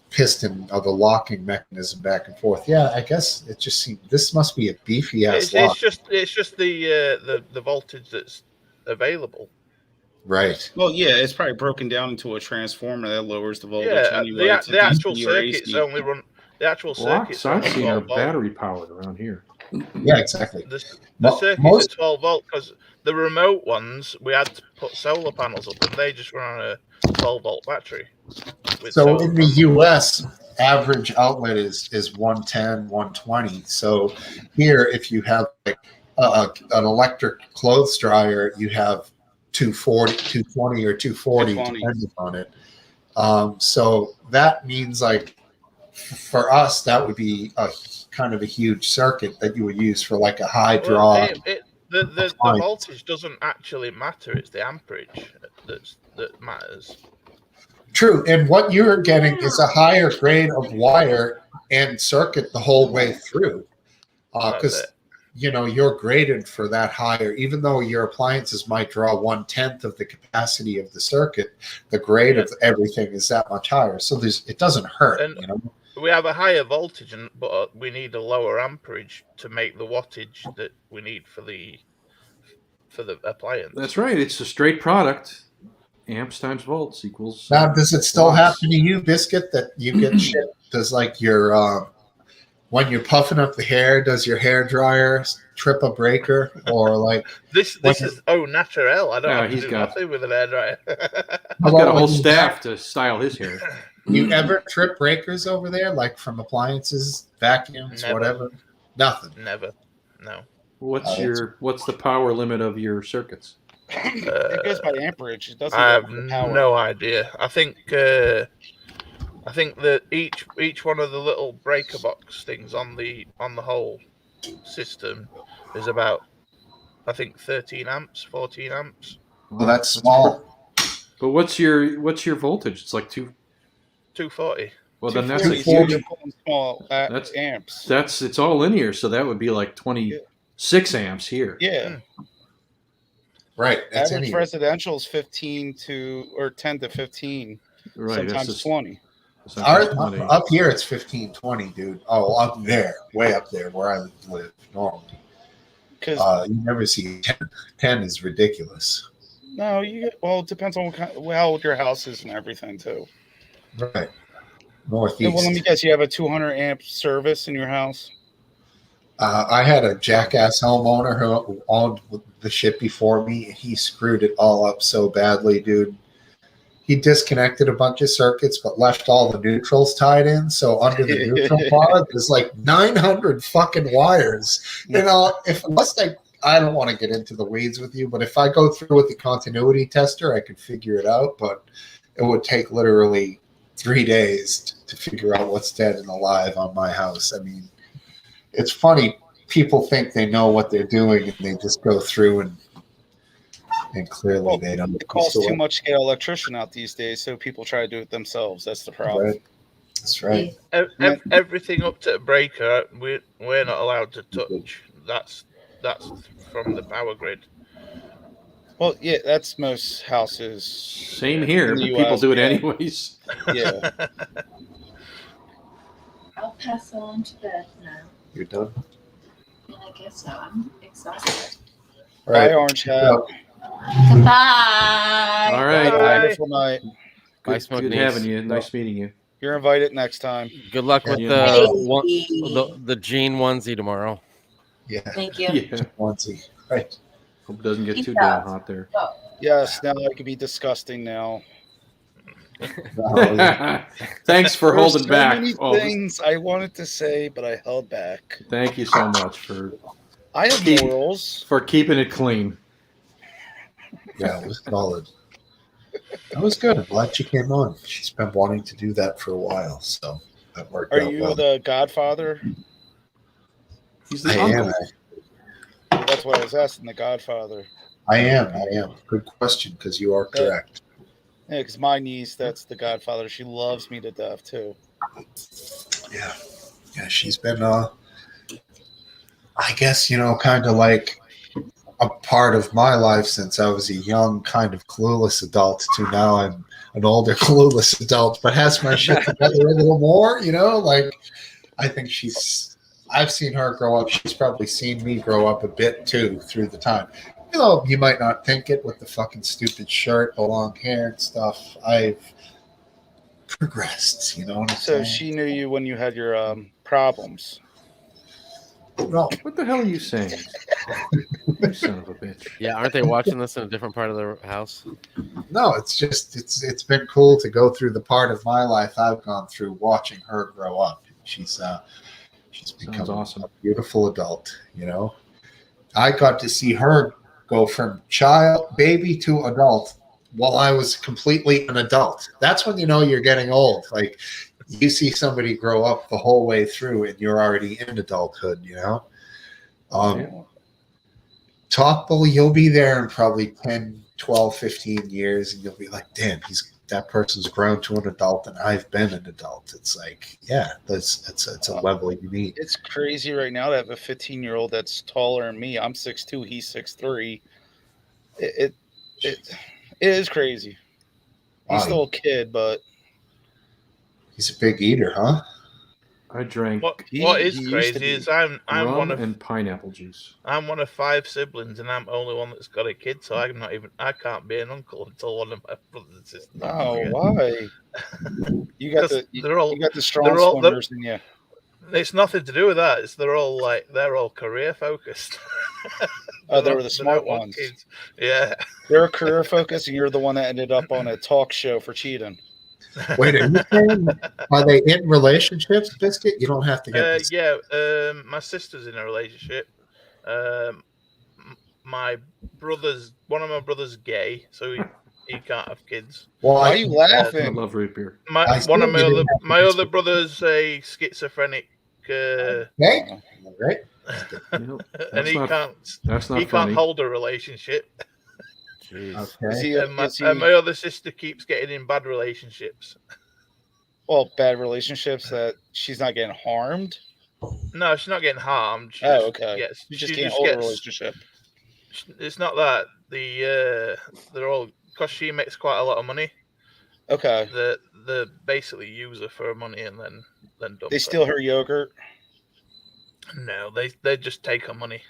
piston of the locking mechanism back and forth. Yeah, I guess it just seems this must be a beefy ass lock. It's just the voltage that's available. Right. Well, yeah, it's probably broken down into a transformer that lowers the voltage. Yeah, anyway. the actual DC or circuits AC. only run. The actual circuits Locks I've are seen are 12 volt. battery powered around here. Yeah, exactly. The Mo- circuits most- are 12 volt because the remote ones we had to put solar panels up and they just run on a 12 volt battery. So in the US, average outlet is 110, 120. So here, if you have like an electric clothes dryer, you have 240, 220, or 240, 220. depending on it. So that means like for us, that would be a kind of a huge circuit that you would use for like a high draw. The voltage doesn't actually matter. It's the amperage that matters. True, and what you're getting is a higher grade of wire and circuit the whole way through, because you're graded for that higher. Even though your appliances might draw 1/10 of the capacity of the circuit, the grade of everything is that much higher. So it doesn't hurt. And we have a higher voltage, but we need a lower amperage to make the wattage that we need for the appliance. That's right. It's a straight product. Amps times volts equals. Now, does it still happen to you, Biscuit, that you get shit? Does like your when you're puffing up the hair, does your hair dryer trip a breaker, or like this is natural? I don't have to he's do got- nothing with an air dryer. He's got a whole staff to style his hair. You ever trip breakers over there, like from appliances, vacuums, Never. whatever? Nothing. Never, no. What's the power limit of your circuits? It goes by amperage. It doesn't. I have go by power. no idea. I think that each one of the little breaker box things on the whole system is about, I think, 13 amps, 14 amps. Well, that's small. But what's your voltage? It's like 240. Well, then that's a 240, huge. you're pulling small That's- amps. It's all linear, so that would be like 26 amps here. Yeah. Right. That's Average any. residential is 10 to 15. Right. Sometimes That's just, 20. sometimes 20. Up here, it's 15, 20, dude. Oh, up there, way up there where I live normally. Because You never see 10. 10 is ridiculous. no, it depends on how old your house is and everything too. Right. Yeah, Northeast. well, let me guess. You have a 200 amp service in your house. I had a jackass homeowner who owned the shit before me. He screwed it all up so badly, dude. he disconnected a bunch of circuits but left all the neutrals tied in. So under the neutral bar, there's like 900 fucking wires. You know, I don't want to get into the weeds with you, but if I go through with the continuity tester, I could figure it out. But it would take literally 3 days to figure out what's dead and alive on my house. I mean, it's funny. People think they know what they're doing, and they just go through and clearly they don't. It costs too much to get an electrician out these days, so people try to do it themselves. That's the problem. Right. That's right. Everything up to a breaker, we're not allowed to touch. That's from the power grid. Well, yeah, that's most houses. Same here, but people US, do it anyways. Yeah. I'll pass on to bed now. You're done? Yeah, I guess so. I'm exhausted. Right. Bye, Orange Hat. Goodbye. All right. Bye. Wonderful night. Bye, Smoke Good Niece. having you. Nice meeting you. You're invited next time. Good luck with Yeah. the jean onesie tomorrow. Yeah. Thank you. Yeah. Onesie. Right. Hope it doesn't get Peace too out. damn hot there. Yes, now I can be disgusting now. Thanks for There's holding so back. many all this. things I wanted to say, but I held back. Thank you so much for I have morals. keeping it clean. Yeah, it was solid. That was good. I'm glad she came on. She's been wanting to do that for a while, so that worked Are out you well. the Godfather? He's the I uncle. am. That's what I was asking. The Godfather. I am. Good question, because you are correct. Yeah, because my niece, that's the Godfather. She loves me to death too. Yeah. Yeah, she's been, I guess, kind of like a part of my life since I was a young, kind of clueless adult to now I'm an older, clueless adult, but has my shit together a little more, like I think I've seen her grow up. She's probably seen me grow up a bit too through the time. You might not think it with the fucking stupid shirt, the long hair and stuff. I've progressed, you know what I'm So saying? she knew you when you had your problems. No. What the hell are you saying? You son of a bitch. Yeah, aren't they watching this in a different part of the house? No, it's just it's been cool to go through the part of my life I've gone through watching her grow up. She's become awesome. a beautiful adult, I got to see her go from baby to adult while I was completely an adult. That's when you're getting old. Like you see somebody grow up the whole way through and you're already in adulthood, Talkable, you'll be there in probably 10, 12, 15 years and you'll be like, damn, that person's grown to an adult and I've been an adult. It's like, yeah, it's a level you need. It's crazy right now to have a 15-year-old that's taller than me. I'm 6'2", he's 6'3". It is crazy. He's still a kid, but he's a big eater, huh? I drank What is crazy is I'm one of and pineapple juice. I'm one of 5 siblings, and I'm the only one that's got a kid. So I can't be an uncle until one of my brothers and sisters. Oh, why? You got the strong swimmers in you. It's nothing to do with that. They're all career focused. Oh, they were the smart ones. Kids. Yeah, they're career focused, and you're the one that ended up on a talk show for cheating. Wait, are they in relationships, Biscuit? You don't have to get this. Yeah, my sister's in a relationship. One of my brothers gay, so he can't have kids. Why are you laughing? I love root beer. My other brother's a schizophrenic. Right? And he can't hold a relationship. Okay. And my other sister keeps getting in bad relationships. Well, bad relationships that she's not getting harmed? No, she's not getting harmed. Okay. You just can't hold a relationship. It's not that. They're all, because she makes quite a lot of money. Okay. They basically use her for her money and then dump They steal her yogurt? No, they just take her money.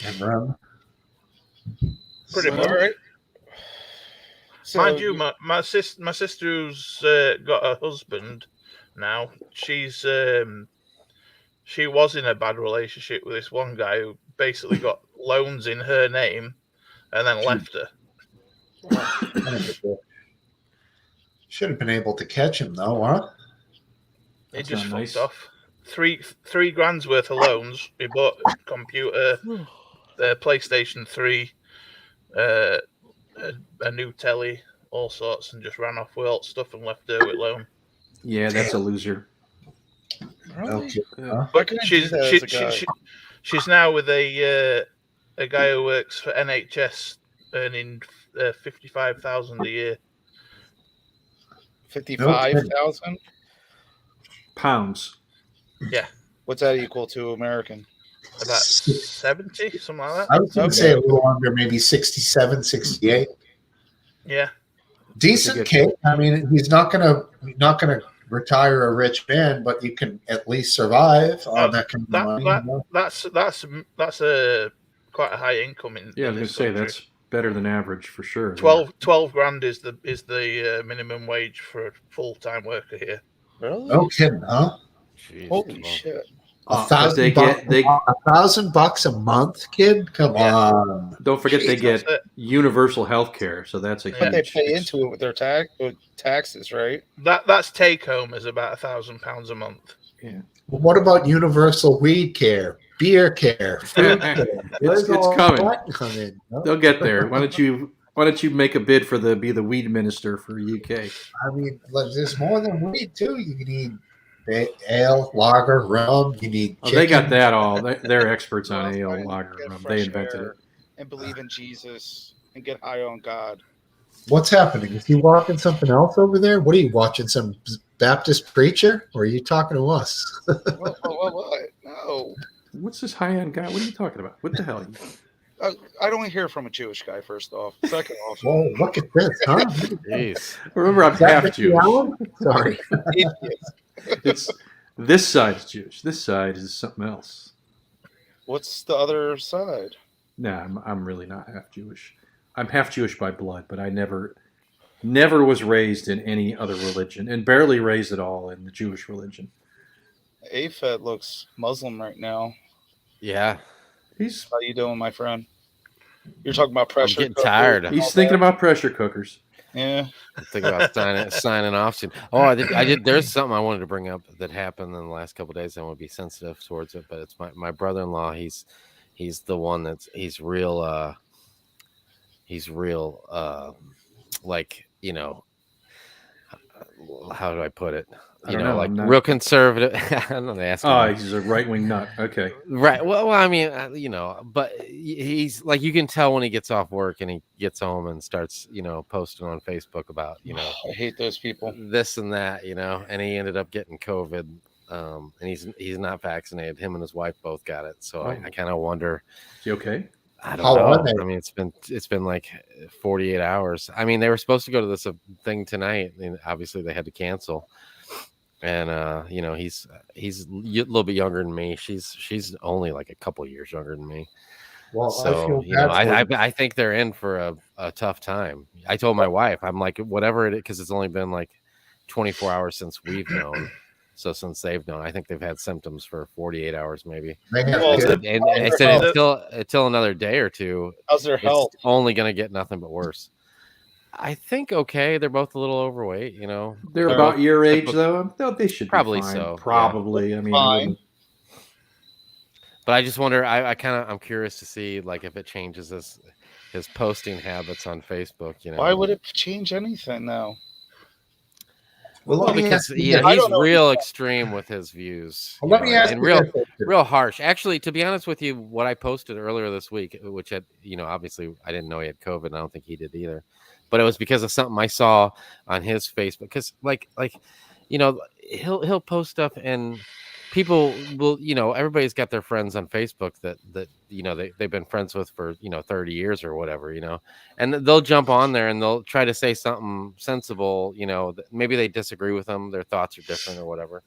And run. Pretty much. Right. So, mind you, my sister who's got a husband now. She was in a bad relationship with this one guy who basically got loans in her name and then left her. Should have been able to catch him though, huh? He That's just not fucked nice. off. Three grand's worth of loans. He bought a computer, PlayStation 3, a new telly, all sorts, and just ran off with all stuff and left her with loan. Yeah, that's a loser. Really? Okay. Yeah. Why couldn't you do that as a guy? She's now with a guy who works for NHS, earning 55,000 a year. 55,000. Pounds. Yeah, What's that equal to American? about 70, something like I that. was going to say a little under, maybe 67, 68. Yeah, Decent Good. kid. I mean, he's not gonna retire a rich man, but you can at least survive on that kind of money. You know? that's a quite a high income in. Yeah, I in was this gonna say country. that's better than average for sure. 12 grand is the minimum wage for a full-time worker here. Really? No kidding, huh? Jeez, Holy well, shit! But they get $1,000 a month, kid. Come Yeah. on. don't forget they That's get it. universal health care, so that's a But they huge pay into it with their taxes, right? That's take home is about £1,000 a month. Yeah. What about universal weed care, beer care, food care? Where's It's all coming. that coming? No? They'll get there. Why don't you make a bid for be the weed minister for UK? I mean, look, there's more than weed too. You need ale, lager, rum. You need. Oh, they got chicken. that all. They're experts on Well, ale, I lager, get rum. fresh They invented air it. And believe in Jesus and get high on God. What's happening? Is he watching something else over there? What are you watching? Some Baptist preacher? Or are you talking to us? What? No. What's this high end guy? What are you talking about? What the hell? I don't hear from a Jewish guy, first off. Second off, Whoa, look at this, huh? jeez. Remember, I'm Is that half Mickey Jewish. Allen? Sorry. It's this side is Jewish. This side is something else. What's the other side? Nah, I'm really not half Jewish. I'm half Jewish by blood, but I never was raised in any other religion, and barely raised at all in the Jewish religion. AFET looks Muslim right now. Yeah, He's How you doing, my friend? You're talking about I'm pressure. getting cookers tired. and he's all thinking that? about pressure cookers. Yeah. I'm thinking about signing off soon. Oh, I did. There's something I wanted to bring up that happened in the last couple of days. I want to be sensitive towards it, but it's my brother-in-law. He's the one he's real like, you know, how do I put it? I don't know, Like I'm not- real conservative. I'm not asking. Oh, him. he's a right wing nut. Okay. Right. Well, I mean, but he's like, you can tell when he gets off work and he gets home and starts, posting on Facebook about, I hate those people. this and that, and he ended up getting COVID. And he's not vaccinated. Him and his wife both got it. So Oh. I kind of wonder. Is he okay? I don't How are know. they? I mean, it's been like 48 hours. I mean, they were supposed to go to this thing tonight, and obviously they had to cancel. And he's a little bit younger than me. She's only like a couple years younger than me. Well, So I think they're in for a tough time. I told my wife, I'm like, whatever it is, because it's only been like 24 hours since we've known. So since they've known, I think they've had symptoms for 48 hours maybe. They have Well, kids. And I said until another day or two, How's their health? it's only going to get nothing but worse. I think okay. They're both a little overweight, They're They're about your age, typical- though. They should Probably be fine. so, yeah. Probably. I mean, Fine. But I just wonder. I'm curious to see like if it changes his posting habits on Facebook. Why would it change anything now? Well, Well, let me because ask you I he's don't know. real extreme with his views. Well, let me ask and you real this. real harsh. Actually, to be honest with you, what I posted earlier this week, which had, obviously I didn't know he had COVID, and I don't think he did either. But it was because of something I saw on his Facebook. Because he'll post stuff and people will, everybody's got their friends on Facebook that they've been friends with for 30 years or whatever, and they'll jump on there and they'll try to say something sensible, that maybe they disagree with them, their thoughts are different or whatever.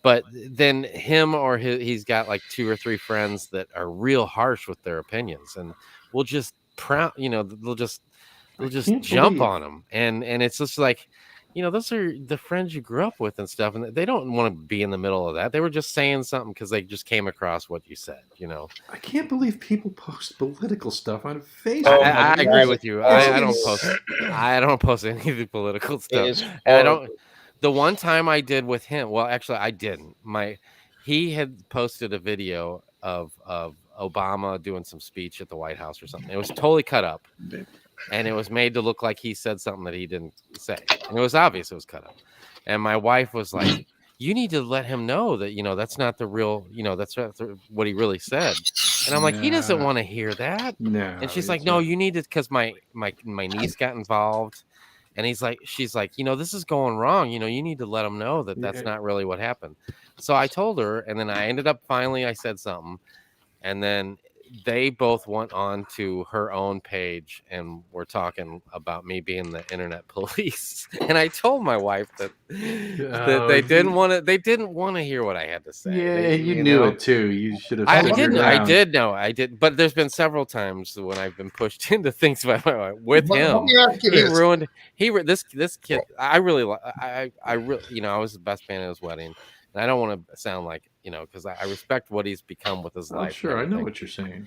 But then him or he's got like 2 or 3 friends that are real harsh with their opinions, and will just they'll just can't jump believe- on him, and it's just like, those are the friends you grew up with and stuff, and they don't want to be in the middle of that. They were just saying something because they just came across what you said. I can't believe people post political stuff on Facebook. Oh I, my I agree God, with you. it's I don't post. I don't post any of the political It stuff. is I horrible. don't. The one time I did with him, well, actually, I didn't. He had posted a video of Obama doing some speech at the White House or something. It was totally cut up, and it was made to look like he said something that he didn't say, and it was obvious it was cut up. And my wife was like, "You need to let him know that that's not the real, that's not what he really said." And I'm like, "He doesn't Nah. want to hear that." No. And she's like, "No, you need to," because my niece got involved, and she's like, this is going wrong. You need to let him know that that's not really what happened. So I told her, and then I ended up finally I said something, and then they both went on to her own page and were talking about me being the internet police. And I told my wife that they didn't want to hear what I had to say. Yeah, you knew it too. You should have. I stood your did. I ground. did know. I did. But there's been several times when I've been pushed into things by my wife with Let him. me ask you He this. ruined. This kid. I really. I really. I was the best man at his wedding, and I don't want to sound like because I respect what he's become with his Oh, life. sure, I know what you're saying.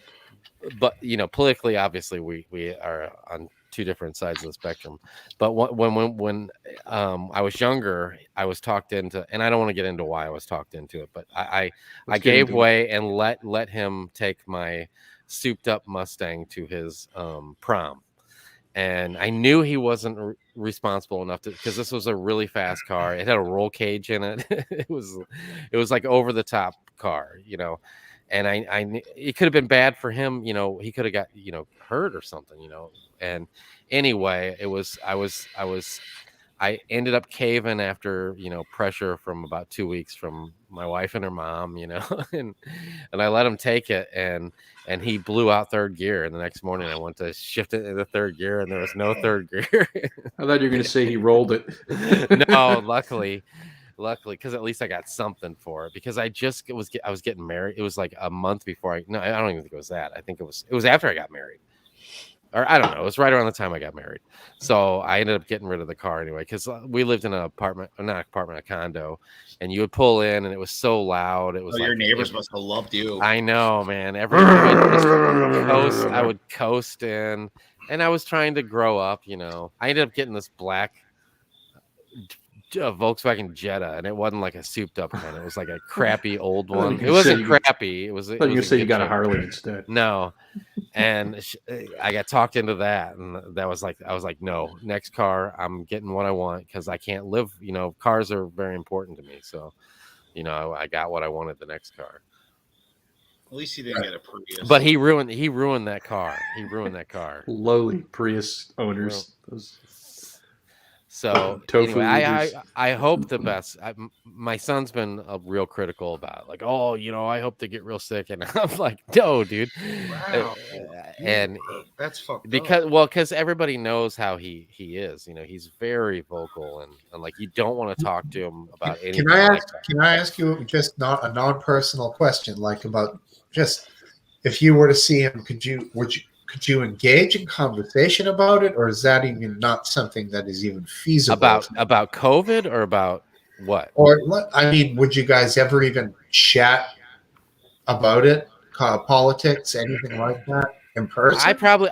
But politically, obviously, we are on two different sides of the spectrum. But when I was younger, I was talked into, and I don't want to get into why I was talked into it, but I gave way and let him take my souped up Mustang to his prom. And I knew he wasn't responsible enough to, because this was a really fast car. It had a roll cage in it. it was like over the top car, and it could have been bad for him. He could have got, hurt or something, and anyway, I ended up caving after, pressure from about 2 weeks from my wife and her mom, and I let him take it, and he blew out third gear. And the next morning I went to shift it into third gear, and there was no third gear. I thought you were going to say he rolled it. No, luckily, because at least I got something for it, because I was getting married. It was like a month before I don't even think it was that. I think it was after I got married. Or I don't know. It was right around the time I got married. So I ended up getting rid of the car anyway, because we lived in an apartment, not an apartment, a condo, and you would pull in and it was so loud. It was your neighbors must have loved you. I know, man. I would coast in, and I was trying to grow up, I ended up getting this black Volkswagen Jetta, and it wasn't like a souped up kind. It was like a crappy old one. It wasn't crappy. It was. I thought you say you got a Harley instead. No. And I got talked into that, and I was like, no, next car, I'm getting what I want, because I can't live. Cars are very important to me, so I got what I wanted, the next car. At least he didn't get a Prius. But he ruined that car. He ruined that car. Lowly Prius owners. So anyway, I hope the best. My son's been real critical about it. Like, oh, I hope they get real sick, and I'm like, no, dude. Wow. And that's fucked because everybody knows how he is. He's very vocal, and like, you don't want to talk to him about anything. Can I ask you just not a non-personal question, like about just if you were to see him, could you engage in conversation about it, or is that even not something that is even feasible? About COVID, or about what? Or would you guys ever even chat about it, politics, anything like that in person? I probably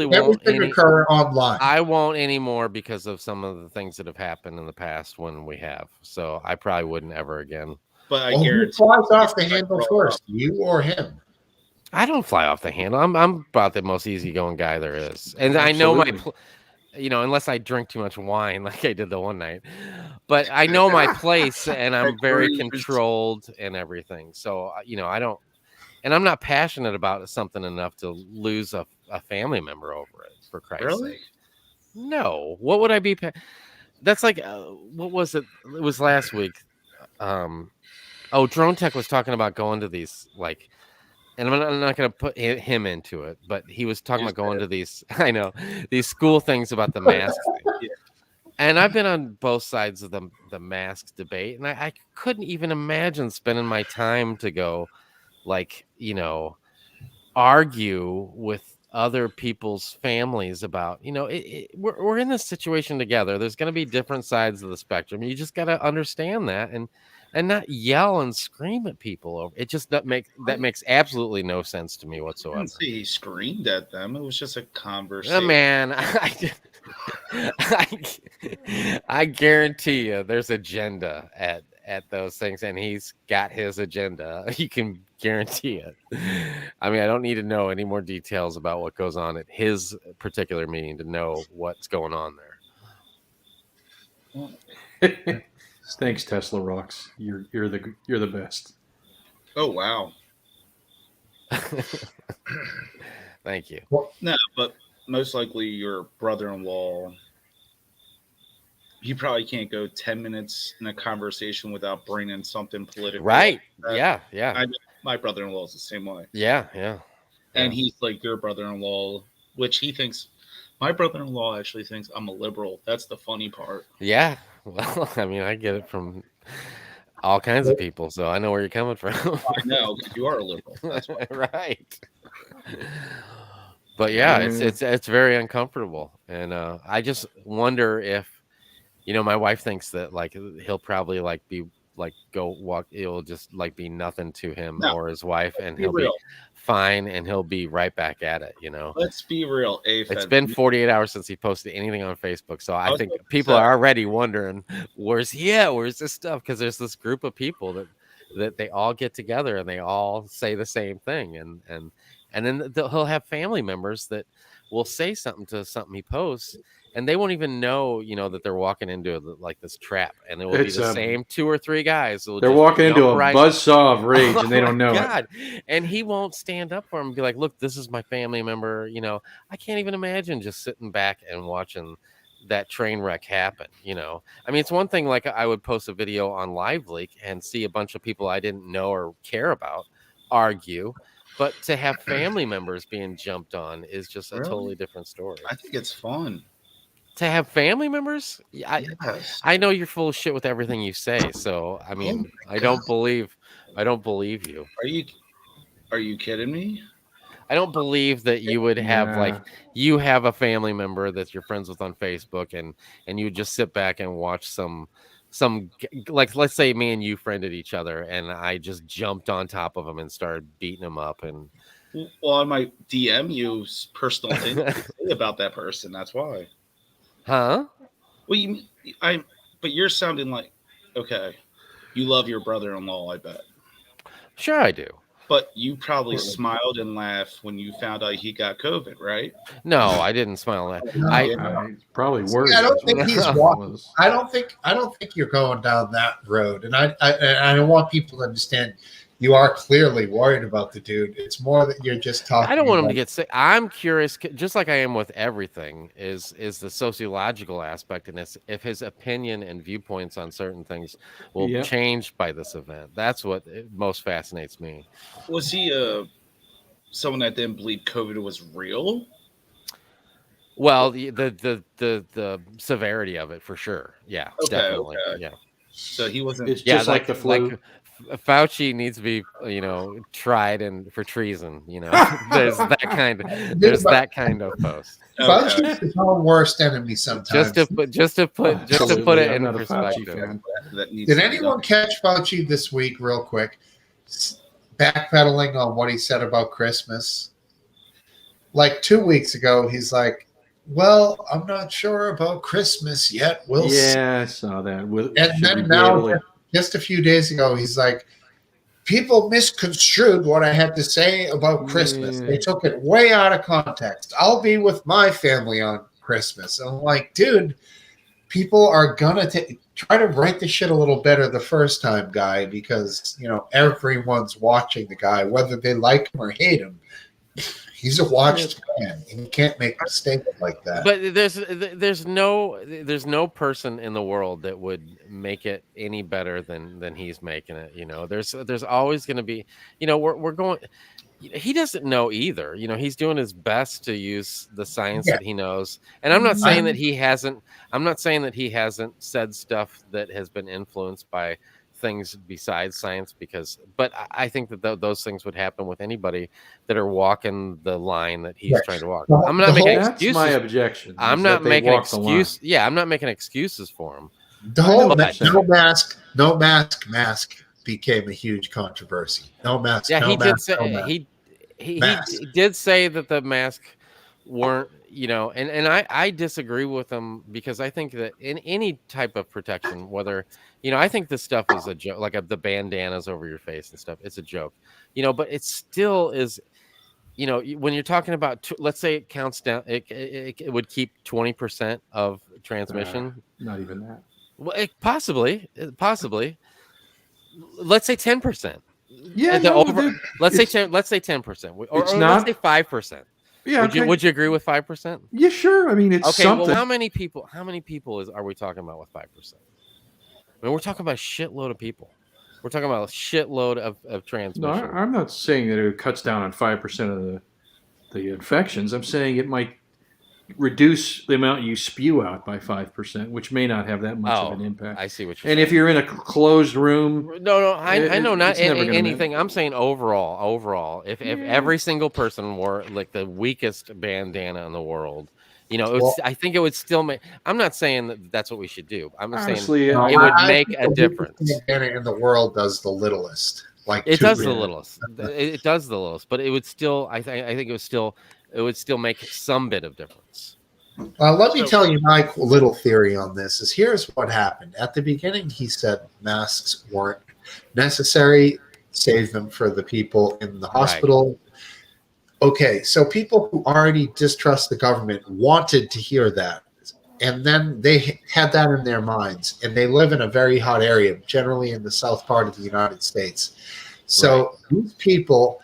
won't. Occur online. I won't anymore, because of some of the things that have happened in the past when we have. So I probably wouldn't ever again. But I guarantee who flies off the handle first, you or him? I don't fly off the handle. I'm about the most easygoing guy there is, and Absolutely. I know unless I drink too much wine, like I did the one night. But I know my place, and I'm very controlled and everything. So I don't, and I'm not passionate about something enough to lose a family member over it. For Christ's sake, no. What would I be? That's like what was it? It was last week. Drone Tech was talking about going to these like. And I'm not going to put him into it, but he was talking about going to these, these school things about the mask thing. Yeah. And I've been on both sides of the mask debate, and I couldn't even imagine spending my time to go, like, argue with other people's families about, we're in this situation together. There's going to be different sides of the spectrum. You just got to understand that and not yell and scream at people over it. Just that makes absolutely no sense to me I whatsoever. didn't say he screamed at them. It was just a Oh, conversation. man, I guarantee you there's agenda at those things, and he's got his agenda. You can guarantee it. I mean, I don't need to know any more details about what goes on at his particular meeting to know what's going on there. Thanks, Tesla Rocks. You're the best. Oh wow. Thank you. No, but most likely your brother-in-law. He probably can't go 10 minutes in a conversation without bringing something political. Right. Like Yeah. My brother-in-law is the same way. Yeah. And he's like your brother-in-law, which he thinks. My brother-in-law actually thinks I'm a liberal. That's the funny part. Yeah. Well, I mean, I get it from all kinds of people, so I know where you're coming from. I know, because you are a liberal. That's why. Right. But yeah, it's very uncomfortable, and I just wonder if my wife thinks that like he'll probably like be like go walk, it'll just like be nothing to him or his wife, and he'll be fine, and he'll be right back at it. Let's be real. It's been 48 hours since he posted anything on Facebook, so I think people are already wondering where's he at, where's this stuff, because there's this group of people that they all get together and they all say the same thing, and then he'll have family members that will say something to something he posts, and they won't even know, that they're walking into like this trap, and it will be the same 2 or 3 guys. They're walking into a buzzsaw of rage, and they don't know it. And he won't stand up for him and be like, "Look, this is my family member." I can't even imagine just sitting back and watching that train wreck happen. I mean, it's one thing like I would post a video on Live Leak and see a bunch of people I didn't know or care about argue. But to have family members being jumped on is just a totally different story. I think it's fun. To have family members? Yes. I know you're full of shit with everything you say, so I mean, I don't believe you. Are you kidding me? I don't believe that you would have like you have a family member that you're friends with on Facebook, and you just sit back and watch some like, let's say me and you friended each other, and I just jumped on top of him and started beating him up. And well, I might DM you personal things about that person. That's why. Huh? Well, but you're sounding like, okay, you love your brother-in-law, I bet. Sure, I do. But you probably smiled and laughed when you found out he got COVID, right? No, I didn't smile at. Probably worse. I don't think he's walking. I don't think you're going down that road. And I want people to understand you are clearly worried about the dude. It's more that you're just talking. I don't want him to get sick. I'm curious, just like I am with everything, is the sociological aspect, and if his opinion and viewpoints on certain things will change by this event. That's what most fascinates me. Was he someone that didn't believe COVID was real? Well, the severity of it for sure. Yeah, definitely. Okay. Yeah. So he wasn't. It's just like the flu. Like, Fauci needs to be, tried for treason. There's that kind of post. Fauci's his own worst enemy sometimes. Just to put it in perspective. Did anyone catch Fauci this week, real quick, backpedaling on what he said about Christmas? Like 2 weeks ago, he's like, "Well, I'm not sure about Christmas yet. We'll see." I saw that. And then now, just a few days ago, he's like, "People misconstrued what I had to say about Christmas. They took it way out of context. I'll be with my family on Christmas." And I'm like, dude, people are gonna try to write the shit a little better the first time, guy, because everyone's watching the guy, whether they like him or hate him. He's a watched man. He can't make mistakes like that. But there's no person in the world that would make it any better than he's making it. There's always going to be. We're going. He doesn't know either. He's doing his best to use the science that he knows. And I'm not saying that he hasn't. I'm not saying that he hasn't said stuff that has been influenced by things besides science but I think that those things would happen with anybody that are walking the line that he's Right. trying to walk. Well, I'm not making That's excuses. my objection. I'm is not that they making walk the line. excuse. Yeah, I'm not making excuses for him. The I know whole what you're no mask became a huge controversy. No mask. Yeah, no he mask, did say no mask. he Mask. did say that the mask weren't, and I disagree with him because I think that in any type of protection, whether I think this stuff is a joke, like the bandanas over your face and stuff. It's a joke, but it still is. When you're talking about, let's say it counts down, it would keep 20% of transmission. Not even that. Well, possibly. Let's say 10%. Yeah, let's say 10%, or it's let's not- say 5%. Yeah, Would you agree with 5%? Yeah, sure. I mean, it's Okay, something. well, how many people are we talking about with 5%? I mean, we're talking about a shitload of people. We're talking about a shitload of No, transmission. I'm not saying that it cuts down on 5% of the infections. I'm saying it might reduce the amount you spew out by 5%, which may not have that much of an impact. I see what you're And saying. if you're in a closed room, No, I know not it's never gonna anything. I'm saying overall, if every single person wore like the weakest bandana in the world, I think it would still make. I'm not saying that that's what we should do. I'm honestly, saying it would make a difference. Bandana in the world does the littlest. Like It does the million. littlest. It does the littlest, but it would still. I think it would still make some bit of difference. Let me tell you my little theory on this. Here's what happened. At the beginning, he said masks weren't necessary. Save them for the people in the hospital. Right. Okay, so people who already distrust the government wanted to hear that. And then they had that in their minds. And they live in a very hot area, generally in the south part of the United States. So these people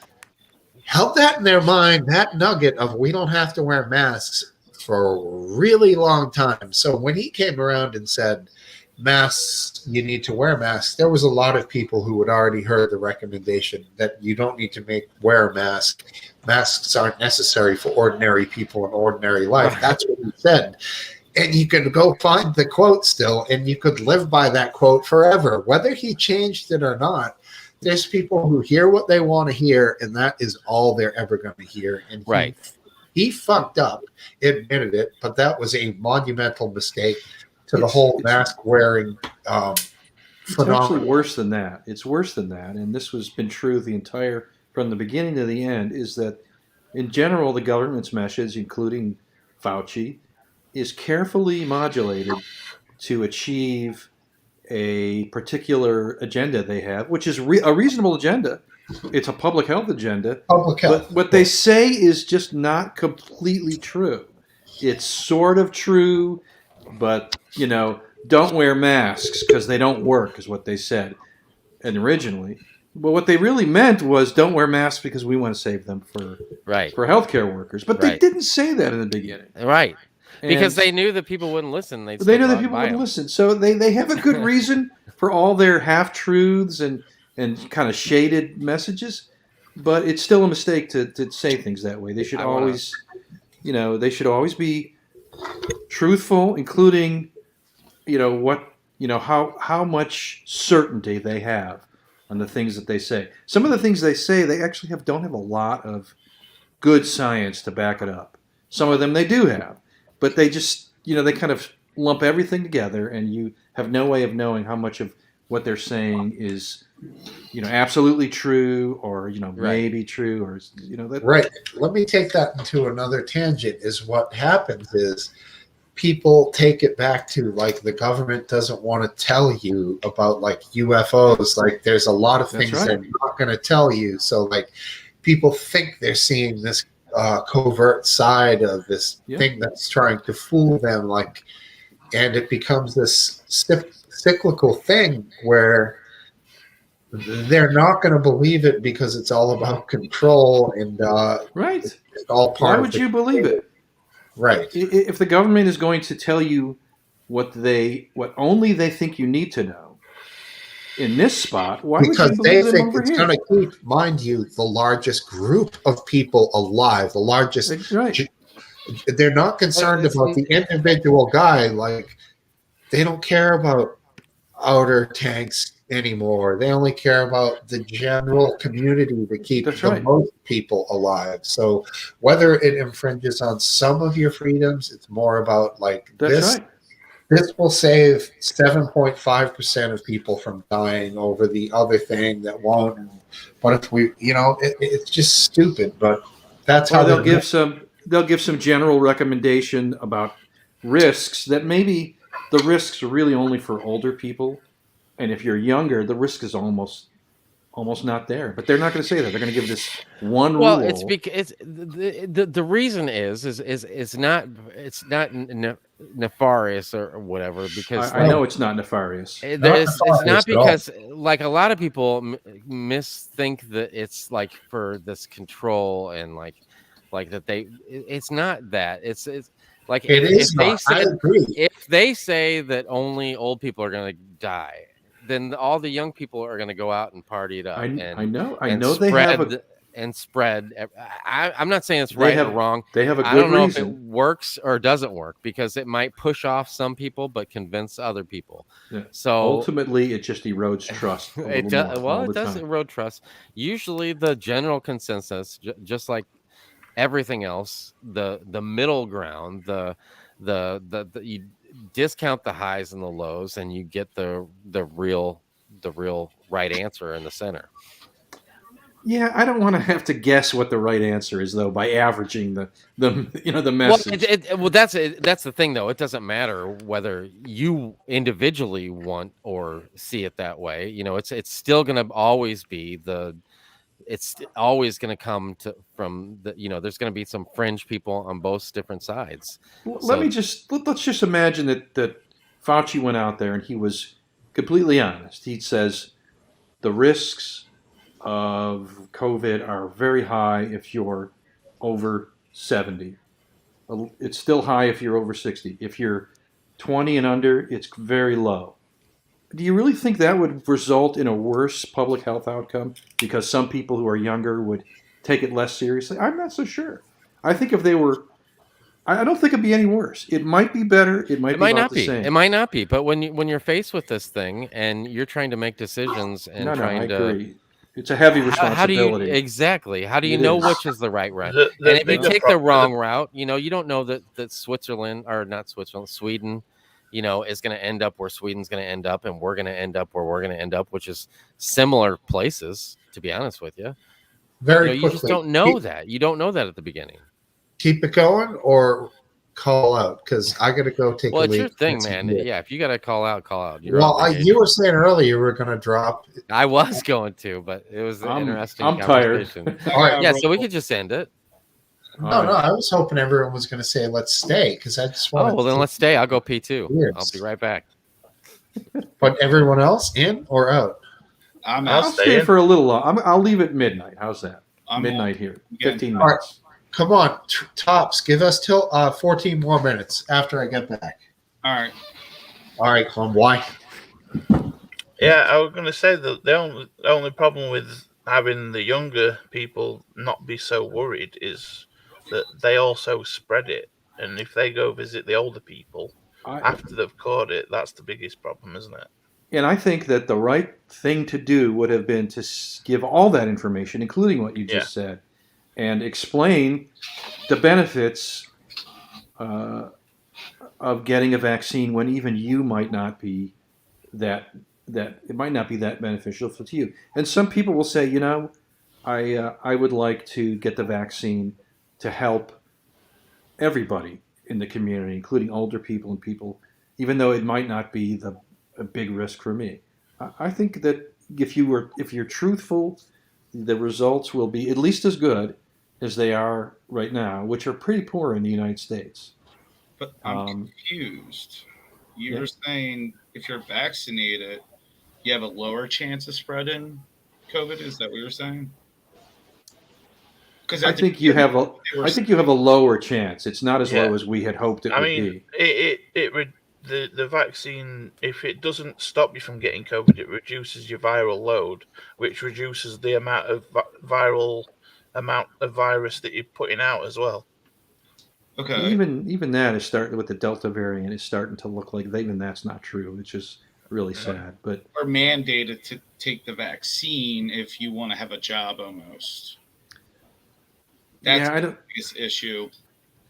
held that in their mind, that nugget of we don't have to wear masks for a really long time. So when he came around and said, masks, you need to wear masks, there was a lot of people who had already heard the recommendation that you don't need to wear a mask. Masks aren't necessary for ordinary people in ordinary life. That's what he said. And you could go find the quote still, and you could live by that quote forever. Whether he changed it or not, there's people who hear what they want to hear, and that is all they're ever going to hear. And he fucked up, admitted it, but that was a monumental mistake to the whole mask wearing phenomenon. It's actually worse than that. It's worse than that, and this has been true from the beginning to the end, is that in general, the government's message, including Fauci, is carefully modulated to achieve a particular agenda they have, which is a reasonable agenda. It's a public health agenda. Public health. But what they say is just not completely true. It's sort of true, but, don't wear masks because they don't work, is what they said originally. But what they really meant was don't wear masks because we want to save them for healthcare workers. But they didn't say that in the beginning. Right. Because they knew that people wouldn't listen. They knew that people wouldn't listen. So they have a good reason for all their half-truths and kind of shaded messages. But it's still a mistake to say things that way. They should always be truthful, including, how much certainty they have on the things that they say. Some of the things they say, they actually don't have a lot of good science to back it up. Some of them they do have, but they just, they kind of lump everything together, and you have no way of knowing how much of what they're saying is, absolutely true or, maybe true or, that. Right. Let me take that into another tangent. Is what happens is people take it back to like the government doesn't want to tell you about like UFOs. Like there's a lot of things they're not going to tell you. So like people think they're seeing this covert side of this thing that's trying to fool them. Like, and it becomes this cyclical thing where they're not going to believe it because it's all about control and it's all part. Why would you believe it? Right. If the government is going to tell you what only they think you need to know in this spot, why would you believe them over here? Because they think it's going to keep, mind you, the largest group of people alive, the largest. They're not concerned about the individual guy. Like they don't care about outer tanks anymore. They only care about the general community to keep That's the right. most people alive. So whether it infringes on some of your freedoms, it's more about like That's this. right. This will save 7.5% of people from dying over the other thing that won't. But if we, it's just stupid. But that's Or how they'll they're. give some general recommendation about risks that maybe the risks are really only for older people, and if you're younger, the risk is almost not there. But they're not going to say that. They're going to give this one Well, it's rule. because it's the reason is not nefarious or whatever, because I know it's not nefarious. it's not nefarious at all. because like a lot of people misthink that it's like for this control and like that it's not that it's like It if is they not. I say agree. if they say that only old people are going to die, then all the young people are going to go out and party it up I know and they have spread and spread. I'm not saying it's they right or have wrong. they have a I good don't know if it reason. works or doesn't work, because it might push off some people but convince other people. Yeah. So Ultimately, it just erodes trust a little more well, all it the does time. erode trust. Usually the general consensus, just like everything else, the middle ground, the you discount the highs and the lows, and you get the real right answer in the center. Yeah, I don't want to have to guess what the right answer is though by averaging the the Well, message. that's the thing though. It doesn't matter whether you individually want or see it that way. It's still going to always be it's always going to come to from the there's going to be some fringe people on both different sides. So Let's just imagine that Fauci went out there and he was completely honest. He says the risks of COVID are very high if you're over 70. It's still high if you're over 60. If you're 20 and under, it's very low. Do you really think that would result in a worse public health outcome because some people who are younger would take it less seriously? I'm not so sure. I think if they were, I don't think it'd be any worse. It might be better. It might it be might about not the be. It same. might not be. But when you're faced with this thing and you're trying to make decisions and No, I trying to agree. It's a heavy how do you responsibility. exactly? How do you It know is. which is the right route? The And if you bigger take the problem, wrong route, you don't know that Switzerland, or not Switzerland, Sweden, is going to end up where Sweden's going to end up, and we're going to end up where we're going to end up, which is similar places. To be honest with you, Very you just quickly. don't know that. You don't know that at the beginning. Keep it going or call out because I got to go take Well, a it's your leak. thing, man. Yeah, if you got to call out, call out. You're Well, on you vacation. were saying earlier you were going to drop. I was going to, but it was an interesting I'm tired. conversation. All right. Yeah, so we could just end it. No, All right. I was hoping everyone was going to say let's stay because I just wanted. Oh, well, then let's stay. I'll go pee too. Yes. I'll be right back. But everyone else in or out? I'm I'll out. Stay for a little long. I'll leave at midnight. How's that? I'm Midnight here. Yeah. 15 All right. minutes. Come on, Tops. Give us till 14 more minutes after I get back. All right. All right, Clem. Why? Yeah, I was going to say that the only problem with having the younger people not be so worried is that they also spread it. And if they go visit the older people after they've caught it, that's the biggest problem, isn't it? And I think that the right thing to do would have been to give all that information, including what you just said, and explain the benefits of getting a vaccine when even you might not be that it might not be that beneficial to you. And some people will say, I would like to get the vaccine to help everybody in the community, including older people and people, even though it might not be a big risk for me. I think that if you're truthful, the results will be at least as good as they are right now, which are pretty poor in the United States. But I'm confused. You were saying if you're vaccinated, you have a lower chance of spreading COVID. Is that what you're saying? Because I think you have a lower chance. It's not as low as we had hoped it would be. The vaccine, if it doesn't stop you from getting COVID, it reduces your viral load, which reduces the amount of virus that you're putting out as well. Okay. Even that is starting with the Delta variant is starting to look like even that's not true. It's just really sad. But Or mandated to take the vaccine if you want to have a job almost. That's yeah, the biggest issue.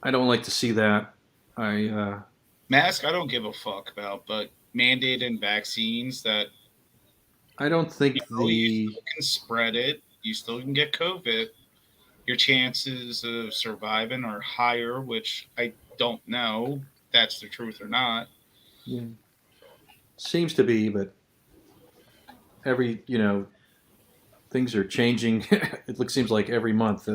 I don't like to see that. Mask, I don't give a fuck about, but mandated vaccines that I don't think you still can spread it. You still can get COVID. Your chances of surviving are higher, which I don't know if that's the truth or not. yeah, seems to be, but every things are changing. It seems like every month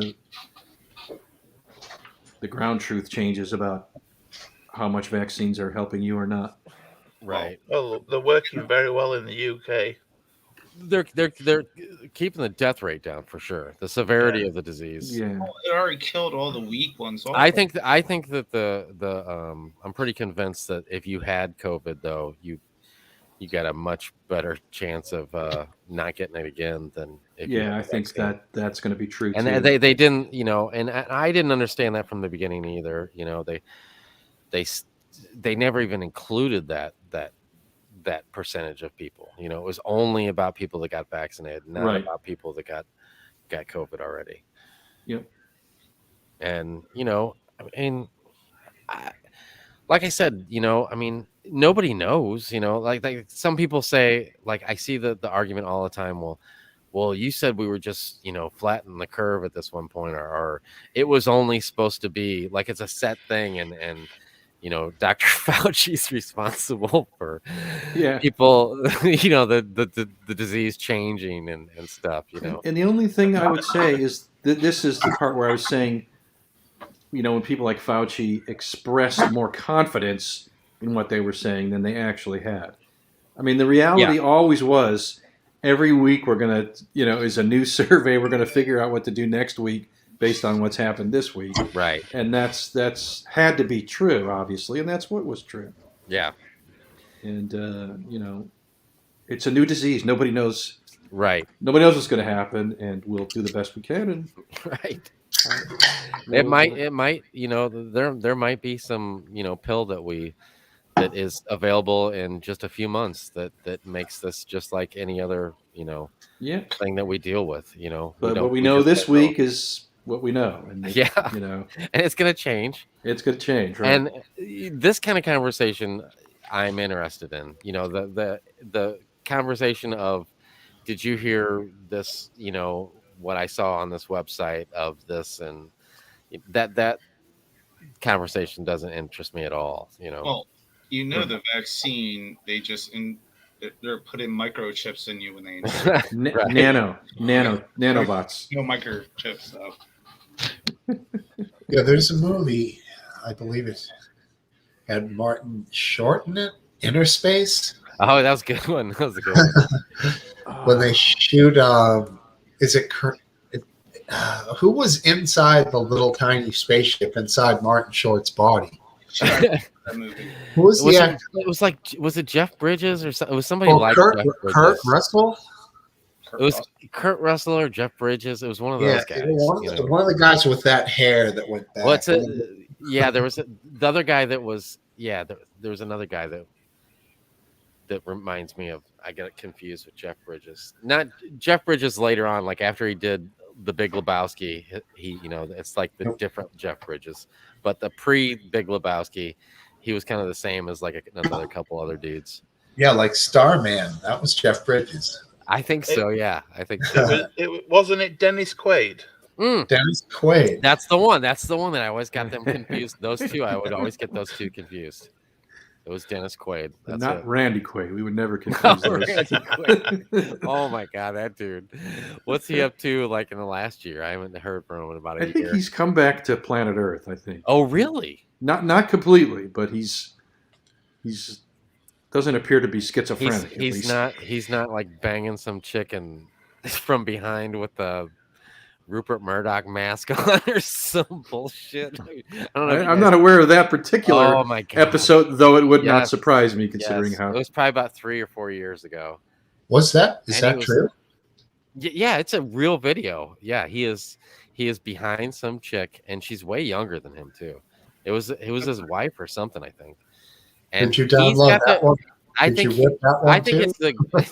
the ground truth changes about how much vaccines are helping you or not. Right. Well, they're working very well in the UK. They're keeping the death rate down for sure. The severity of the disease. Yeah, It already killed all the weak ones off. I think that the I'm pretty convinced that if you had COVID though, you got a much better chance of not getting it again than if you had I the think vaccine. that's going to be true And too. they didn't, and I didn't understand that from the beginning either. They never even included that percentage of people. It was only about people that got vaccinated, not Right. about people that got COVID already. Yep. And like I said, nobody knows. Like some people say, like I see the argument all the time. Well, you said we were just flatten the curve at this one point, or it was only supposed to be like it's a set thing, and Dr. Fauci's responsible for people, the disease changing and stuff, And the only thing I would say is that this is the part where I was saying, when people like Fauci expressed more confidence in what they were saying than they actually had. I mean, the reality always was every week we're going to, is a new survey. We're going to figure out what to do next week based on what's happened this week. Right. And that's had to be true, obviously. And that's what was true. Yeah. And, it's a new disease. Nobody knows. Right. Nobody knows what's going to happen. And we'll do the best we can. And right. It might, there might be some, pill that is available in just a few months that makes this just like any other, thing that we deal with, But what we know this week is what we know. And and it's going to change. It's going to change, right? And this kind of conversation I'm interested in, the conversation of, did you hear this, what I saw on this website of this, and that conversation doesn't interest me at all. Well, the vaccine, they're putting microchips in you when they nanobots. No microchips though. Yeah, there's a movie, I believe it had Martin Short in it, Inner Space. Oh, that was a good one. That was a good one. When they shoot, is it who was inside the little tiny spaceship inside Martin Short's body? Who was the actor? It was like, was it Jeff Bridges or something? It was somebody like Kurt Russell. It was Kurt Russell or Jeff Bridges. It was one of those guys. One of the guys with that hair that went back. What's it? Yeah, there was the other guy that was. Yeah, there was another guy that reminds me of. I get it confused with Jeff Bridges. Not Jeff Bridges later on, like after he did The Big Lebowski. He it's like the different Jeff Bridges, but the pre-Big Lebowski, he was kind of the same as like another couple other dudes. Yeah, like Starman. That was Jeff Bridges. I think so. Yeah, I think so. Wasn't it Dennis Quaid? Dennis Quaid. That's the one. That's the one that I always got them confused. Those two, I would always get those two confused. It was Dennis Quaid. That's not it. Randy Quaid. We would never confuse those. Randy Quaid. Oh my god, that dude! What's he up to? Like in the last year, I haven't heard from him in about a year. I think he's come back to planet Earth. I think. Oh really? Not completely, but he's doesn't appear to be schizophrenic. He's not like banging some chicken from behind with the Rupert Murdoch mask on or some bullshit. I don't know. I'm not aware of that particular episode, though it would not surprise me considering how it was probably about 3 or 4 years ago. Was that? Is that true? Yeah, it's a real video. Yeah, he is behind some chick, and she's way younger than him too. It was his wife or something, I think. And did you download that one? I Did think you whip that one I think too? it's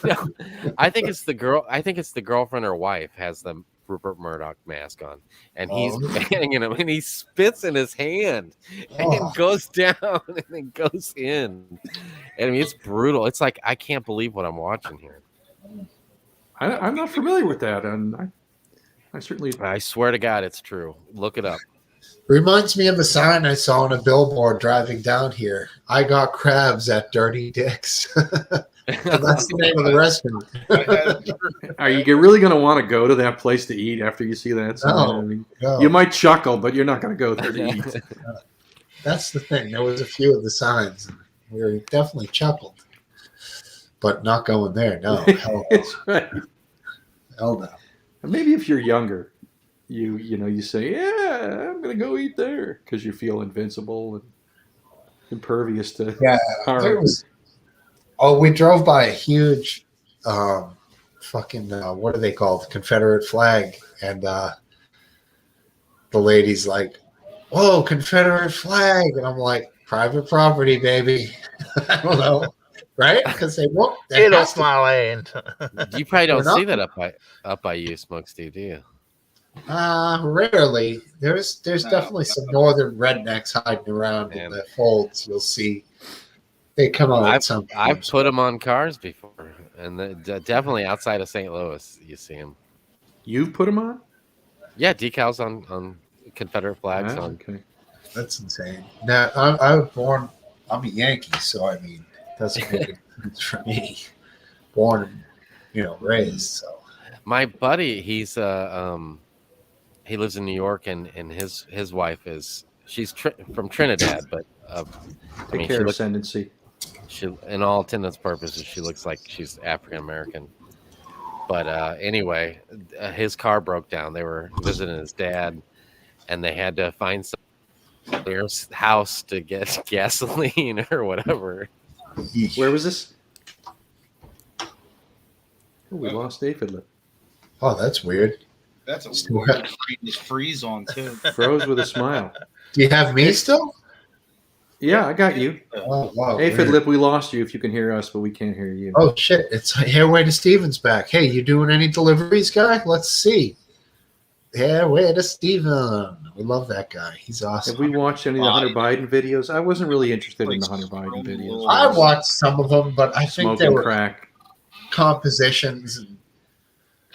the I think it's the girl. I think it's the girlfriend or wife has the Rupert Murdoch mask on, and he's Oh. banging him, and he spits in his hand, Oh. and goes down, and then goes in. And I mean, it's brutal. It's like I can't believe what I'm watching here. I'm not familiar with that, and I certainly. I swear to God, it's true. Look it up. Reminds me of a sign I saw on a billboard driving down here. I got crabs at Dirty Dick's. That's the name of the restaurant. Are you really going to want to go to that place to eat after you see that sign? No, I mean, no. you might chuckle, but you're not going to go there to eat. That's the thing. There was a few of the signs. And we were definitely chuckled, but not going there. No, hell, That's right. hell no. And maybe if you're younger, you say, "Yeah, I'm going to go eat there," because you feel invincible and impervious to harm. There was. Oh, we drove by a huge, fucking what are they called? Confederate flag, and the lady's like, "Whoa, Confederate flag!" And I'm like, "Private property, baby." I don't know, right? Because they won't. Get off my land. You probably don't We're see not- that up by you, Smokesteve, do you? Rarely. There's definitely some northern rednecks hiding around in the folds. You'll see. They come out. I've put them on cars before, and definitely outside of St. Louis, you see them. You've put them on? Yeah, decals on Confederate flags. Ah, on. okay. That's insane. Now, I was born. I'm a Yankee, so I mean, doesn't make a difference for me. Born and raised. So My buddy, he lives in New York, and his wife she's from Trinidad, but Take care of ascendancy. She, in all intents and purposes, she looks like she's African American. But anyway, his car broke down. They were visiting his dad, and they had to find some house to get gasoline or whatever. Where was this? Oh, we lost David. Oh, that's weird. That's a weird freeze on too. Froze with a smile. Do you have me still? Yeah, I got you. Oh, wow. Hey, Weird. Fidlip, we lost you if you can hear us, but we can't hear you. Oh, shit. It's Hairway to Steven's back. Hey, you doing any deliveries, guy? Let's see. Hairway to Steven. We love that guy. He's awesome. Have we watched any of the Hunter Biden videos? I wasn't really interested in the Hunter Biden videos. I watched some of them, but I think they Smoking were crack. compositions. And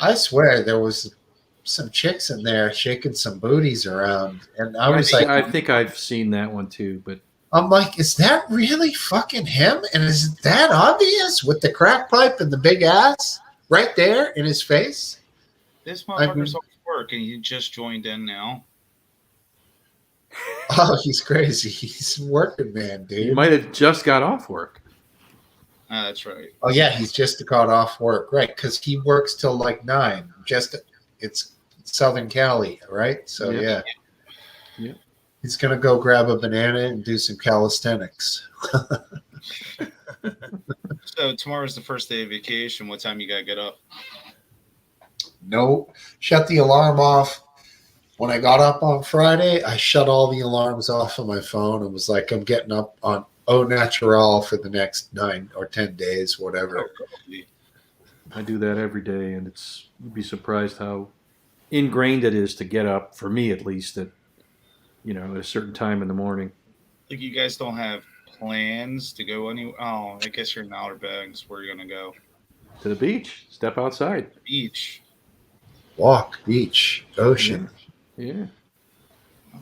I swear there was some chicks in there shaking some booties around. And I was I think I've seen that one too, but I'm like, is that really fucking him? And is it that obvious with the crack pipe and the big ass right there in his face? This motherfucker's off work and he just joined in now. Oh, he's crazy. He's a working man, dude. he might have just got off work. That's right. Oh, yeah, he's just got off work, right? Because he works till like 9. It's Southern Cali, right? So, yeah. He's going to go grab a banana and do some calisthenics. So tomorrow's the first day of vacation. What time you got to get up? Nope. Shut the alarm off. When I got up on Friday, I shut all the alarms off on my phone and was like, I'm getting up on au naturel for the next 9 or 10 days, whatever. I do that every day, and you'd be surprised how ingrained it is to get up, for me at least, at a certain time in the morning. Like you guys don't have plans to go anywhere? Oh, I guess you're in Outer Banks. Where are you going to go? To the beach. Step outside. Beach. Walk, beach, ocean. Yeah.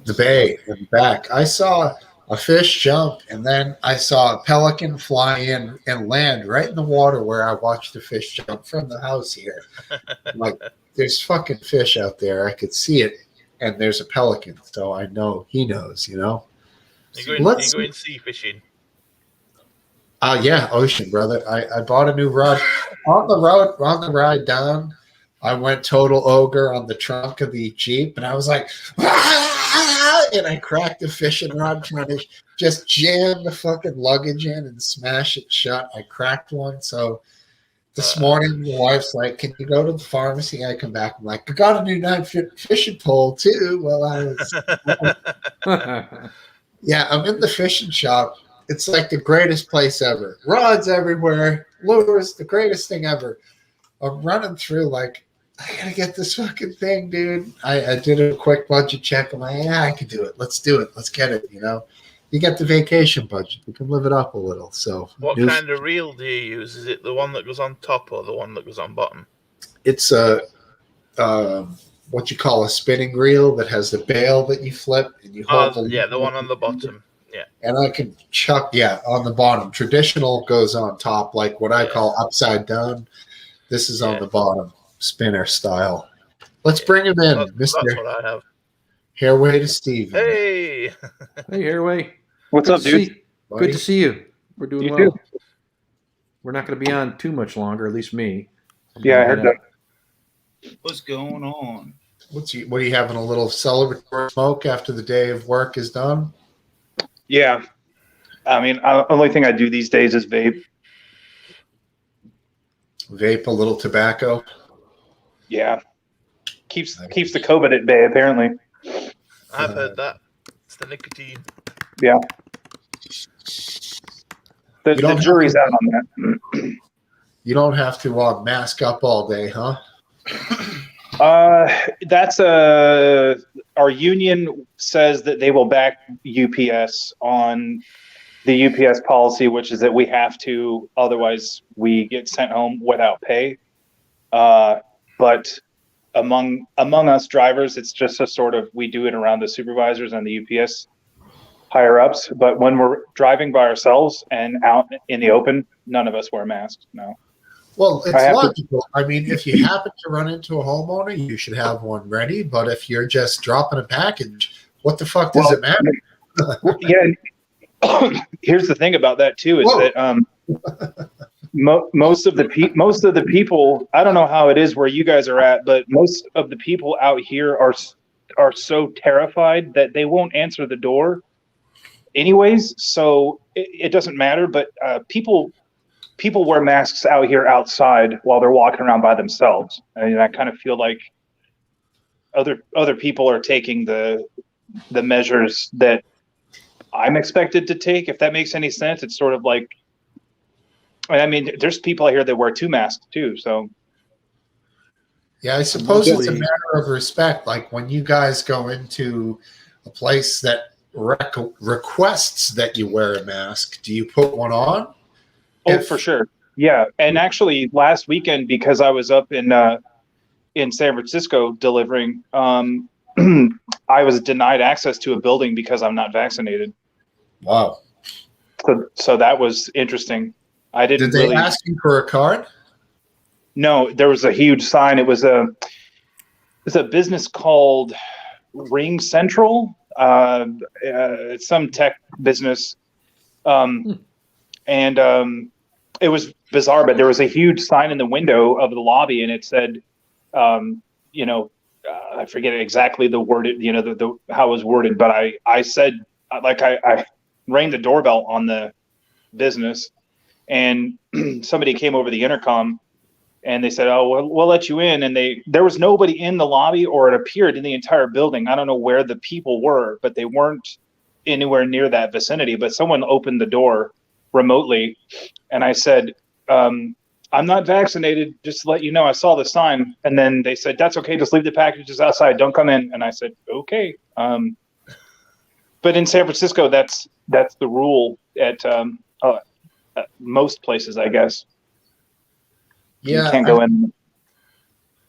The bay and back. I saw a fish jump, and then I saw a pelican fly in and land right in the water where I watched the fish jump from the house here. Like, there's fucking fish out there. I could see it, and there's a pelican, so I know he knows, You going sea fishing? Yeah, ocean, brother. I bought a new rod. On the ride down, I went total ogre on the trunk of the Jeep, and I was like, "Ah!" And I cracked the fishing rod trying to just jam the fucking luggage in and smash it shut. I cracked one. So this morning, the wife's like, "Can you go to the pharmacy?" I come back. I'm like, "I got a new 9-foot fishing pole too." Well, I was, yeah, I'm in the fishing shop. It's like the greatest place ever. Rods everywhere. Lures, the greatest thing ever. I'm running through like, I gotta get this fucking thing, dude. I did a quick budget check. I'm like, yeah, I can do it. Let's do it. Let's get it, You get the vacation budget. You can live it up a little. So What kind of reel do you use? Is it the one that goes on top or the one that goes on bottom? It's a what you call a spinning reel that has the bail that you flip and you hold the one on the bottom. Yeah. And I can chuck, on the bottom. Traditional goes on top, like what I call upside down. This is on the bottom, spinner style. Let's bring him in, Mr. That's what I have. Hairway to Steve. Hey. Hey, Hairway. What's up, dude? Good to see you. We're doing You well. too. We're not going to be on too much longer, at least me. Yeah, I heard that. What's going on? What are you having, a little celebratory smoke after the day of work is done? Yeah. I mean, only thing I do these days is vape. Vape, a little tobacco. Yeah. Keeps the COVID at bay, apparently. I've heard that. It's the nicotine. Yeah. The jury's out on that. You don't have to mask up all day, huh? That's our union says that they will back UPS on the UPS policy, which is that we have to, otherwise we get sent home without pay. But among us drivers, it's just a sort of, we do it around the supervisors and the UPS higher ups. But when we're driving by ourselves and out in the open, none of us wear masks. No. Well, it's logical. I mean, if you happen to run into a homeowner, you should have one ready. But if you're just dropping a package, what the fuck does it matter? Yeah. Here's the thing about that too, is that most of the people, I don't know how it is where you guys are at, but most of the people out here are so terrified that they won't answer the door anyways. So it doesn't matter. But people wear masks out here outside while they're walking around by themselves. And I kind of feel like other people are taking the measures that I'm expected to take, if that makes any sense. It's sort of like, I mean, there's people out here that wear 2 masks too. So yeah, I suppose it's a matter of respect. Like when you guys go into a place that requests that you wear a mask, do you put one on? Oh, for sure. Yeah. And actually last weekend, because I was up in San Francisco delivering, I was denied access to a building because I'm not vaccinated. Wow. So that was interesting. I didn't. Did they ask you for a card? No, there was a huge sign. It was a business called Ring Central. It's some tech business. And it was bizarre, but there was a huge sign in the window of the lobby, and it said, I forget exactly the word, how it was worded, but I said, like, I rang the doorbell on the business, and somebody came over the intercom, and they said, "Oh, we'll let you in." And there was nobody in the lobby, or it appeared in the entire building. I don't know where the people were, but they weren't anywhere near that vicinity. But someone opened the door remotely, and I said, "I'm not vaccinated, just to let you know. I saw the sign." And then they said, "That's okay. Just leave the packages outside. Don't come in." And I said, "Okay." But in San Francisco, that's the rule at most places, I guess. Yeah, you can't go in.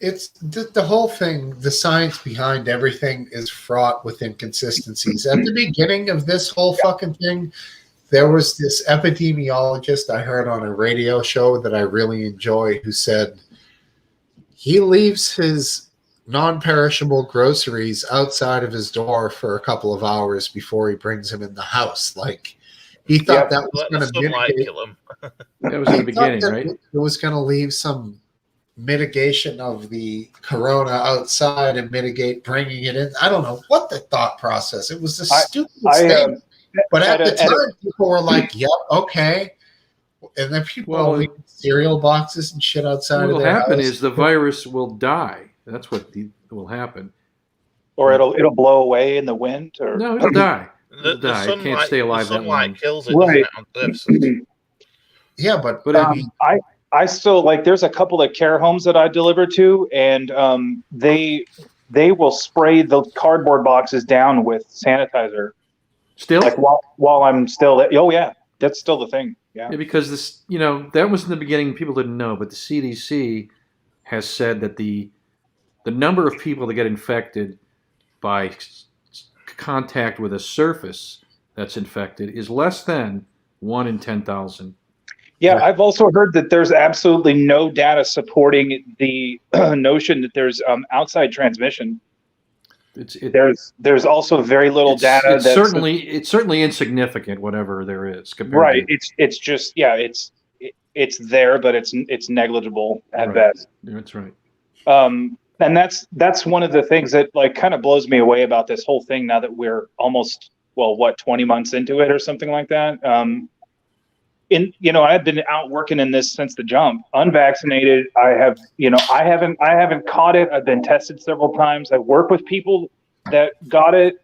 It's the whole thing. The science behind everything is fraught with inconsistencies. At the beginning of this whole fucking thing, there was this epidemiologist I heard on a radio show that I really enjoy, who said he leaves his non-perishable groceries outside of his door for a couple of hours before he brings them in the house. Like, he thought that was going to mitigate. That was in the beginning, right? It was going to leave some mitigation of the corona outside and mitigate bringing it in. I don't know what the thought process. It was the stupidest thing. But at the time, people were like, "Yep, okay." And then people are leaving cereal boxes and shit outside. What will happen is the virus will die. That's what will happen. Or it'll blow away in the wind. Or no, it'll die. It'll die. It can't stay alive the that long. sunlight kills it, Right. doesn't it, on surfaces? Yeah, but I still like. There's a couple of care homes that I deliver to, and they will spray the cardboard boxes down with sanitizer. Still, like while I'm still. Oh yeah, that's still the thing. Yeah. Yeah, because this, that was in the beginning. People didn't know, but the CDC has said that the number of people that get infected by contact with a surface that's infected is less than 1 in 10,000. Yeah, I've also heard that there's absolutely no data supporting the notion that there's outside transmission. There's also very little data. It's certainly insignificant, whatever there is. Right. It's just it's there, but it's negligible at best. That's right. And that's one of the things that like kind of blows me away about this whole thing. Now that we're almost 20 months into it or something like that. I've been out working in this since the jump. Unvaccinated, I haven't caught it. I've been tested several times. I work with people that got it,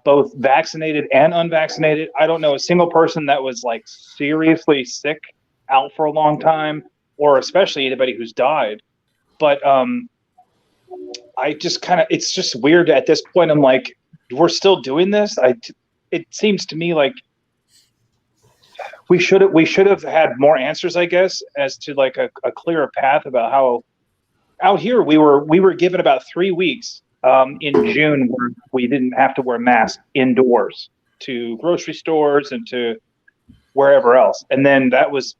both vaccinated and unvaccinated. I don't know a single person that was like seriously sick out for a long time, or especially anybody who's died. But I just it's just weird at this point. I'm like, we're still doing this. It seems to me like we should have had more answers, I guess, as to like a clearer path about how out here we were given about 3 weeks in June where we didn't have to wear masks indoors to grocery stores and to wherever else. And then that was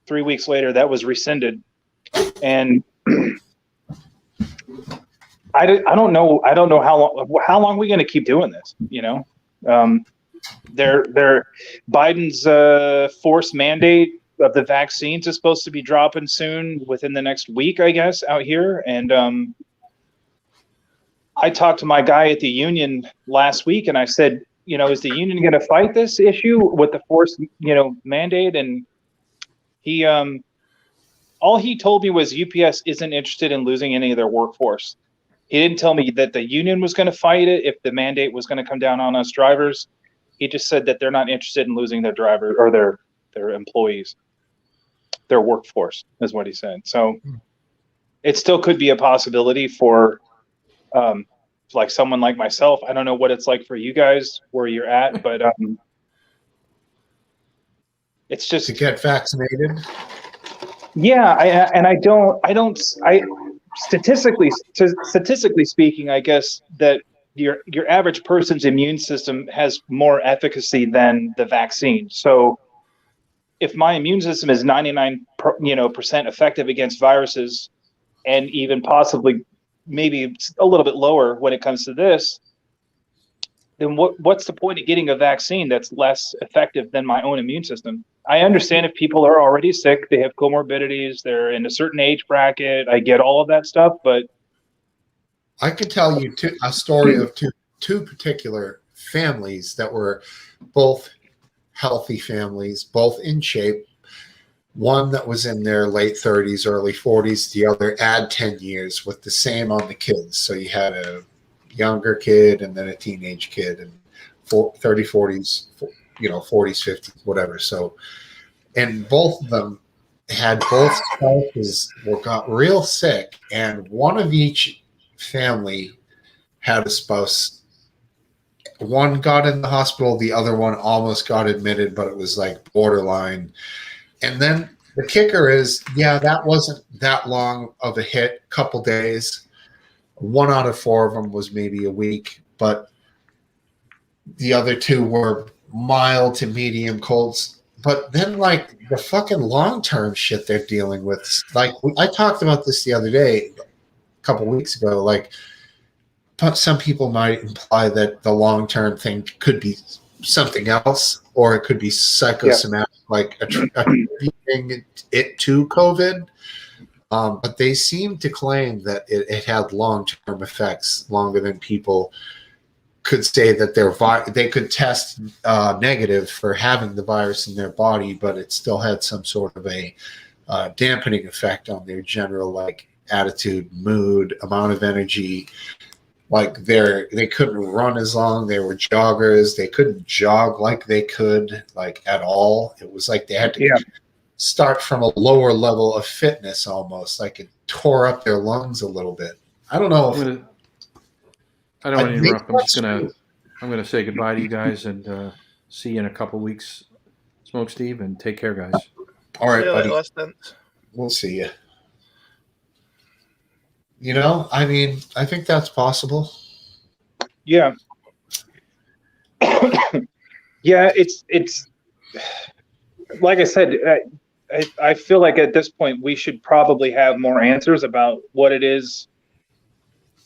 3 weeks later, that was rescinded. And I don't know how long are we going to keep doing this, Biden's forced mandate of the vaccines is supposed to be dropping soon, within the next week, I guess, out here. And I talked to my guy at the union last week, and I said, is the union going to fight this issue with the forced, mandate? And he, all he told me was UPS isn't interested in losing any of their workforce. He didn't tell me that the union was going to fight it if the mandate was going to come down on us drivers. He just said that they're not interested in losing their drivers or their employees, their workforce is what he said. So it still could be a possibility for like someone like myself. I don't know what it's like for you guys where you're at, but it's just to get vaccinated. Yeah, I statistically speaking, I guess that your average person's immune system has more efficacy than the vaccine. So if my immune system is 99% effective against viruses, and even possibly maybe a little bit lower when it comes to this, then what's the point of getting a vaccine that's less effective than my own immune system? I understand if people are already sick, they have comorbidities, they're in a certain age bracket. I get all of that stuff, but I could tell you a story of two particular families that were both healthy families, both in shape. One that was in their late 30s, early 40s. The other add 10 years with the same on the kids. So you had a younger kid and then a teenage kid, and 30, 40s, 40s, 50s, whatever. So, and both of them had both spouses got real sick, and one of each family had a spouse. One got in the hospital, the other one almost got admitted, but it was like borderline. And then the kicker is, that wasn't that long of a hit, couple days. 1 out of 4 of them was maybe a week, but the other 2 were mild to medium colds. But then, like, the fucking long-term shit they're dealing with, like, I talked about this the other day, a couple weeks ago, like, some people might imply that the long-term thing could be something else, or it could be psychosomatic, like attributing it to COVID. But they seem to claim that it had long-term effects, longer than people could say that they could test negative for having the virus in their body, but it still had some sort of a dampening effect on their general like attitude, mood, amount of energy, like they couldn't run as long. They were joggers. They couldn't jog like they could like at all. It was like they had to start from a lower level of fitness almost. Like it tore up their lungs a little bit. I don't know. I don't want to interrupt. I'm gonna say goodbye to you guys and see you in a couple weeks, Smokesteve, and take care, guys. All right, See you buddy. later, Weston. We'll see you. You know, I mean, I think that's possible. Yeah. Yeah, it's like I said, I feel like at this point we should probably have more answers about what it is,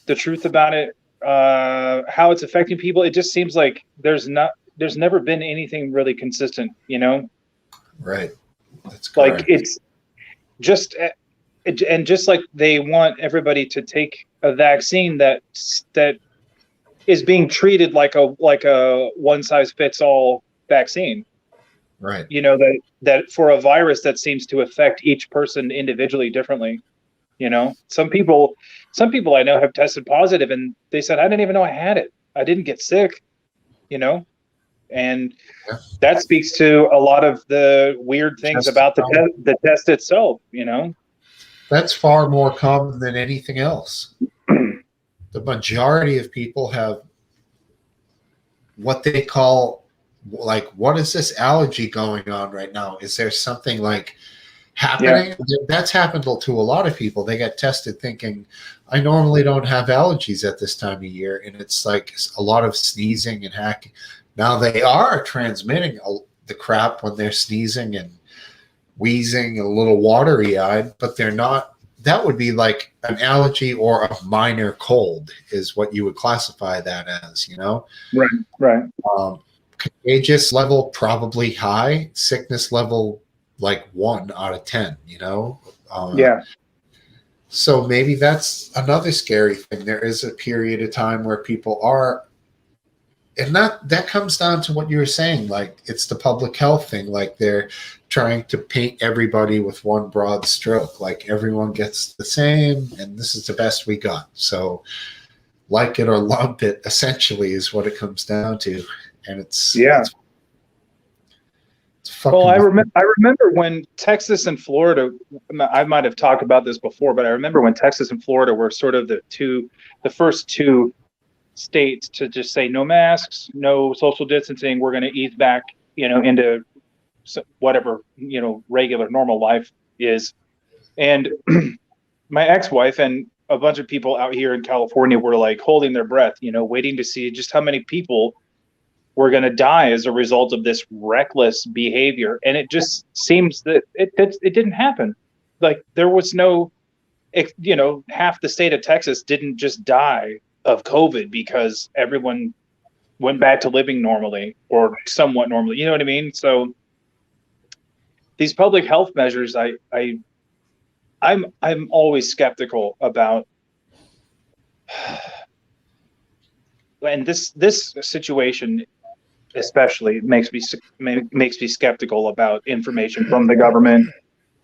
the truth about it, how it's affecting people. It just seems like there's never been anything really consistent, you know? Right. That's correct. Like it's just, and just like they want everybody to take a vaccine that is being treated like a one size fits all vaccine. Right. You know, that for a virus that seems to affect each person individually differently. You know, some people I know have tested positive and they said, I didn't even know I had it. I didn't get sick, you know, and that speaks to a lot of the weird things about the test itself, you know. That's far more common than anything else. The majority of people have what they call, like, what is this allergy going on right now? Is there something like happening? Yeah. That's happened to a lot of people. They get tested thinking, I normally don't have allergies at this time of year. And it's like a lot of sneezing and hacking. Now they are transmitting the crap when they're sneezing and wheezing, a little watery eyed, but they're not. That would be like an allergy or a minor cold is what you would classify that as, you know? Right. Contagious level probably high, sickness level like 1 out of 10, you know? So maybe that's another scary thing. There is a period of time where people are, and that comes down to what you were saying, like it's the public health thing, like they're trying to paint everybody with one broad stroke, like everyone gets the same and this is the best we got. So like it or lump it essentially is what it comes down to. And it's fucking. Well, I remember when Texas and Florida, I might have talked about this before, but I remember when Texas and Florida were sort of the first two states to just say no masks, no social distancing. We're going to ease back, you know, into whatever, you know, regular normal life is. And my ex-wife and a bunch of people out here in California were like holding their breath, you know, waiting to see just how many people were going to die as a result of this reckless behavior. And it just seems that it didn't happen. Like there was no, you know, half the state of Texas didn't just die of COVID because everyone went back to living normally or somewhat normally. You know what I mean? So these public health measures, I'm always skeptical about. And this situation especially makes me skeptical about information from the government,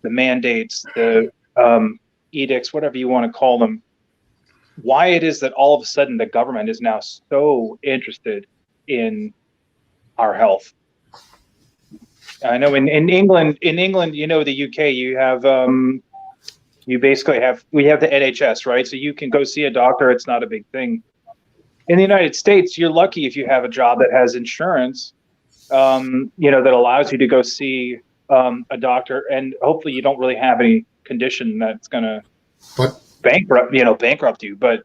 the mandates, the edicts, whatever you want to call them. Why it is that all of a sudden the government is now so interested in our health. I know in England, you know, the UK, you have we have the NHS, right? So you can go see a doctor. It's not a big thing. In the United States, you're lucky if you have a job that has insurance, you know, that allows you to go see a doctor, and hopefully you don't really have any condition that's going to bankrupt you. But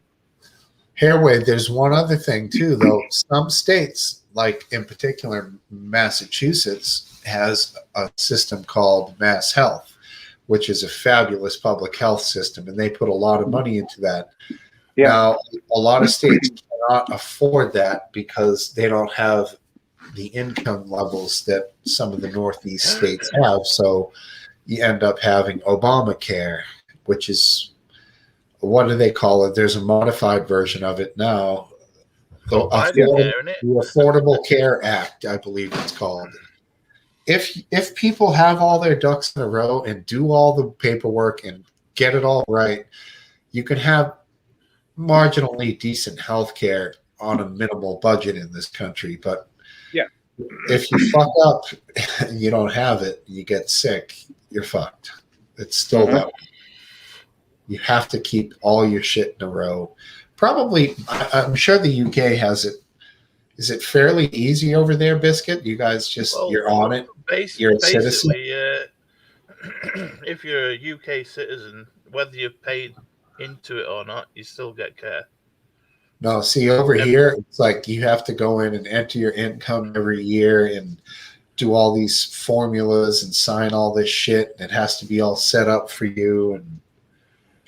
Hairway, there's one other thing too, though. Some states, like in particular Massachusetts, has a system called Mass Health, which is a fabulous public health system, and they put a lot of money into that. Yeah. Now, a lot of states cannot afford that because they don't have the income levels that some of the Northeast states have. So you end up having Obamacare, which is, what do they call it? There's a modified version of it now. The Affordable Care Act, I believe it's called. If people have all their ducks in a row and do all the paperwork and get it all right, you can have marginally decent health care on a minimal budget in this country. But Yeah. if you fuck up and you don't have it, you get sick, you're fucked. It's still that way. You have to keep all your shit in a row. Probably, I'm sure the UK has it. Is it fairly easy over there, Biscuit? You guys just, you're on it? You're a citizen? If you're a UK citizen, whether you've paid into it or not, you still get care. No, see, over here, it's like you have to go in and enter your income every year and do all these formulas and sign all this shit. And it has to be all set up for you, and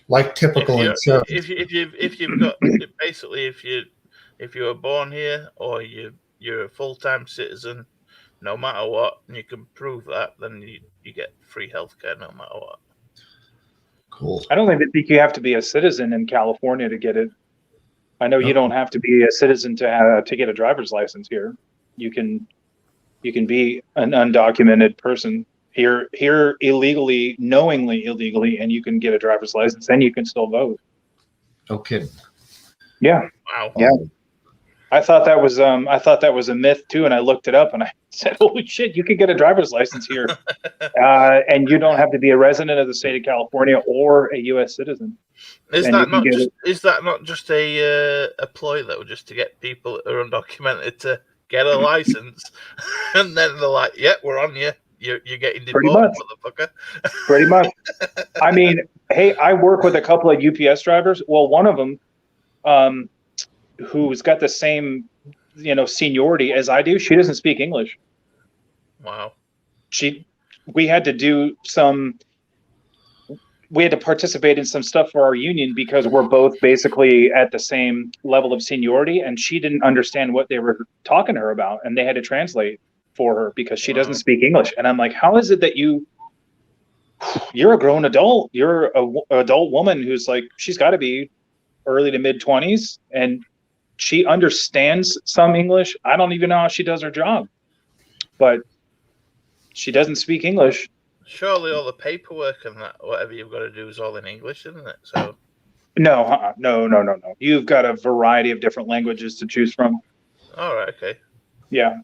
like typical insurance. If you've got basically if you were born here or you're a full-time citizen, no matter what, and you can prove that, then you get free healthcare no matter what. Cool. I don't think you have to be a citizen in California to get it. I know you don't have to be a citizen to get a driver's license here. You can be an undocumented person here illegally, knowingly illegally, and you can get a driver's license and you can still vote. No kidding. Yeah. Wow. Yeah. I thought that was a myth too, and I looked it up and I said, "Holy shit! You can get a driver's license here, and you don't have to be a resident of the state of California or a U.S. citizen." Is that not just a ploy though, just to get people that are undocumented to get a license, and then they're like, "Yep, we're on you. You're getting deported, motherfucker." Pretty much. I mean, hey, I work with a couple of UPS drivers. Well, one of them, who's got the same, seniority as I do, she doesn't speak English. Wow. We had to participate in some stuff for our union because we're both basically at the same level of seniority, and she didn't understand what they were talking to her about, and they had to translate for her because she doesn't speak English. And I'm like, how is it that you're a grown adult, you're an adult woman who's like, she's got to be early to mid 20s, and she understands some English. I don't even know how she does her job, but she doesn't speak English. Surely all the paperwork and that, whatever you've got to do, is all in English, isn't it? So no. You've got a variety of different languages to choose from. All right. Okay. Yeah.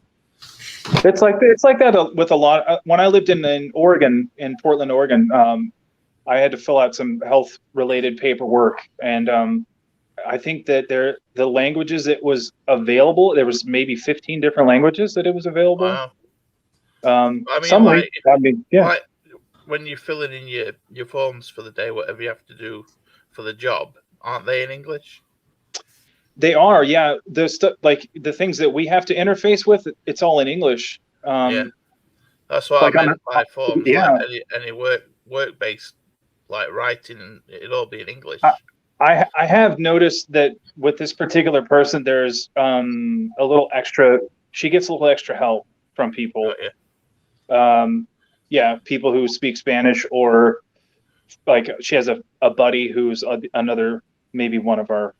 It's like that with a lot. When I lived in Oregon, in Portland, Oregon, I had to fill out some health related paperwork, and I think that the languages it was available, there was maybe 15 different languages that it was available. Wow. Yeah. When you're filling in your forms for the day, whatever you have to do for the job, aren't they in English? They are, yeah. The stuff like the things that we have to interface with, it's all in English. Yeah, that's what I meant by forms. Yeah. Like any work based, like writing, it'll all be in English. I have noticed that with this particular person, there's a little extra. She gets a little extra help from people. Oh, yeah. People who speak Spanish, or like she has a buddy who's another, maybe one of our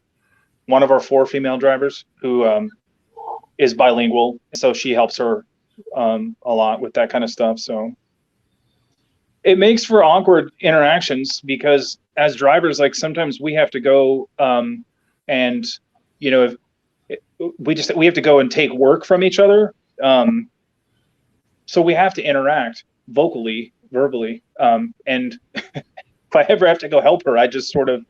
4 female drivers who is bilingual, so she helps her a lot with that kind of stuff. So it makes for awkward interactions because as drivers, like sometimes we have to go and we have to go and take work from each other. So we have to interact verbally. And if I ever have to go help her, I just sort of,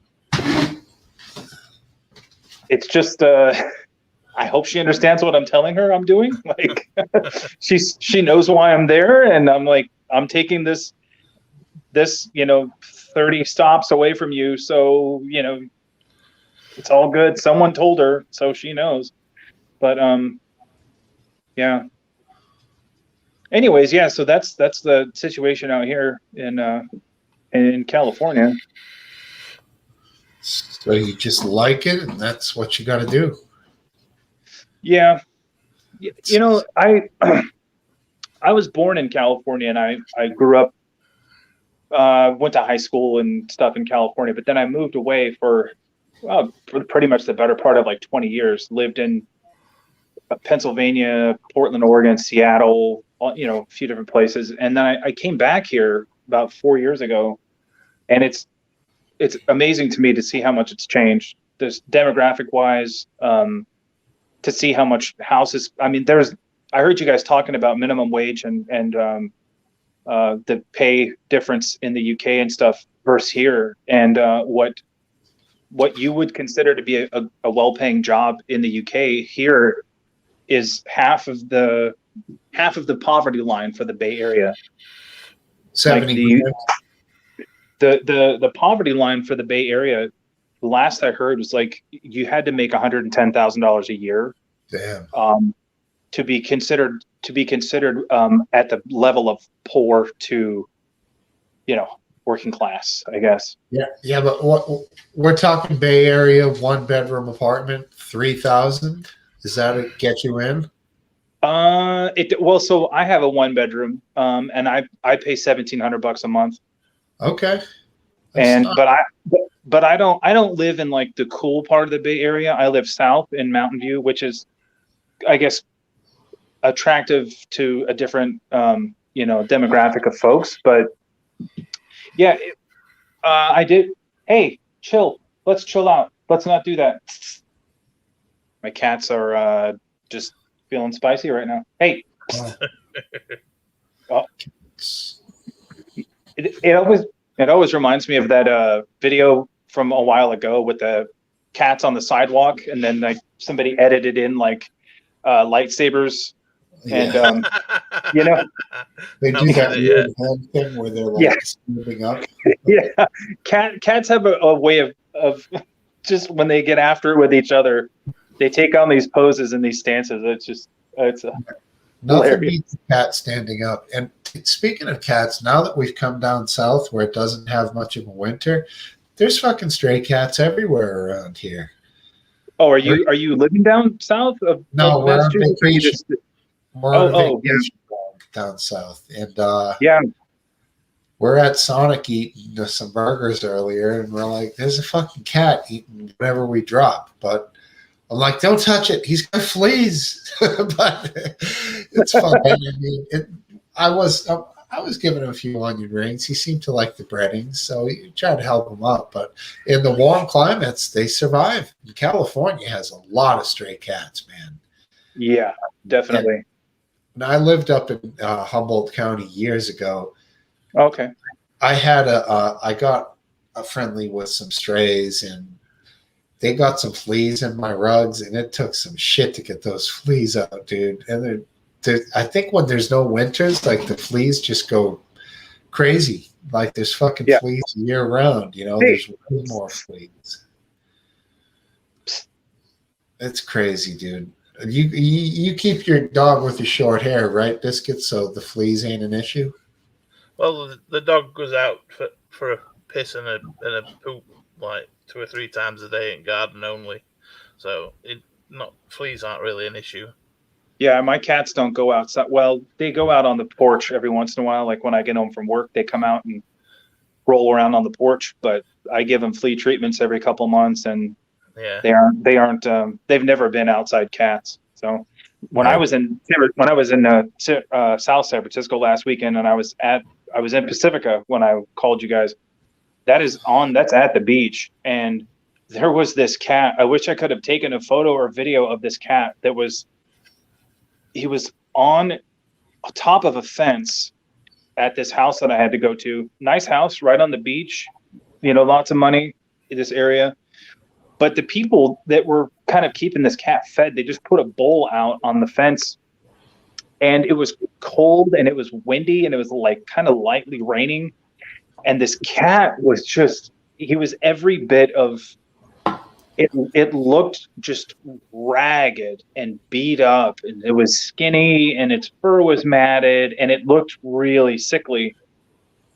it's just, I hope she understands what I'm telling her I'm doing. Like she knows why I'm there. And I'm like, I'm taking this 30 stops away from you. So, it's all good. Someone told her, so she knows. But, yeah. Anyways, yeah. So that's the situation out here in California. So you just like it, and that's what you got to do. Yeah. I was born in California, and I grew up, went to high school and stuff in California, but then I moved away for pretty much the better part of like 20 years, lived in Pennsylvania, Portland, Oregon, Seattle, a few different places. And then I came back here about 4 years ago, and it's amazing to me to see how much it's changed. this demographic wise, to see how much houses. I mean, I heard you guys talking about minimum wage and the pay difference in the UK and stuff versus here, and what you would consider to be a well-paying job in the UK here is half of the poverty line for the Bay Area. 70 Like the poverty line for the Bay Area, the last I heard was like you had to make $110,000 a year. Damn. To be considered at the level of poor to, working class, I guess. Yeah, but what we're talking Bay Area, 1-bedroom apartment, 3,000. Does that get you in? So I have a 1-bedroom, and I pay $1,700 a month. Okay. But I don't live in like the cool part of the Bay Area. I live south in Mountain View, which is, I guess, attractive to a different demographic of folks. But yeah, I did. Hey, chill. Let's chill out. Let's not do that. My cats are just feeling spicy right now. Hey. Oh. It always reminds me of that video from a while ago with the cats on the sidewalk, and then like somebody edited in like lightsabers, and they do that weird hand thing where they're like moving up. Yeah, cats have a way of just when they get after it with each other, they take on these poses and these stances. It's nothing beats a cat standing up. And speaking of cats, now that we've come down south where it doesn't have much of a winter, there's fucking stray cats everywhere around here. Oh, are you living down south of we're on Massachusetts? vacation. We're on vacation down south, and we're at Sonic eating some burgers earlier, and we're like, "There's a fucking cat eating whatever we drop," but I'm like, "Don't touch it. He's got fleas." But it's fine. I mean, I was giving him a few onion rings. He seemed to like the breadings, so you tried to help him up. But in the warm climates, they survive. And California has a lot of stray cats, man. Yeah, definitely. And I lived up in Humboldt County years ago. Okay. I got a friendly with some strays, and they got some fleas in my rugs, and it took some shit to get those fleas out, dude. And I think when there's no winters, like the fleas just go crazy. Like there's fucking fleas year round, there's way more fleas. It's crazy, dude. You keep your dog with your short hair, right, Biscuit? So the fleas ain't an issue. Well, the dog goes out for a piss and a poop like 2 or 3 times a day in garden only, so fleas aren't really an issue. Yeah, my cats don't go outside. Well, they go out on the porch every once in a while. Like when I get home from work, they come out and roll around on the porch. But I give them flea treatments every couple months, and they've never been outside cats. So when I was in South San Francisco last weekend, and I was in Pacifica when I called you guys. That's at the beach, and there was this cat. I wish I could have taken a photo or video of this cat he was on top of a fence at this house that I had to go to. Nice house right on the beach, lots of money in this area. But the people that were kind of keeping this cat fed, they just put a bowl out on the fence, and it was cold and it was windy and it was like kind of lightly raining. And this cat was he was every bit of it. It looked just ragged and beat up, and it was skinny, and its fur was matted, and it looked really sickly.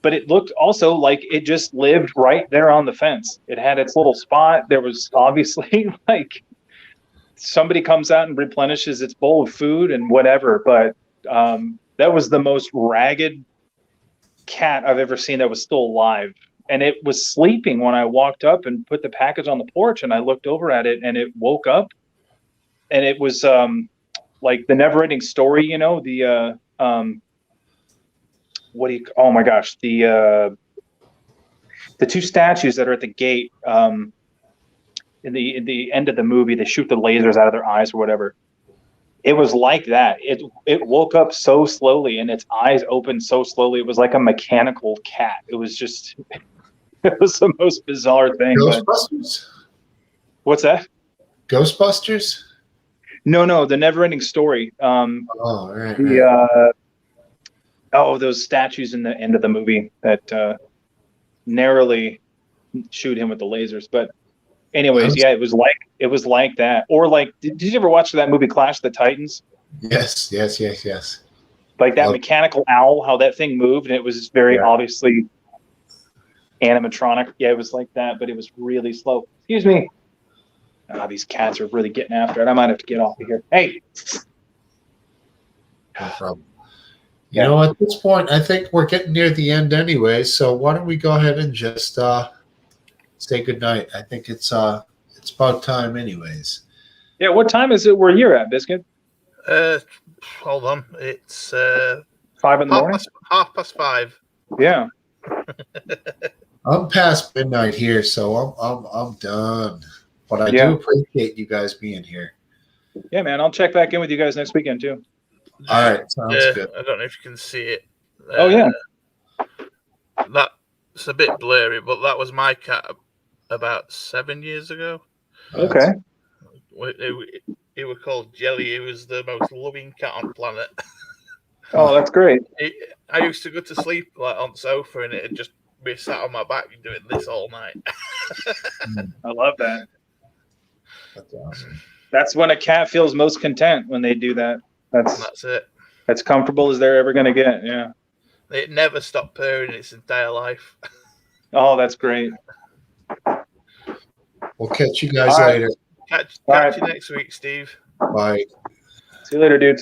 But it looked also like it just lived right there on the fence. It had its little spot. There was obviously like somebody comes out and replenishes its bowl of food and whatever. But that was the most ragged cat I've ever seen that was still alive. And it was sleeping when I walked up and put the package on the porch, and I looked over at it, and it woke up, and it was like the never-ending story, oh my gosh, the 2 statues that are at the gate. in the end of the movie, they shoot the lasers out of their eyes or whatever. It was like that. It woke up so slowly and its eyes opened so slowly. It was like a mechanical cat. It was just, it was the most bizarre thing. Ghostbusters? What's that? Ghostbusters? No, the Never-Ending Story. Right. Those statues in the end of the movie that narrowly shoot him with the lasers. But anyways, yeah, it was like that. Or like, did you ever watch that movie Clash of the Titans? Yes. Like that mechanical owl, how that thing moved, and it was very obviously animatronic. Yeah, it was like that, but it was really slow. Excuse me. These cats are really getting after it. I might have to get off of here. Hey. No problem. You know, at this point, I think we're getting near the end anyway. So why don't we go ahead and just say goodnight? I think it's about time, anyways. Yeah. What time is it where you're at, Biscuit? Hold on. It's 5 in the morning. 5:30. Yeah. I'm past midnight here, so I'm done. But I do appreciate you guys being here. Yeah, man. I'll check back in with you guys next weekend too. All right, sounds good. I don't know if you can see it. Oh yeah. That's a bit blurry, but that was my cat about 7 years ago. Okay. He was called Jelly. He was the most loving cat on the planet. Oh, that's great. I used to go to sleep like on the sofa, and it'd just be sat on my back doing this all night. I love that. That's awesome. That's when a cat feels most content, when they do that. That's it. As comfortable as they're ever going to get. Yeah. It never stopped purring its entire life. Oh, that's great. We'll catch you guys later. Catch you next week, Steve. Bye. See you later, dudes.